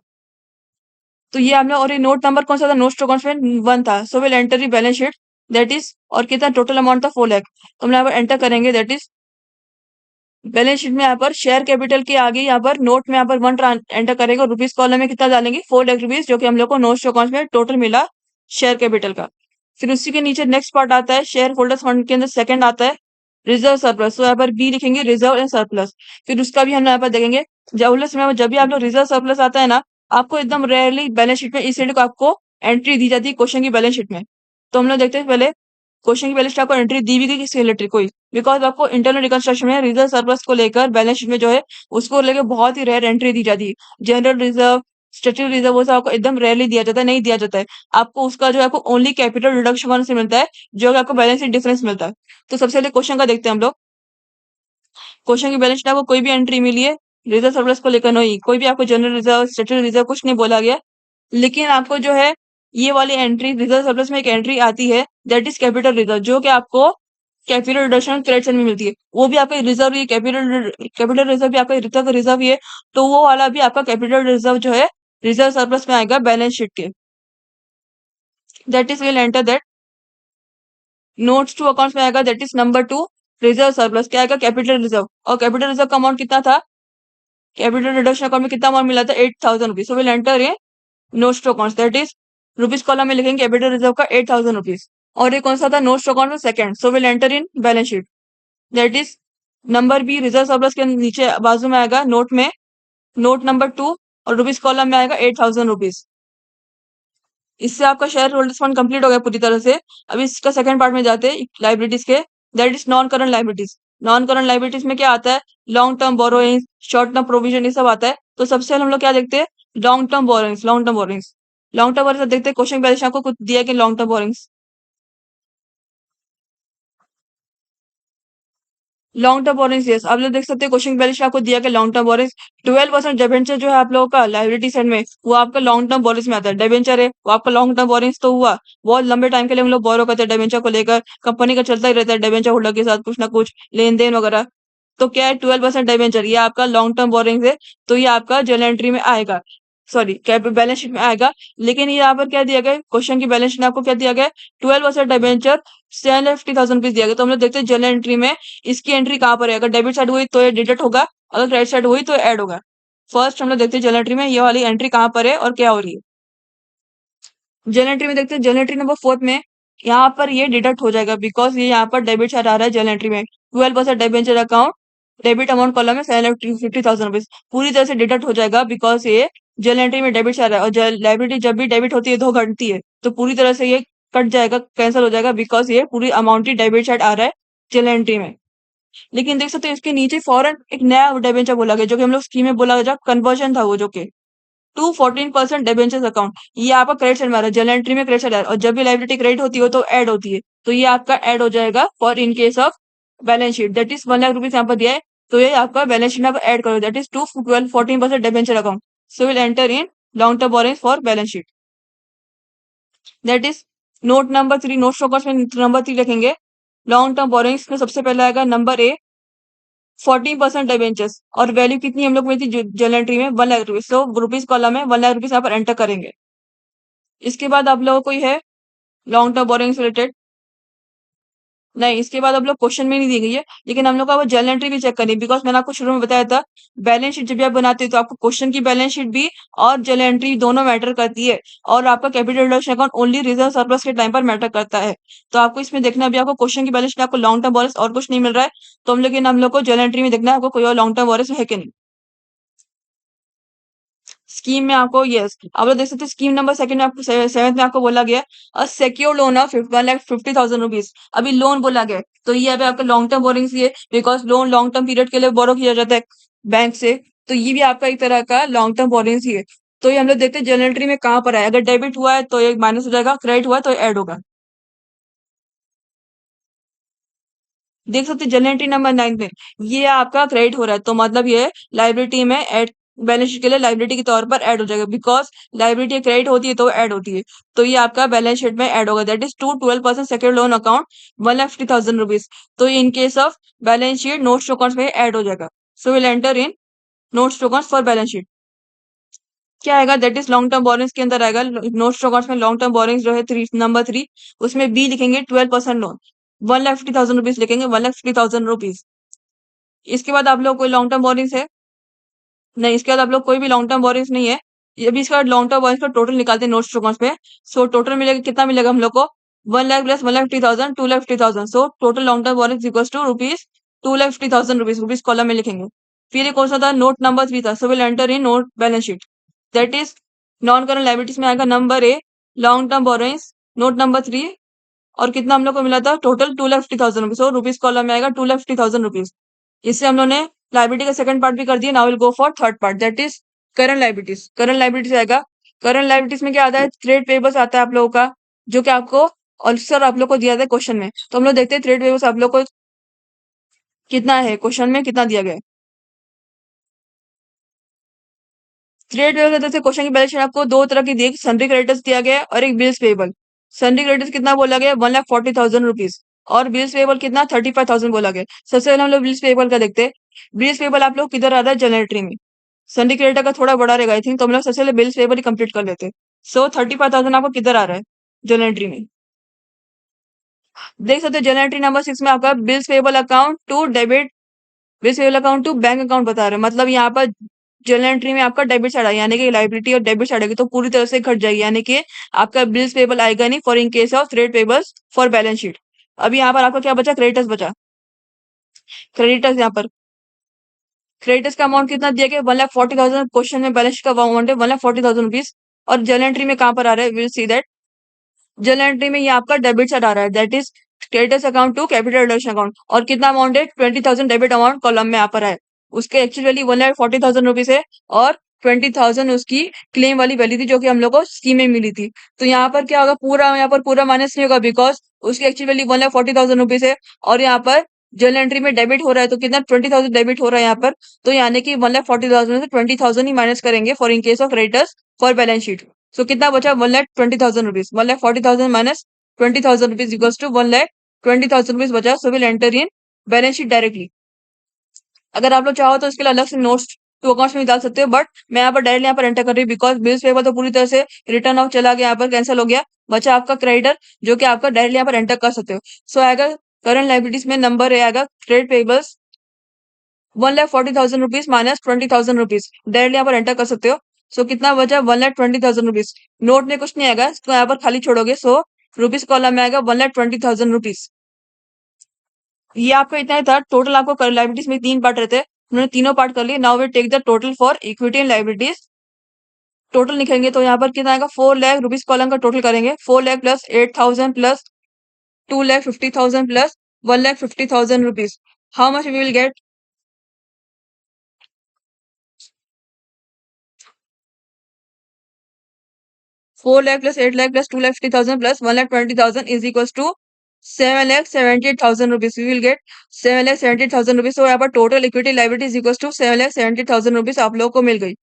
तो ये हमने, और ये नोट नंबर कौन सा था, नोट्स टू अकाउंट्स में 1 था। सो will enter the balance sheet that is, और कितना टोटल अमाउंट था 4 लाख, तो हम यहाँ पर एंटर करेंगे दैट इज बैलेंस शीट में यहाँ पर शेयर कैपिटल के आगे यहाँ पर नोट में यहाँ पर 1 एंटर करेंगे और रुपीज कॉलम में कितना डालेंगे, 4 लाख रुपीज, जो कि हम लोग को नोट्स अकाउंट में टोटल मिला शेयर कैपिटल का। फिर उसी के नीचे नेक्स्ट पार्ट आता है शेयर होल्डर्स फंड के अंदर सेकंड आता है रिजर्व सरप्लस। तो यहाँ पर बी लिखेंगे, रिजर्व एंड सरप्लस। फिर उसका भी हम यहाँ पर देखेंगे, जब भी आप लोग रिजर्व सरप्लस आता है ना, आपको एकदम रेयरली बैलेंस शीट में इस साइड को आपको एंट्री दी जाती है क्वेश्चन की बैलेंस शीट में। तो हम लोग देखते हैं पहले क्वेश्चन की बैलेंस शीट आपको एंट्री दी भी गई किसके रिलेटेड, कोई, बिकॉज आपको इंटरनल रिकंस्ट्रक्शन में रिजर्व सरप्लस को लेकर बैलेंस शीट में जो है उसको लेकर बहुत ही रेयर एंट्री दी जाती है। जनरल रिजर्व, स्टैट्यूटरी रिजर्व वो सब आपको एकदम रेयरली दिया जाता है, नहीं दिया जाता है। आपको उसका जो है आपको ओनली कैपिटल रिडक्शन से मिलता है, जो कि आपको बैलेंस शीट डिफरेंस मिलता है। तो सबसे पहले क्वेश्चन का देखते हैं हम लोग। क्वेश्चन की बैलेंस शीट आपको कोई भी एंट्री मिली है रिजर्व सरप्लस को लेकर, नहीं, कोई भी आपको जनरल रिजर्व, स्टैट्यूटरी रिजर्व कुछ नहीं बोला गया, लेकिन आपको जो है ये वाली एंट्री रिजर्व सरप्लस में एक एंट्री आती है दैट इज कैपिटल रिजर्व, जो कि आपको कैपिटल रिडक्शन क्रेडिट साइड में मिलती है। वो भी आपका रिजर्व ही, कैपिटल कैपिटल रिजर्व भी आपका रिजर्व रिजर्व ही है, तो वो वाला भी आपका कैपिटल रिजर्व जो है रिजर्व सरप्लस में आएगा बैलेंस शीट के। That is will enter that notes to accounts में आएगा that is number 2 reserve surplus, क्या आएगा, कैपिटल रिजर्व। और कैपिटल रिजर्व का अमाउंट कितना था, कैपिटल रिडक्शन अकाउंट में कितना अमाउंट मिला था, 8,000 rupees. So will enter a notes to accounts that is rupees column में लिखेंगे कैपिटल रिजर्व का 8,000 रुपीज। और ये कौन सा था, नोट्स टू अकाउंट में second. So will enter in balance sheet that is number B, reserve surplus के नीचे बाजू में आएगा नोट में नोट नंबर 2 और रुपीज कॉलम में आएगा 8,000 रुपीज। इससे आपका शेयर होल्डर्स फंड कंप्लीट हो गया पूरी तरह से। अभी इसका सेकंड पार्ट में जाते हैं लाइबिलिटीज के, that is non current liabilities. Non current liabilities में क्या आता है, long term borrowings, short term provision, ये सब आता है। तो सबसे पहले हम लोग क्या देखते हैं, long term borrowings. Long term borrowings, long term borrowings देखते हैं। क्वेश्चन बैलेंस आपको कुछ दिया है कि long term borrowings, long term borrowings, yes आप लोग देख सकते हैं क्वेश्चन बैलेंस आपको दिया कि लॉन्ग टर्म बोरोइंग्स 12% डिबेंचर जो है आप लोगों का लायबिलिटी साइड में, वो आपका लॉन्ग टर्म बोरोइंग्स में आता है। डिबेंचर है वो आपका लॉन्ग टर्म बोरोइंग्स तो हुआ, बहुत लंबे टाइम के लिए हम लोग बोरो करते हैं डिबेंचर को लेकर, कंपनी का चलता ही रहता है डिबेंचर होल्डर के साथ कुछ ना कुछ लेन देन वगैरह। तो क्या है, 12% डिबेंचर, ये आपका लॉन्ग टर्म बोरोइंग्स है, तो ये आपका जर्नल एंट्री में आएगा, सॉरी कैप बैलेंस शीट में आएगा। लेकिन ये यहाँ पर क्या दिया गया है, क्वेश्चन की बैलेंस शीट में आपको क्या दिया गया है, 12% डिबेंचर 750,000 रुपीज दिया गया। तो हम लोग देखते हैं जर्नल एंट्री में इसकी एंट्री कहाँ पर है, अगर डेबिट साइड हुई तो ये डिडक्ट होगा, अगर क्रेडिट साइड हुई तो ऐड होगा। फर्स्ट हम लोग देखते हैं जर्नल एंट्री में ये वाली एंट्री कहाँ पर है और क्या हो रही है। जर्नल एंट्री में देखते हैं, जर्नल एंट्री नंबर 4 में यहाँ पर ये डिडक्ट हो जाएगा, बिकॉज ये यहाँ पर डेबिट साइड आ रहा है जर्नल एंट्री में। 12% debenture account debit amount column में 750,000 रुपीज पूरी तरह से डिडक्ट हो जाएगा, बिकॉज ये जर्नल एंट्री में डेबिट साइड है, और लाइबिलिटी जब भी डेबिट होती है तो घटती है, तो पूरी तरह से ये कट जाएगा, कैंसिल हो जाएगा, बिकॉज ये पूरी अमाउंट ही डेबिट साइड आ रहा है जर्नल एंट्री में। लेकिन देख सकते हैं इसके नीचे फॉरन एक नया डिबेंचर बोला गया, जो कि हम लोग स्कीम में बोला गया, कन्वर्जन था वो, जो कि टू 14% डिबेंचर्स अकाउंट, ये आपका क्रेडिट साइड में आ रहा है, जर्नल एंट्री में क्रेडिट साइड आ रहा है, और जब भी लाइबिलिटी क्रेडिट होती है तो ऐड होती है, तो ये आपका ऐड हो जाएगा for in case of balance sheet that is 1 lakh rupees यहाँ पर दिया है। तो ये आपका बैलेंस शीट में आप ऐड करो, that is 2 12 14% debenture account, so will enter in long term borrowings for balance sheet, that is note number 3। Note stalkers में नंबर 3 लिखेंगे। लॉन्ग टर्म बोरोइंग्स में सबसे पहले आएगा नंबर ए 14% डिबेंचर्स, और वैल्यू कितनी हम लोग मिली थी जर्नल एंट्री में 1 lakh rupees, so rupees column में 1 लाख रुपीज यहाँ पर एंटर करेंगे। इसके बाद आप लोगों को ये है लॉन्ग टर्म बोरोइंग्स रिलेटेड, नहीं इसके बाद आप लोग क्वेश्चन में नहीं दी गई है, लेकिन हम लोग का वो जर्नल एंट्री भी चेक करनी है, बिकॉज मैंने आपको शुरू में बताया था बैलेंस शीट जब भी आप बनाते हो तो आपको क्वेश्चन की बैलेंस शीट भी और जर्नल एंट्री दोनों मैटर करती है, और आपका capital reduction account only reserve surplus के टाइम पर मैटर करता है। तो आपको इसमें देखना है, अभी आपको क्वेश्चन की बैलेंस शीट आपको लॉन्ग टर्म बोरोइंग्स और कुछ नहीं मिल रहा है, तो हम लोग को जर्नल एंट्री में देखना है आपको कोई और लॉन्ग टर्म बोरोइंग्स है कि नहीं। स्कीम में आपको यस आप लोग देख सकते हैं, स्कीम नंबर सेकंड में आपको सेवेंथ में आपको बोला गया a secure loan of 1,50,000 rupees, अभी लोन बोला गया है, तो ये अभी आपका लॉन्ग टर्म बोरिंग है, because loan long term period के लिए बोरो किया जाता है बैंक से, तो ये भी आपका एक तरह का लॉन्ग टर्म बोरिंग है। तो ये हम लोग देखते हैं जनरल एंट्री में कहाँ पर है, अगर डेबिट हुआ है तो ये माइनस हो जाएगा, क्रेडिट हुआ है तो ऐड होगा। देख सकते हैं जनरल एंट्री नंबर 9 में ये आपका क्रेडिट हो रहा है, तो मतलब ये लाइबिलिटी में ऐड, बैलेंस शीट के लिए लाइबिलिटी के तौर पर ऐड हो जाएगा, बिकॉज लाइबिलिटी क्रेडिट होती है तो ऐड होती है, तो ये आपका बैलेंस शीट में ऐड होगा, that is to 12% secure loan account 1,50,000 rupees, तो in case of balance sheet notes to accounts में ऐड हो जाएगा, so will enter in notes to accounts for balance sheet. क्या आएगा, that is long term borrowings के अंदर आएगा, notes to accounts में लॉन्ग टर्म बोरिंग्स जो है नंबर 3, उसमें बी लिखेंगे 12% लोन 1,50,000 रुपीज लिखेंगे, 1,50,000 रुपीज। इसके बाद आप लोग कोई लॉन्ग टर्म बोरिंग्स है, नहीं इसके बाद आप लोग कोई भी लॉन्ग टर्म बोरिंग्स नहीं है। ये अभी इसका लॉन्ग टर्म बोरिंग्स का टोटल निकालते हैं नोट्स अकाउंट्स पे, सो टोटल मिलेगा कितना मिलेगा हम लोग को 1 lakh plus 1,50,000 2,50,000, so total long term borrowings equals to rupees 2,50,000 rupees, rupees column में लिखेंगे। फिर ये कौन सा था, नोट नंबर 3 था, सो will enter in note balance sheet, that is non current liabilities में आएगा number a long term borings note number 3, और कितना हम लोग को मिला था total 2,50,000 rupees, so rupees column में आएगा 2,50,000 रुपीज। इससे हम लोग ने लाइबिलिटी का सेकंड पार्ट भी कर दिया, now will go for third part, that is current liabilities. Current liabilities आएगा, करंट लाइबिलिटीज में क्या आता है, ट्रेड पेबल्स आता है आप लोगों का, जो कि आपको ऑल्सर आप लोग को दिया था क्वेश्चन में, तो हम लोग देखते हैं ट्रेड पेबल्स आप लोग को कितना है, क्वेश्चन में कितना दिया गया है। ट्रेड पेबल जैसे क्वेश्चन की बैलेंस शीट आपको दो तरह की दी, सन्ड्री क्रेडिटर्स दिया गया है और एक बिल्स पेबल। सन्ड्री क्रेडिटर्स कितना बोला गया, 1,40,000 रुपीज, और बिल्स पेबल कितना 35,000 बोला गया। सबसे पहले हम लोग बिल्स पेबल का देखते हैं। बिल्स पेबल आप लोग किधर आ रहा है, जनरेटरी में। सन्ड्री क्रेडिटर का थोड़ा बड़ा रहेगा आई थिंक, तो हम लोग सबसे पहले बिल्स पेबल ही कंप्लीट कर लेते हैं। सो 35,000 आपको किधर आ रहा है, जनरेटरी में। देख सकते हैं जनरेटरी नंबर 6 में आपका bills payable account to debit, bills payable account to bank account बता रहे हैं, मतलब यहाँ पर जर्नल एंट्री में आपका डेबिट साइड आएगा, यानी कि लाइबिलिटी और डेबिट साइड आएगी तो पूरी तरह से घट जाएगी, यानी कि आपका बिल्स पेबल आएगा नहीं for in case of trade payables for balance sheet. अभी यहाँ पर आपका क्या बचा, क्रेडिटर्स बचा। क्रेडिटर्स यहाँ पर क्रेडिटर्स का अमाउंट कितना दिया गया, 1,40,000, क्वेश्चन में बैलेंस शीट का अमाउंट है 1,40,000 रुपीज, और जर्नल एंट्री में कहाँ पर आ रहा है, will see that journal entry में ये आपका डेबिट साइड आ रहा है, that is creditors account to capital reduction account, और कितना अमाउंट है 20,000 डेबिट अमाउंट कॉलम में यहाँ पर है, उसके एक्चुअल वैल्यू 1,40,000 रुपीज है, और 20,000 उसकी क्लेम वाली वैल्यू थी जो कि हम लोग को स्कीम में मिली थी। तो यहाँ पर क्या होगा, पूरा यहाँ पर पूरा माइनस नहीं होगा, बिकॉज उसकी एक्चुअल वैल्यू 1,40,000 रुपीज है, और यहाँ पर जर्नल एंट्री में डेबिट हो रहा है, तो कितना 20,000 डेबिट हो रहा है यहाँ पर, तो यानी कि 1,40,000 में से 20,000 ही माइनस करेंगे for in case of creditors for balance sheet. So कितना बचा, 1,20,000 rupees, 1,40,000 minus 20,000 rupees equals to 1,20,000 rupees बचा, so will enter in balance sheet directly. अगर आप लोग चाहो तो इसके लिए अलग से नोट्स टू अकाउंट्स में डाल सकते हो, बट मैं यहाँ पर डायरेक्टली यहाँ पर एंटर कर रही हूँ, बिकॉज बिल्स पेबल तो पूरी तरह से रिटर्न ऑफ चला गया, यहाँ पर कैंसिल हो गया, बचा आपका क्रेडिटर जो कि आपका डायरेक्टली यहाँ पर एंटर कर सकते हो। सो आएगा करंट लाइबिलिटीज में नंबर ए आएगा trade payables 1,40,000 rupees minus 20,000 rupees, directly यहाँ पर एंटर कर सकते हो। सो कितना बचा, 1,20,000 रुपीज, नोट में कुछ नहीं आएगा, इसको यहाँ पर खाली छोड़ोगे, सो रुपीज कॉलम में आएगा 1,20,000 रुपीज। ये आपका इतना ही था टोटल, आपको लाइबिलिटीज में 3 पार्ट रहते हैं, उन्होंने तीनों पार्ट कर लिए। Now we take the total for equity and liabilities. Total लिखेंगे तो यहाँ पर कितना आएगा, 4 लाख रुपीज कॉलम का टोटल करेंगे, 4 lakh plus 8,000 plus 2,50,000 plus 1,50,000 rupees, how much we will get, 4 lakh plus 8 lakh plus 2,50,000 plus 1,20,000 is equal to 7,70,000 rupees, we will get 7,70,000 rupees. तो यहाँ पर total equity liabilities equal to 7,70,000 rupees आप लोगों को मिल गई।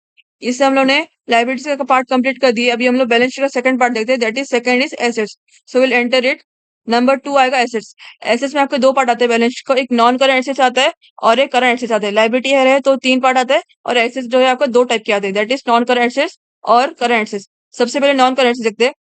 इससे हम लोग ने लाइबिलिटीज का पार्ट कंप्लीट कर दिया। अभी हम लोग बैलेंस शीट का सेकंड पार्ट देखते हैं, that is second is assets. So will enter it. Number 2 आएगा एसेट्स। एसेट्स में आपके दो पार्ट आते हैं बैलेंस शीट को, एक नॉन करंट एसेट्स आता है और एक करंट एसेट्स आता है। लाइबिलिटी है तो तीन पार्ट आता है और एसेट्स जो है आपका दो टाइप के आते हैं, that is non current assets और करंट एसेट्स। सबसे पहले नॉन करंट एसेट्स देखते हैं।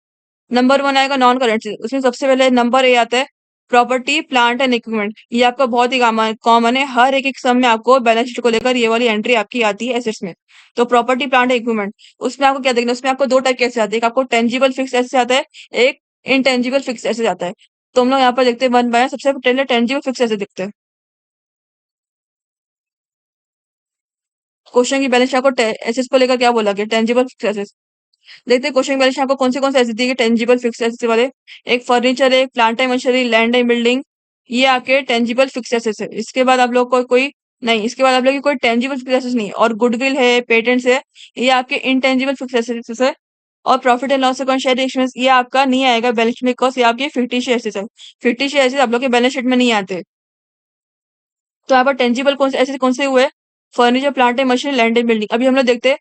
नंबर 1 आएगा नॉन करंट एसेट्स। उसमें सबसे पहले नंबर ए आता है प्रॉपर्टी प्लांट एंड इक्विपमेंट। ये आपका बहुत ही कॉमन है, हर एक सम में आपको बैलेंस शीट को लेकर ये वाली एंट्री आपकी आती है एसेट्स में। तो प्रॉपर्टी प्लांट एंड इक्विपमेंट, उसमें आपको क्या देखना है, उसमें आपको दो टाइप के एसेट आते हैं, एक आपको टेंजिबल फिक्स एसेट आता है, एक इनटेंजिबल फिक्स एसेट आता है। तो हम लोग यहाँ पर देखते हैं वन बाय वन। सबसे पहले टेंजिबल फिक्स एसेट देखते हैं। क्वेश्चन की बैलेंस शीट आपको एसेट्स को लेकर क्या बोला गया, टेंजिबल फिक्स एसेट्स। देखते हैं क्वेश्चन बैलेंस शीट आपको कौन से एसेट दिए टेंजिबल फिक्स एसेट्स वाले। एक फर्नीचर है, एक plant and machinery, land and building, ये आपके टेंजिबल फिक्स एसेट्स है। इसके बाद आप लोग को कोई नहीं, इसके बाद आप लोग की कोई टेंजिबल फिक्स एसेट्स नहीं, और गुडविल है, पेटेंट्स है, ये आपके इनटेंजिबल फिक्स एसेट्स है। और profit and loss account share expense ये आपका नहीं आएगा बैलेंस शीट में, बिकॉज ये आपके फिक्टिशियस एसेट्स है। फिक्टिशियस एसेट्स आप लोग के बैलेंस शीट में नहीं आते। तो यहाँ पर टेंजिबल कौन से ऐसे कौन से हुए, furniture, plant and machine, land and building. अभी हम लोग देखते हैं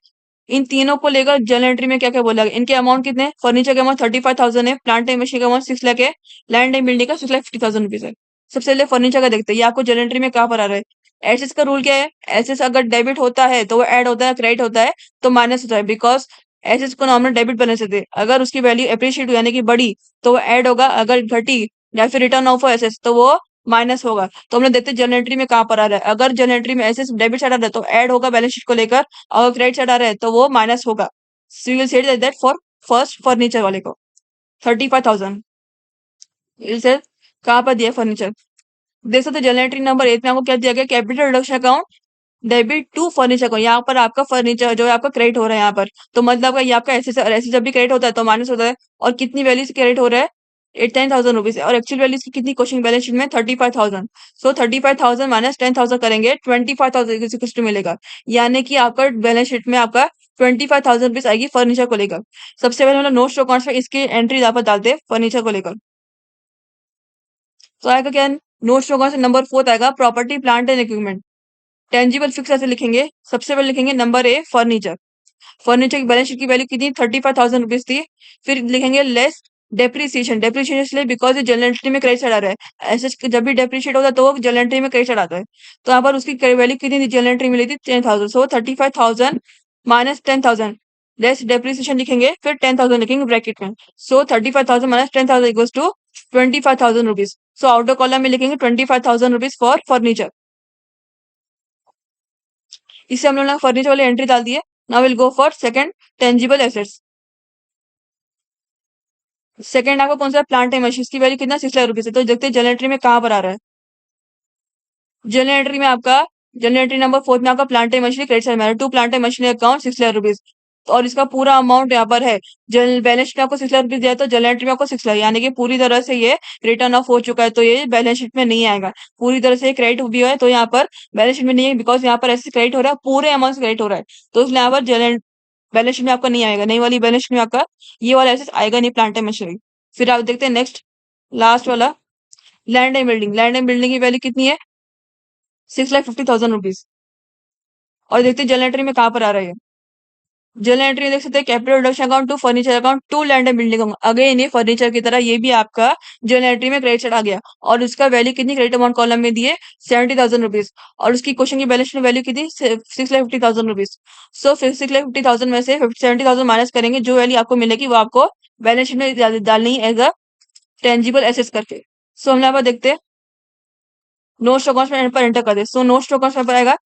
इन तीनों को लेकर जर्नल एंट्री में क्या क्या बोला गया। इनके अमाउंट कितने हैं, फर्नीचर का अमाउंट 35,000 है, प्लांट एंड मशीन का अमाउंट 6 लाख है, लैंड एंड बिल्डिंग का 6,50,000 रुपीज है। सबसे पहले फर्नीचर का देखते हैं, ये आपको जर्नल एंट्री में कहाँ पर आ रहा है। एसेट्स का रूल क्या है, एसेट्स अगर डेबिट होता है तो वो ऐड होता है, क्रेडिट होता है तो माइनस होता है, बिकॉज एसेट्स को नॉर्मल डेबिट बनने से थे, अगर उसकी वैल्यू अप्रिशिएट हुई यानी कि बढ़ी तो वो ऐड होगा, अगर घटी या फिर रिटर्न ऑफ एसेट्स तो वो माइनस होगा। तो हम लोग देखते हैं जर्नल एंट्री में कहाँ पर आ रहा है। अगर जर्नल एंट्री में एसेट्स डेबिट साइड आ रहा है तो ऐड होगा बैलेंस शीट को लेकर, और क्रेडिट साइड आ रहा है तो वो माइनस होगा। So you will say that for first furniture वाले को 35,000 से कहाँ पर दिया फर्नीचर। देख सकते जनरल एंट्री नंबर 8 में आपको क्या दिया गया, capital reduction account debit to furniture को। यहाँ पर आपका फर्नीचर जो है आपका क्रेडिट हो रहा है यहाँ पर, तो मतलब ये आपका ऐसे और ऐसे जब भी क्रेडिट होता है तो माइनस होता है। और कितनी वैल्यू से क्रेडिट हो रहा है, 10,000 रुपीज, और एक्चुअल वैल्यू की कितनी क्वेश्चन बैलेंस शीट में 35,000। सो 35,000 माइनस 10,000 करेंगे 25,000 मिलेगा, यानी कि आपका बैलेंस शीट में आपका 25,000 रुपीज आएगी फर्नीचर को लेकर। सबसे पहले हम लोग नोट्स अकाउंट्स में इसकी एंट्री यहाँ पर डालते हैं फर्नीचर को लेकर। तो आएगा क्या, नोट्स अकाउंट से नंबर 4 आएगा property plant and equipment. Tangible fixed ऐसे लिखेंगे, सबसे पहले लिखेंगे नंबर ए फर्नीचर। फर्नीचर की बैलेंस शीट की वैल्यू कितनी, 35,000 रुपीज थी। फिर लिखेंगे लेस डेप्रिसिएशन, डेप्रिसिएशन इसलिए बिकॉज ये जनरल एंट्री में क्रेडिट साइड आ रहा है। ऐसे जब भी डेप्रिशिएट होता है तो वो जनरल एंट्री में क्रेडिट साइड आता है। तो यहाँ पर उसकी वैल्यू कितनी थी, जनरल एंट्री मिली थी 10,000। सो 35,000 माइनस 10,000 लेस डेप्रिसिएशन लिखेंगे, फिर 10,000 लिखेंगे ब्रैकेट में। So 35,000 minus 10,000 equals to 25,000 rupees. So outer column में लिखेंगे 25,000 रुपीज फॉर फर्नीचर। इससे हम लोग ने फर्नीचर वाली एंट्री डाल दी है। Now will go for second tangible assets. Second आपको कौन सा प्लांट है मशीन, की वैल्यू कितना 6 लाख रुपीज है। तो देखते हैं जनरल एंट्री में कहाँ पर आ रहा है। जनरल एंट्री में आपका जनरल एंट्री नंबर 4 में आपका प्लांट है मशीन क्रेडिट साइड में टू प्लांट है मशीन अकाउंट 6 लाख रुपीज, और इसका पूरा अमाउंट यहाँ पर है। जनरल बैलेंस शीट में आपको 6 लाख रुपीज दिया है, तो जनरल एंट्री में आपको 6 लाख, यानी कि पूरी तरह से ये रिटर्न ऑफ हो चुका है, तो ये बैलेंस शीट में नहीं आएगा। पूरी तरह से क्रेडिट भी हुआ है तो यहाँ पर बैलेंस शीट में नहीं है, बिकॉज यहाँ पर ऐसे क्रेडिट हो रहा है, पूरे अमाउंट से क्रेडिट हो रहा है, तो इसलिए यहाँ पर जनरल बैलेंस शीट में आपका नहीं आएगा। नई वाली बैलेंस शीट में आपका ये वाला एसेट आएगा नहीं, प्लांट एंड मशीनरी। फिर आप देखते हैं नेक्स्ट लास्ट वाला land and building. Land and building की वैल्यू कितनी है, 6,50,000 रुपीज। और देखते हैं जनरल एंट्री में कहाँ पर आ रहा है। जनरल एंट्री में देख सकते हैं capital reduction account to furniture account to land and building. Again ये फर्नीचर की तरह ये भी आपका जनरल एंट्री में क्रेडिट साइड आ गया, और उसका वैल्यू कितनी क्रेडिट अमाउंट कॉलम में दिए 70,000 रुपीज, और उसकी क्वेश्चन की बैलेंस में वैल्यू कितनी 6,50,000 रुपीज। सो 6,50,000 में से 70,000 माइनस करेंगे, जो वैल्यू आपको मिलेगी वो आपको बैलेंस शीट में डालनी है एज अ टेंजिबल एसेट्स करके। सो हम यहाँ पर देखते हैं नोट्स अकाउंट्स में पर एंटर कर दे। सो नोट्स अकाउंट्स में पर आएगा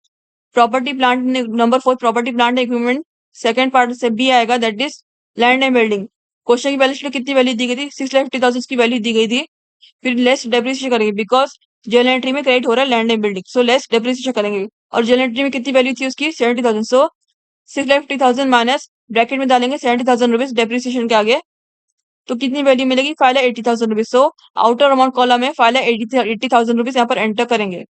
property plant number 4 property plant equipment. Second part से बी आएगा that is land and building. Question की बैलेंस शीट में कितनी वैल्यू दी गई थी, 6,50,000 की वैल्यू दी गई थी। फिर लेस डेप्रिसिएशन करेंगे, बिकॉज जनरल एंट्री में क्रेडिट हो रहा है land and building, so less depreciation करेंगे। और जनरल एंट्री में कितनी वैल्यू थी उसकी 70,000। सो 6,50,000 माइनस ब्रैकेट में डालेंगे 70,000 रुपीज डेप्रिसिएशन के आगे, तो कितनी वैल्यू मिलेगी 5,80,000 rupees. So outer amount column में 5,80,000 रुपीज यहाँ पर एंटर करेंगे।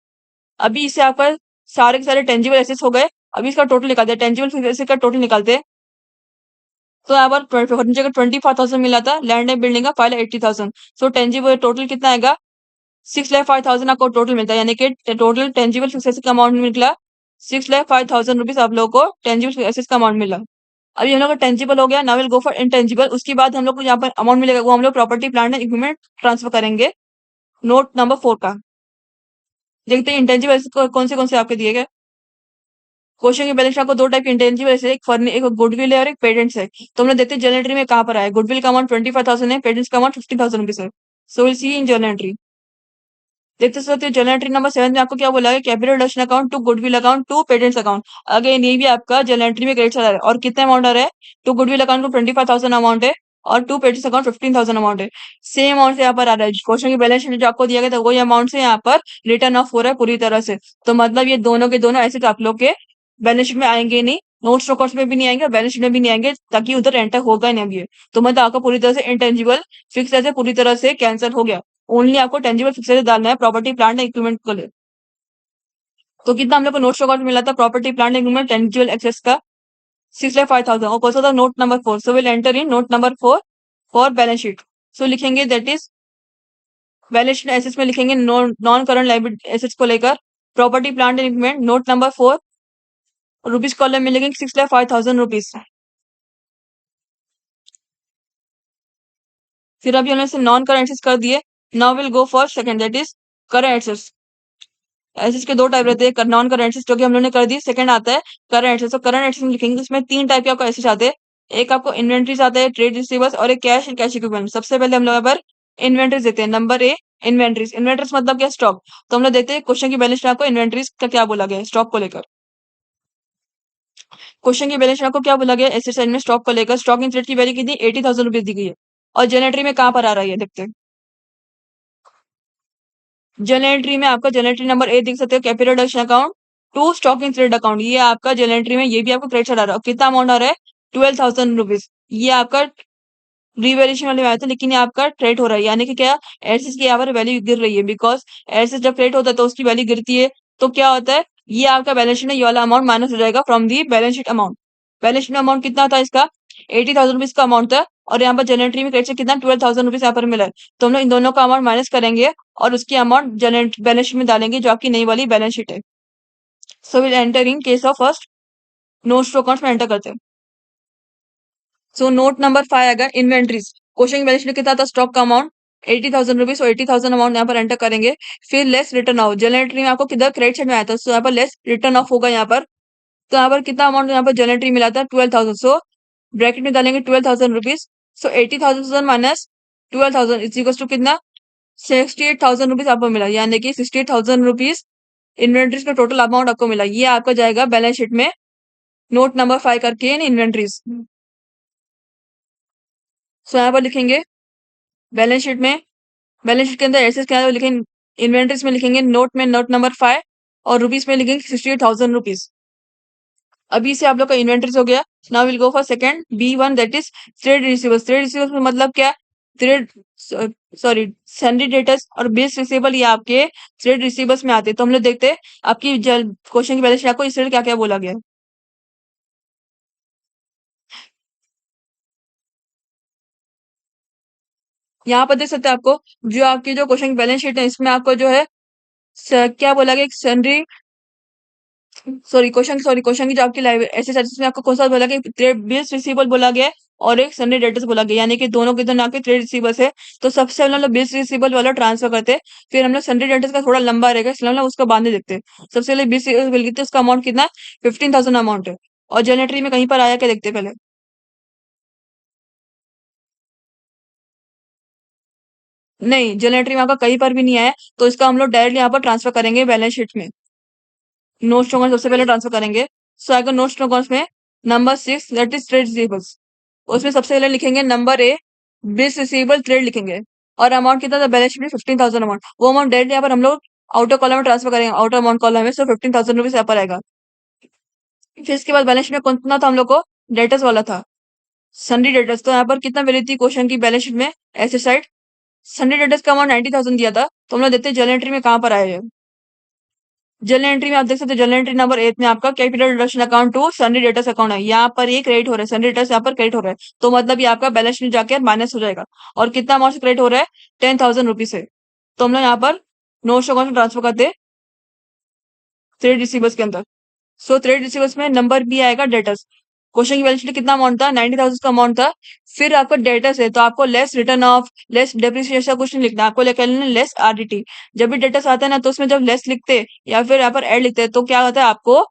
अभी इससे आपका सारे के सारे टेंजिबल एसेट्स हो गए। अभी इसका टोटल निकालते हैं, टेंजिबल एसेट का टोटल निकालते हैं। तो यहाँ पर फर्नीचर का 25,000 मिला था, लैंड एंड बिल्डिंग का 5,80,000। सो टेंजिबल टोटल कितना आएगा 6,05,000 आपको टोटल मिलता है, यानी कि टोटल टेंजिबल फिक्स एसेट का अमाउंट निकला 6,05,000 रुपीज आप लोगों को टेंजिबल एसेट्स का अमाउंट मिला। अभी हम लोग का टेंजिबल हो गया, now will go for intangible. उसके बाद हम लोग को यहाँ पर अमाउंट मिलेगा, वो हम लोग property plant and equipment transfer करेंगे। नोट नंबर 4 का देखते हैं इंटेंजिबल एसेट्स कौन से आपके दिए गए। क्वेश्चन के बैलेंस आपको दो टाइप के इंटेंजिबल एसेट, एक गुडविल है और एक पेटेंट्स है। तो हम लोग देखते हैं जर्नल एंट्री में कहाँ पर आया। गुडविल का अमाउंट 25,000 है, पेटेंट्स का अमाउंट 15,000 रुपीज है। So will see in journal entry. देखते सकते हो जर्नल एंट्री नंबर 7 में आपको क्या बोला है, capital reduction account to goodwill account to patents account. Again ये भी आपका जर्नल एंट्री में क्रेडिट चला है, और कितना अमाउंट आ रहा है, टू गुडविल अकाउंट को 25,000 अमाउंट है और टू पेटेंट्स अकाउंट 15,000 अमाउंट है। सेम अमाउंट से यहाँ पर आ रहा है, क्वेश्चन की बैलेंस शीट जो आपको दिया गया था वही अमाउंट से यहाँ पर रिटर्न ऑफ हो रहा है पूरी तरह से। तो मतलब ये दोनों के दोनों ऐसे आप लोग के बैलेंस शीट में आएंगे नहीं, नोट्स अकाउंट्स में भी नहीं आएंगे, बैलेंस शीट में भी नहीं आएंगे, ताकि उधर एंटर होगा ही नहीं अभी ये। तो मतलब आपका पूरी तरह से इंटेंजिबल फिक्स ऐसे पूरी तरह से कैंसिल हो गया। ओनली आपको टेंजिबल फिक्स एसेट डालना है प्रॉपर्टी प्लांट एंड इक्विपमेंट को ले। तो कितना हम लोग को नोट्स अकाउंट मिला था property plant and equipment tangible एक्सेस का 6,05,000, और कौन सा था, note number 4। So will enter in note number 4 for balance sheet. सो लिखेंगे that is balance sheet assets में लिखेंगे नॉन करंट लायबिलिटी एसेट्स को लेकर property plant and equipment note number 4 rupees column में लिखेंगे 6,05,000 रुपीज। फिर अभी हमने नॉन करंट एसेट्स कर दिए। Now will go for second that is current assets. Assets के दो टाइप रहते हैं, नॉन करंट एसेट्स जो कि हम लोगों ने कर दी। सेकंड आता है करंट एसेट्स। तो करंट एसेट्स में लिखेंगे, इसमें तीन टाइप के आपको एसेट्स आते हैं। एक आपको इन्वेंट्रीज आता है, ट्रेड रिसीवर्स, और एक कैश एंड कैश इक्विपमेंट। सबसे पहले हम लोग यहाँ पर इन्वेंट्रीज देते हैं। Number A inventories. इन्वेंट्रीज मतलब क्या, स्टॉक। तो हम लोग देते हैं क्वेश्चन की बैलेंस शीट आपको इन्वेंट्रीज का क्या बोला गया है, स्टॉक को लेकर। क्वेश्चन की बैलेंस शीट आपको क्या बोला गया, एसेट साइड में स्टॉक को लेकर। स्टॉक इन ट्रेड की वैल्यू कितनी, 80,000 रुपीज दी गई है। और जनरेटरी में कहाँ पर आ रहा है ये देखते हैं। जर्नल एंट्री में आपका जर्नल एंट्री नंबर ए देख सकते हो, capital reduction account to stock in trade account. ये आपका जर्नल एंट्री में ये भी आपको क्रेडिट आ रहा है। कितना अमाउंट आ रहा है, 12,000 रुपीज। ये आपका रिवेल्यूशन वाले में आया था, लेकिन ये आपका ट्रेड हो रहा है, यानी कि क्या, एसेट्स की यहाँ पर वैल्यू गिर रही है। बिकॉज एसेट्स जब ट्रेड होता है तो उसकी वैल्यू गिरती है। तो क्या होता है, ये आपका बैलेंस शीट में ये वाला अमाउंट माइनस हो जाएगा from the balance sheet amount. Balance sheet में अमाउंट कितना था इसका, 80,000 रुपीज का अमाउंट था, और यहाँ पर जनरेटरी में क्रेडिट से कितना 12,000 रुपीज यहाँ पर मिला है। तो हम लोग इन दोनों का अमाउंट माइनस करेंगे और उसकी अमाउंट जनरेट बैलेंस शीट में डालेंगे, जो आपकी नई वाली बैलेंस शीट है। So will enter in case of first notes to accounts में एंटर करते हैं। सो नोट नंबर 5 आएगा इन्वेंट्रीज। क्वेश्चन की बैलेंस शीट कितना था, स्टॉक का अमाउंट 80,000 रुपीज, और 80,000 अमाउंट यहाँ पर एंटर करेंगे। फिर less return of, general entry में आपको किधर क्रेडिट साइड में आया था, सो यहाँ पर लेस रिटर्न ऑफ होगा यहाँ पर। तो यहाँ पर कितना अमाउंट यहाँ पर जनरल एंट्री मिला था, 12,000। सो ब्रैकेट में डालेंगे 12,000 rupees. So 80,000 minus 12,000 is equal to कितना, 68,000 रुपीज आपको मिला, यानी कि 68,000 रुपीज इन्वेंट्रीज का टोटल अमाउंट आपको मिला। ये आपका जाएगा बैलेंस शीट में नोट नंबर 5 करके इन इन्वेंट्रीज। सो यहाँ पर लिखेंगे बैलेंस शीट में, बैलेंस शीट के अंदर एसेट्स क्या है वो लिखेंगे, इन्वेंट्रीज में लिखेंगे नोट में नोट नंबर 5, और रुपीज में लिखेंगे 68,000 रुपीज। अभी से आप लोग का इन्वेंट्रीज हो गया। Now will go for second B1 that is trade receivables. Trade receivables में मतलब क्या, ट्रेड सॉरी सैंडी डेटर्स और बिल्स रिसीवेबल, ये आपके ट्रेड रिसीवर्स में आते हैं। तो हम लोग देखते हैं आपकी क्वेश्चन की बैलेंस शीट आपको इससे क्या क्या बोला गया है। यहाँ पर देख सकते हैं आपको, जो आपकी जो क्वेश्चन की बैलेंस शीट है इसमें आपको जो है क्या बोला गया, एक सैंडी क्वेश्चन की जो आपकी ऐसे में आपको कौन सा बोला गया, ट्रेड बिल्स रिसीवेबल बोला गया है, और एक सन्डे डेटर्स बोला गया, यानी कि दोनों के दोनों आपके ट्रेड रिसीवर्स है। तो सबसे पहले हम लोग बिल्स रिसीवेबल वाला ट्रांसफर करते हैं, फिर हम लोग सन्डे डेटर्स का थोड़ा लंबा रहेगा इसलिए हम लोग उसको बांधे देखते हैं। सबसे पहले बिल्स रिसीवेबल कितने, उसका अमाउंट कितना, 15,000 अमाउंट है। और जनरेटरी में कहीं पर आया क्या देखते हैं पहले। नहीं, जनरेटरी में आपका कहीं पर भी नहीं आया, तो इसका हम लोग डायरेक्टली यहाँ पर ट्रांसफर करेंगे बैलेंस शीट में। नोट्स टू सबसे पहले ट्रांसफर करेंगे। सो आएगा नोट्स टू में number 6 that is trade receivables. उसमें सबसे पहले लिखेंगे number A bills receivable trade लिखेंगे, और अमाउंट कितना था बैलेंस शीट में 15,000 अमाउंट। वो अमाउंट डायरेक्टली यहाँ पर हम लोग आउटर कॉलम में ट्रांसफर करेंगे, आउटर अमाउंट कॉलम में। सो 15,000 रुपीज यहाँ पर आएगा। फिर इसके बाद बैलेंस शीट में कितना था हम लोग को, डेटर्स वाला था, सन्डी डेटर्स। तो यहाँ पर कितना वैल्यू थी क्वेश्चन की बैलेंस शीट में, ऐसे साइड सन्डी डेटर्स का अमाउंट 90,000 दिया था। तो हम लोग देखते हैं जनरल एंट्री में कहाँ पर आया है। जनरल एंट्री में आप देख सकते हैं, जनरल एंट्री नंबर 8 में आपका capital reduction account to sundry debtors account है। यहाँ पर ये क्रेडिट हो रहा है, सन्डी डेटर्स यहाँ पर क्रेडिट हो रहा है। तो मतलब ये आपका बैलेंस शीट जाकर माइनस हो जाएगा। और कितना अमाउंट से क्रेडिट हो रहा है, 10,000 रुपीज से। तो हम लोग यहाँ पर नोट्स को कौन सा ट्रांसफर करते? थ्रेड रिसीवर्स के अंदर। सो थ्रेड रिसीवर्स में नंबर बी आएगा डेटर्स। क्वेश्चन की वैलिडिटी कितना अमाउंट था? 90,000 का अमाउंट था। फिर आपको डेटर्स है तो आपको less return of, less depreciation कुछ नहीं लिखना, आपको लिखना है लेस आरडीटी। जब भी डेटर्स आता है ना तो उसमें जब लेस लिखते हैं या फिर यहाँ पर एड लिखते हैं तो क्या होता है, आपको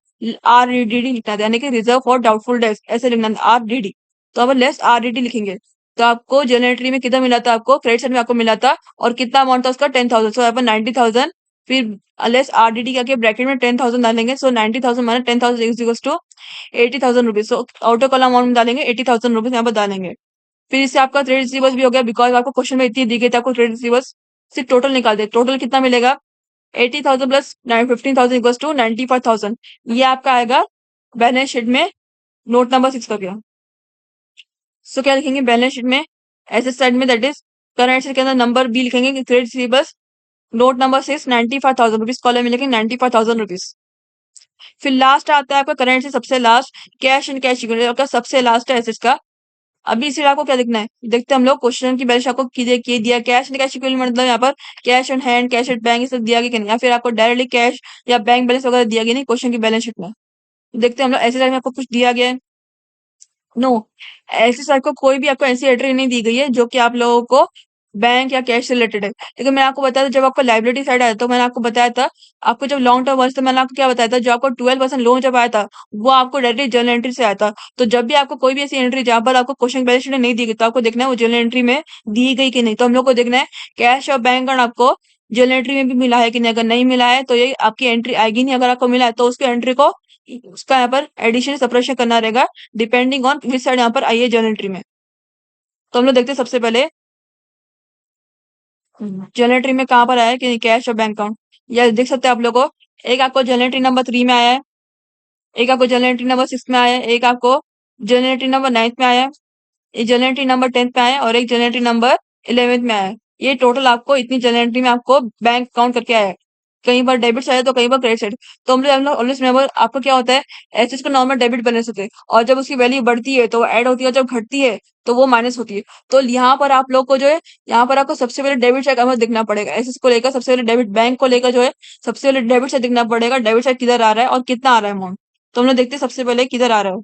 आरडीडी लिखना है, यानी कि रिजर्व फॉर डाउटफुल डेट्स ऐसे लिखना है आरडीडी। तो अब लेस आरडीटी लिखेंगे। तो आपको जनरल एंट्री में कितना मिला था? आपको क्रेडिट साइड में आपको मिला था। और कितना अमाउंट था उसका? 10,000। सो यहाँ पर 90,000, फिर लेस आरडीडी करके ब्रैकेट में 10,000 डालेंगे। So 90,000 minus 10,000 is equals to 80,000 rupees. So outer column amount में डालेंगे 80,000 रुपीज यहाँ पर डालेंगे। फिर इससे आपका ट्रेड रिसीवर्स भी हो गया, बिकॉज आपको क्वेश्चन में इतनी दी गई थी, आपको ट्रेड रिसीवर्स सिर्फ टोटल निकाल दे। टोटल कितना मिलेगा? 80,000 प्लस 15,000 इक्वल्स टू 95,000। ये आपका आएगा बैलेंस शीट में, नोट नंबर 6 का गया। सो क्या लिखेंगे बैलेंस शीट में? एसेट साइड में दैट इज करंट एसेट के अंदर नंबर बी लिखेंगे कि trade receivables, note number 6 95,000 rupees, column में लिखेंगे 95,000 रुपीज। फिर लास्ट आता है आपका करंट से सबसे last, cash and cash equivalent आपका सबसे लास्ट है एसेट्स का। अभी इसे आपको क्या देखना है? देखते हैं हम लोग क्वेश्चन की बैलेंस आपको किए दिया कैश एंड कैश इक्विवलेंट, मतलब यहाँ पर cash on hand, cash at bank, ये सब दिया गया कि नहीं, या फिर आपको डायरेक्टली कैश या बैंक बैलेंस वगैरह दिया गया नहीं क्वेश्चन की बैलेंस शीट में। देखते हैं हम लोग ऐसे में आपको कुछ दिया गया है। नो, ऐसे सर को कोई भी आपको ऐसी एंट्री नहीं दी गई है जो कि आप लोगों को बैंक या कैश से रिलेटेड है। लेकिन मैं आपको बताया था जब आपको लाइबिलिटी साइड आया तो मैंने आपको बताया था, आपको जब लॉन्ग टर्म वर्स, तो मैंने आपको क्या बताया था, जो आपको 12% लोन जब आया था वो आपको डायरेक्टली जर्नल एंट्री से आया था। तो जब भी आपको कोई भी ऐसी एंट्री जहां पर आपको क्वेश्चन बैलेंस शीट नहीं दी गई तो आपको देखना है वो जर्नल एंट्री में दी गई कि नहीं। तो हम लोग को देखना है कैश और बैंक अकाउंट आपको जर्नल एंट्री में भी मिला है कि नहीं। अगर नहीं मिला है तो ये आपकी एंट्री आएगी नहीं। अगर आपको मिला है तो उसकी एंट्री को, उसका यहाँ पर एडिशन सप्रेशन करना रहेगा डिपेंडिंग ऑन विच साइड यहाँ पर आई है जर्नल एंट्री में। तो हम लोग देखते हैं सबसे पहले जर्नल एंट्री में कहाँ पर आया है कि कैश और बैंक अकाउंट। या देख सकते हैं आप लोगों को, एक आपको जर्नल एंट्री नंबर 3 में आया है, एक आपको जर्नल एंट्री नंबर 6 में आया है, एक आपको जर्नल एंट्री नंबर 9 में आया है, एक जर्नल एंट्री नंबर 10 में आया है और एक जर्नल एंट्री नंबर 11 में आया है। ये टोटल आपको इतनी जर्नल एंट्री में आपको बैंक अकाउंट करके आया है। कहीं बार डेबिट साइड है तो कहीं बार क्रेडिट साइड। तो हम लोग ऑलवेज रिमेंबर, आपको क्या होता है, एसेट्स को नॉर्मल डेबिट बैलेंस होते हैं और जब उसकी वैल्यू बढ़ती है तो वो ऐड होती है और जब घटती है तो वो माइनस होती है। तो यहाँ पर आप लोग को जो है, यहाँ पर आपको सबसे पहले डेबिट साइड हमें दिखना पड़ेगा। एसेट्स को लेकर सबसे पहले डेबिट, बैंक को लेकर जो है सबसे पहले डेबिट साइड दिखना पड़ेगा, डेबिट साइड किधर आ रहा है और कितना आ रहा है अमाउंट। तो हम लोग देखते हैं सबसे पहले किधर आ रहा है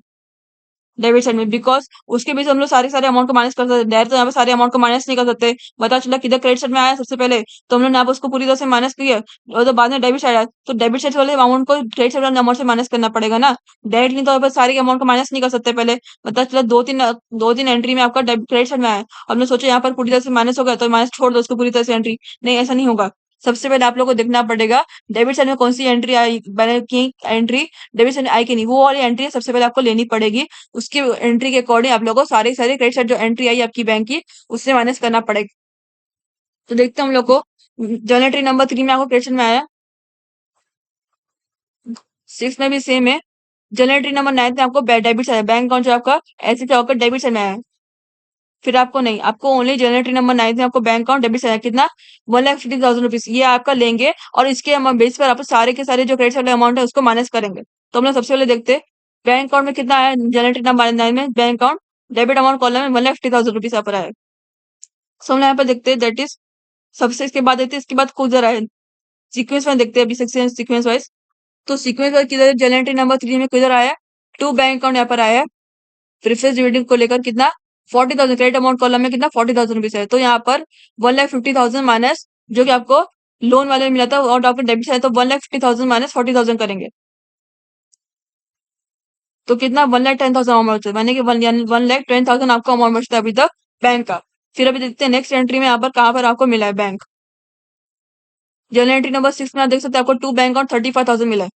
डेबिट साइड में, बिकॉज उसके बीच हम लोग सारे सारे अमाउंट को माइनस कर सकते हैं। डायरेक्ट तो यहाँ पे सारे अमाउंट को माइनस नहीं कर सकते। पता चला किधर क्रेडिट साइड में आया सबसे पहले तो हम लोग यहाँ पे उसको पूरी तरह से माइनस किया, और तो बाद में डेबिट साइड आया तो डेबिट साइड वाले अमाउंट को क्रेडिट साइड वाले अमाउंट से माइनस करना पड़ेगा ना। डायरेक्टली तो यहाँ पे सारे अमाउंट को माइनस नहीं कर सकते पहले। पता चला दो तीन एंट्री में आपका क्रेडिट साइड में आया, हमने सोचा यहाँ पर पूरी तरह से माइनस हो गया तो माइनस छोड़ दो उसको पूरी तरह से एंट्री। नहीं, ऐसा नहीं होगा। सबसे पहले आप लोग को देखना पड़ेगा डेबिट साइड में कौन सी एंट्री आई, बैलेंस की एंट्री डेबिट साइड में आई कि नहीं, वो वाली एंट्री सबसे पहले आपको लेनी पड़ेगी। उसकी एंट्री के अकॉर्डिंग आप लोगों को सारे सारे क्रेडिट साइड जो एंट्री आई आपकी बैंक की उससे माइनस करना पड़ेगा। तो देखते हैं हम लोग को जर्नल एंट्री नंबर 3 में आपको क्रेडिट साइड में आया, 6 में भी सेम है। जर्नल एंट्री नंबर 9 में आपको डेबिट साइड, बैंक अकाउंट जो आपका ऐसे क्या होकर डेबिट साइड में आया। फिर आपको नहीं, आपको ओनली जर्नल एंट्री नंबर 9 में आपको बैंक अकाउंट डेबिट साइड है, कितना 1,50,000 रुपीज ये आपका लेंगे और इसके बेस पर आप सारे के सारे जो क्रेडिट साइड अमाउंट है उसको माइनस करेंगे। तो हम लोग सबसे पहले देखते हैं बैंक अकाउंट में कितना आया। जर्नल एंट्री नंबर 9 में bank account debit amount column में 1,50,000 रुपीज यहाँ पर आया। सो हम लोग यहाँ पर देखते हैं दैट इज सबसे, इसके बाद देखते हैं इसके बाद कुछ जरा है सीक्वेंस में देखते हैं अभी सीक्वेंस वाइज। तो सीक्वेंस वाइज किधर जर्नल एंट्री नंबर 3 में किधर आया, टू बैंक अकाउंट यहाँ पर आया है। प्रीफेस डिविडेंड को लेकर कितना 40,000, क्रेडिट अमाउंट कॉलम में कितना 40,000 रुपीज है। तो यहाँ पर 1,50,000 माइनस जो कि आपको लोन वाले में मिला था और आपको डेबिट है तो 1,50,000 माइनस 40,000 करेंगे तो कितना 1,10,000 अमाउंट बचता है, यानी कि 1,10,000 आपको अमाउंट बचता है अभी तक बैंक का। फिर अभी देखते हैं नेक्स्ट एंट्री में यहाँ पर कहाँ पर आपको मिला है बैंक। जर्नल एंट्री नंबर 6 में आप देख सकते हैं आपको टू बैंक अकाउंट 35,000 मिला है।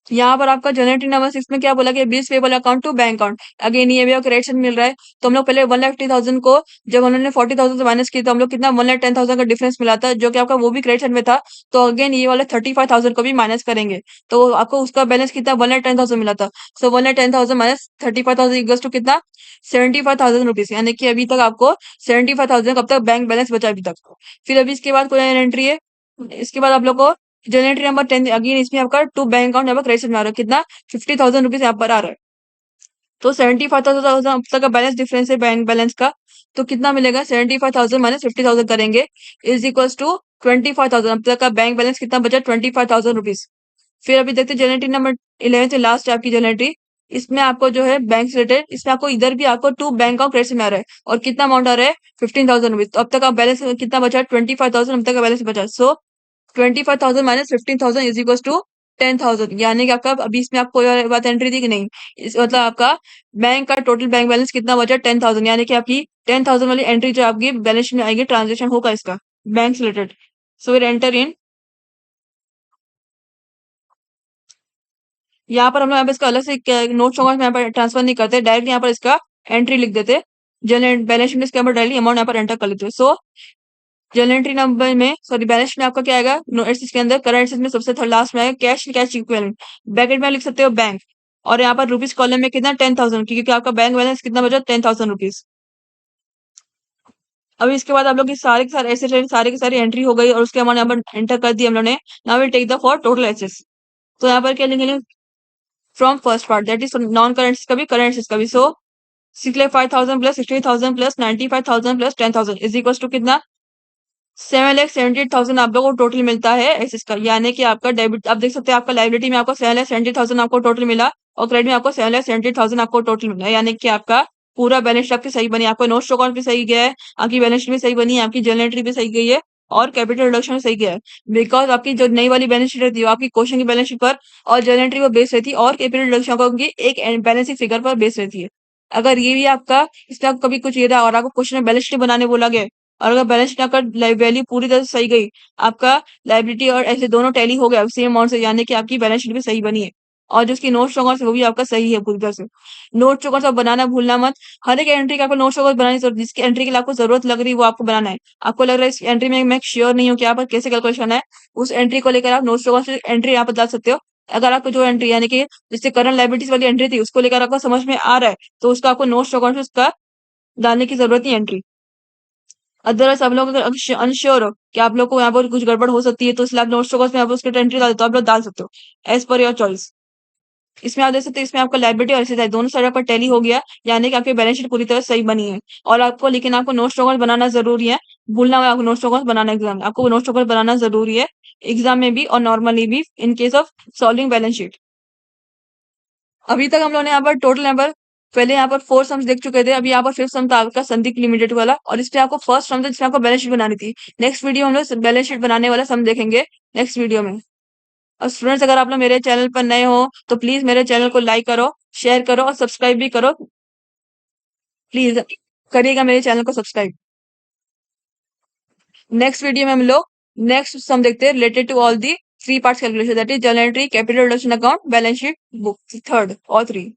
यहाँ पर आपका जनरल एंट्री नंबर 6 में क्या बोला कि bills payable account to bank account, again ये भी आपको करेक्शन मिल रहा है। तो हम लोग पहले 1,50,000 को जब उन्होंने 40,000 से माइनस की तो हम लोग कितना 1,10,000 का डिफरेंस मिला था जो कि आपका वो भी क्रेडिट साइड में था। तो अगेन ये वाला 35,000 को भी माइनस करेंगे तो आपको उसका बैलेंस कितना 1,10,000 मिला था। सो 1,10,000 माइनस 35,000 इक्वल्स टू कितना 75,000 रुपीज, यानी कि अभी तक आपको 75,000 कब तक बैंक बैलेंस बचा अभी तक। फिर अभी इसके बाद कोई एंट्री है, इसके बाद आप लोग को जनरल एंट्री नंबर 10 अगेन इसमें आपका टू बैंक अकाउंट यहाँ पर क्रेडिट में आ रहा है कितना 50,000 रुपीज यहाँ पर आ रहा है। तो 75,000 अब तक का बैलेंस डिफरेंस है बैंक बैलेंस का। तो कितना मिलेगा 75,000 माइनस 50,000 करेंगे इज इक्वल टू 25,000। अब तक का बैंक बैलेंस कितना बचा 25,000 रुपीज। फिर अभी देखते हैं जनरेटरी नंबर 11 से लास्ट है आपकी जनरेटरी। इसमें आपको जो है बैंक से रिलेटेड इसमें आपको इधर भी आपको टू बैंक ऑफ क्रेडिट में आ रहा है और कितना अमाउंट आ रहा है 15,000 रुपीज। तो अब तक का बैलेंस कितना बचा 25,000 अब तक का बैलेंस बचा। सो 25,000 माइनस 15,000 इज इक्वल टू 10,000 यानी कि आपका अभी इसमें आप कोई और बात एंट्री दी कि नहीं। इस मतलब आपका बैंक का टोटल बैंक बैलेंस कितना बचा 10,000 यानी कि आपकी 10,000 वाली एंट्री जो आपकी बैलेंस में आएगी ट्रांजेक्शन होगा इसका बैंक से रिलेटेड। सो विल एंटर इन यहाँ पर हम लोग यहाँ पे इसका अलग से नोट होगा यहाँ पर ट्रांसफर नहीं करते डायरेक्ट यहाँ पर इसका एंट्री लिख देते जनरल बैलेंस शीट में इसके ऊपर डायरेक्टली अमाउंट यहाँ पर एंटर कर लेते हैं। सो जनरल एंट्री नंबर में सॉरी बैलेंस शीट में आपका क्या आएगा नोट्स इसके अंदर करंट में सबसे थर्ड लास्ट में आएगा कैश कैश इक्विवेलेंट ब्रैकेट में लिख सकते हो बैंक और यहाँ पर रुपीज कॉलम में कितना 10,000 क्योंकि आपका बैंक बैलेंस कितना बचा 10,000 रुपीज। अभी इसके बाद आप लोग की सारे के सारे ऐसे सारी की सारी एंट्री हो गई और उसके अमाउंट यहाँ पर एंटर कर दी हम लोग ने। Now will take the for total assets. तो यहाँ पर क्या लिखेंगे from first part that is non current का भी करेंट का भी। So 6,05,000 plus 60,000 plus 95,000 plus 10,000 is equal to कितना 7,78,000 आप लोगों को टोटल मिलता है एसेस का यानी कि आपका डेबिट आप देख सकते हैं आपका लाइबिलिटी में आपको 7,70,000 आपको टोटल मिला और क्रेडिट में आपको 7,70,000 आपको टोटल मिला यानी कि आपका पूरा बैलेंस शीट आपकी सही बनी आपका नोट स्टॉक अकाउंट भी सही गया है आपकी बैलेंस शीट भी सही बनी है आपकी जर्नल एंट्री भी सही गई है और कैपिटल रिडक्शन भी सही गया है। बिकॉज आपकी जो नई वाली बैलेंस शीट रहती है वो आपकी क्वेश्चन की बैलेंस शीट पर और जर्नल एंट्री पर बेस रहती है और कैपिटल रिडक्शन अकाउंट की एक बैलेंस फिगर पर बेस रहती है। अगर ये भी आपका इसमें आपको कभी कुछ ये रहा और आपको क्वेश्चन में बैलेंस शीट बनाने बोला गया और अगर बैलेंस शीट का वैल्यू पूरी तरह से सही गई आपका लायबिलिटी और ऐसे दोनों टैली हो गया सेम अमाउंट से यानी कि आपकी बैलेंस शीट भी सही बनी है और जो उसकी नोट स्टॉक वो भी आपका सही है पूरी तरह से। नोट स्टॉक सब बनाना भूलना मत। हर एक एंट्री का आपको नोट स्टॉक बनानी जरूरत जिसकी एंट्री के लिए आपको जरूरत लग रही है वो आपको बनाना है। आपको लग रहा है इस एंट्री में मैं श्योर नहीं हूँ कि आप कैसे कैलकुलेशन करना है उस एंट्री को लेकर आप नोट स्टॉक एंट्री यहाँ पर डाल सकते हो। अगर आपको जो एंट्री यानी कि जिससे करंट लायबिलिटीज वाली एंट्री थी उसको लेकर आपको समझ में आ रहा है तो उसका आपको नोट स्टॉक उसका डालने की जरूरत नहीं एंट्री। अदरवाइज आप लोग अगर अनश्योर हो कि आप लोग को यहाँ पर कुछ गड़बड़ हो सकती है तो इसलिए आप नोट्स में आप उसके एंट्री डाल तो आप लोग डाल सकते हो एज पर योर चॉइस। इसमें आप देख सकते हैं इसमें आपका लायबिलिटी और एसेट दोनों साइड आपका टैली हो गया यानी कि आपकी बैलेंस शीट पूरी तरह सही बनी है और आपको लेकिन आपको नोट स्टॉक बनाना जरूरी है। भूलना आपको नोट स्टॉक बनाना एग्जाम आपको नोट स्टॉक बनाना जरूरी है एग्जाम में भी और नॉर्मली भी इन case of solving balance sheet. अभी तक हम लोगों ने यहाँ पर टोटल नंबर पहले यहाँ पर 4 सम्स देख चुके थे अभी यहाँ पर 5th सम था आपका संदीप लिमिटेड वाला और इसमें आपको फर्स्ट सम था जिसमें आपको बैलेंस शीट बनानी थी। नेक्स्ट वीडियो हम लोग बैलेंस शीट बनाने वाला सम देखेंगे नेक्स्ट वीडियो में। और स्टूडेंट्स अगर आप लोग मेरे चैनल पर नए हो तो प्लीज मेरे चैनल को लाइक करो शेयर करो और सब्सक्राइब भी करो। प्लीज करिएगा मेरे चैनल को सब्सक्राइब। नेक्स्ट वीडियो में हम लोग नेक्स्ट सम देखते हैं related to all the 3 parts calculation that is journal entry capital reduction account balance sheet book third और 3।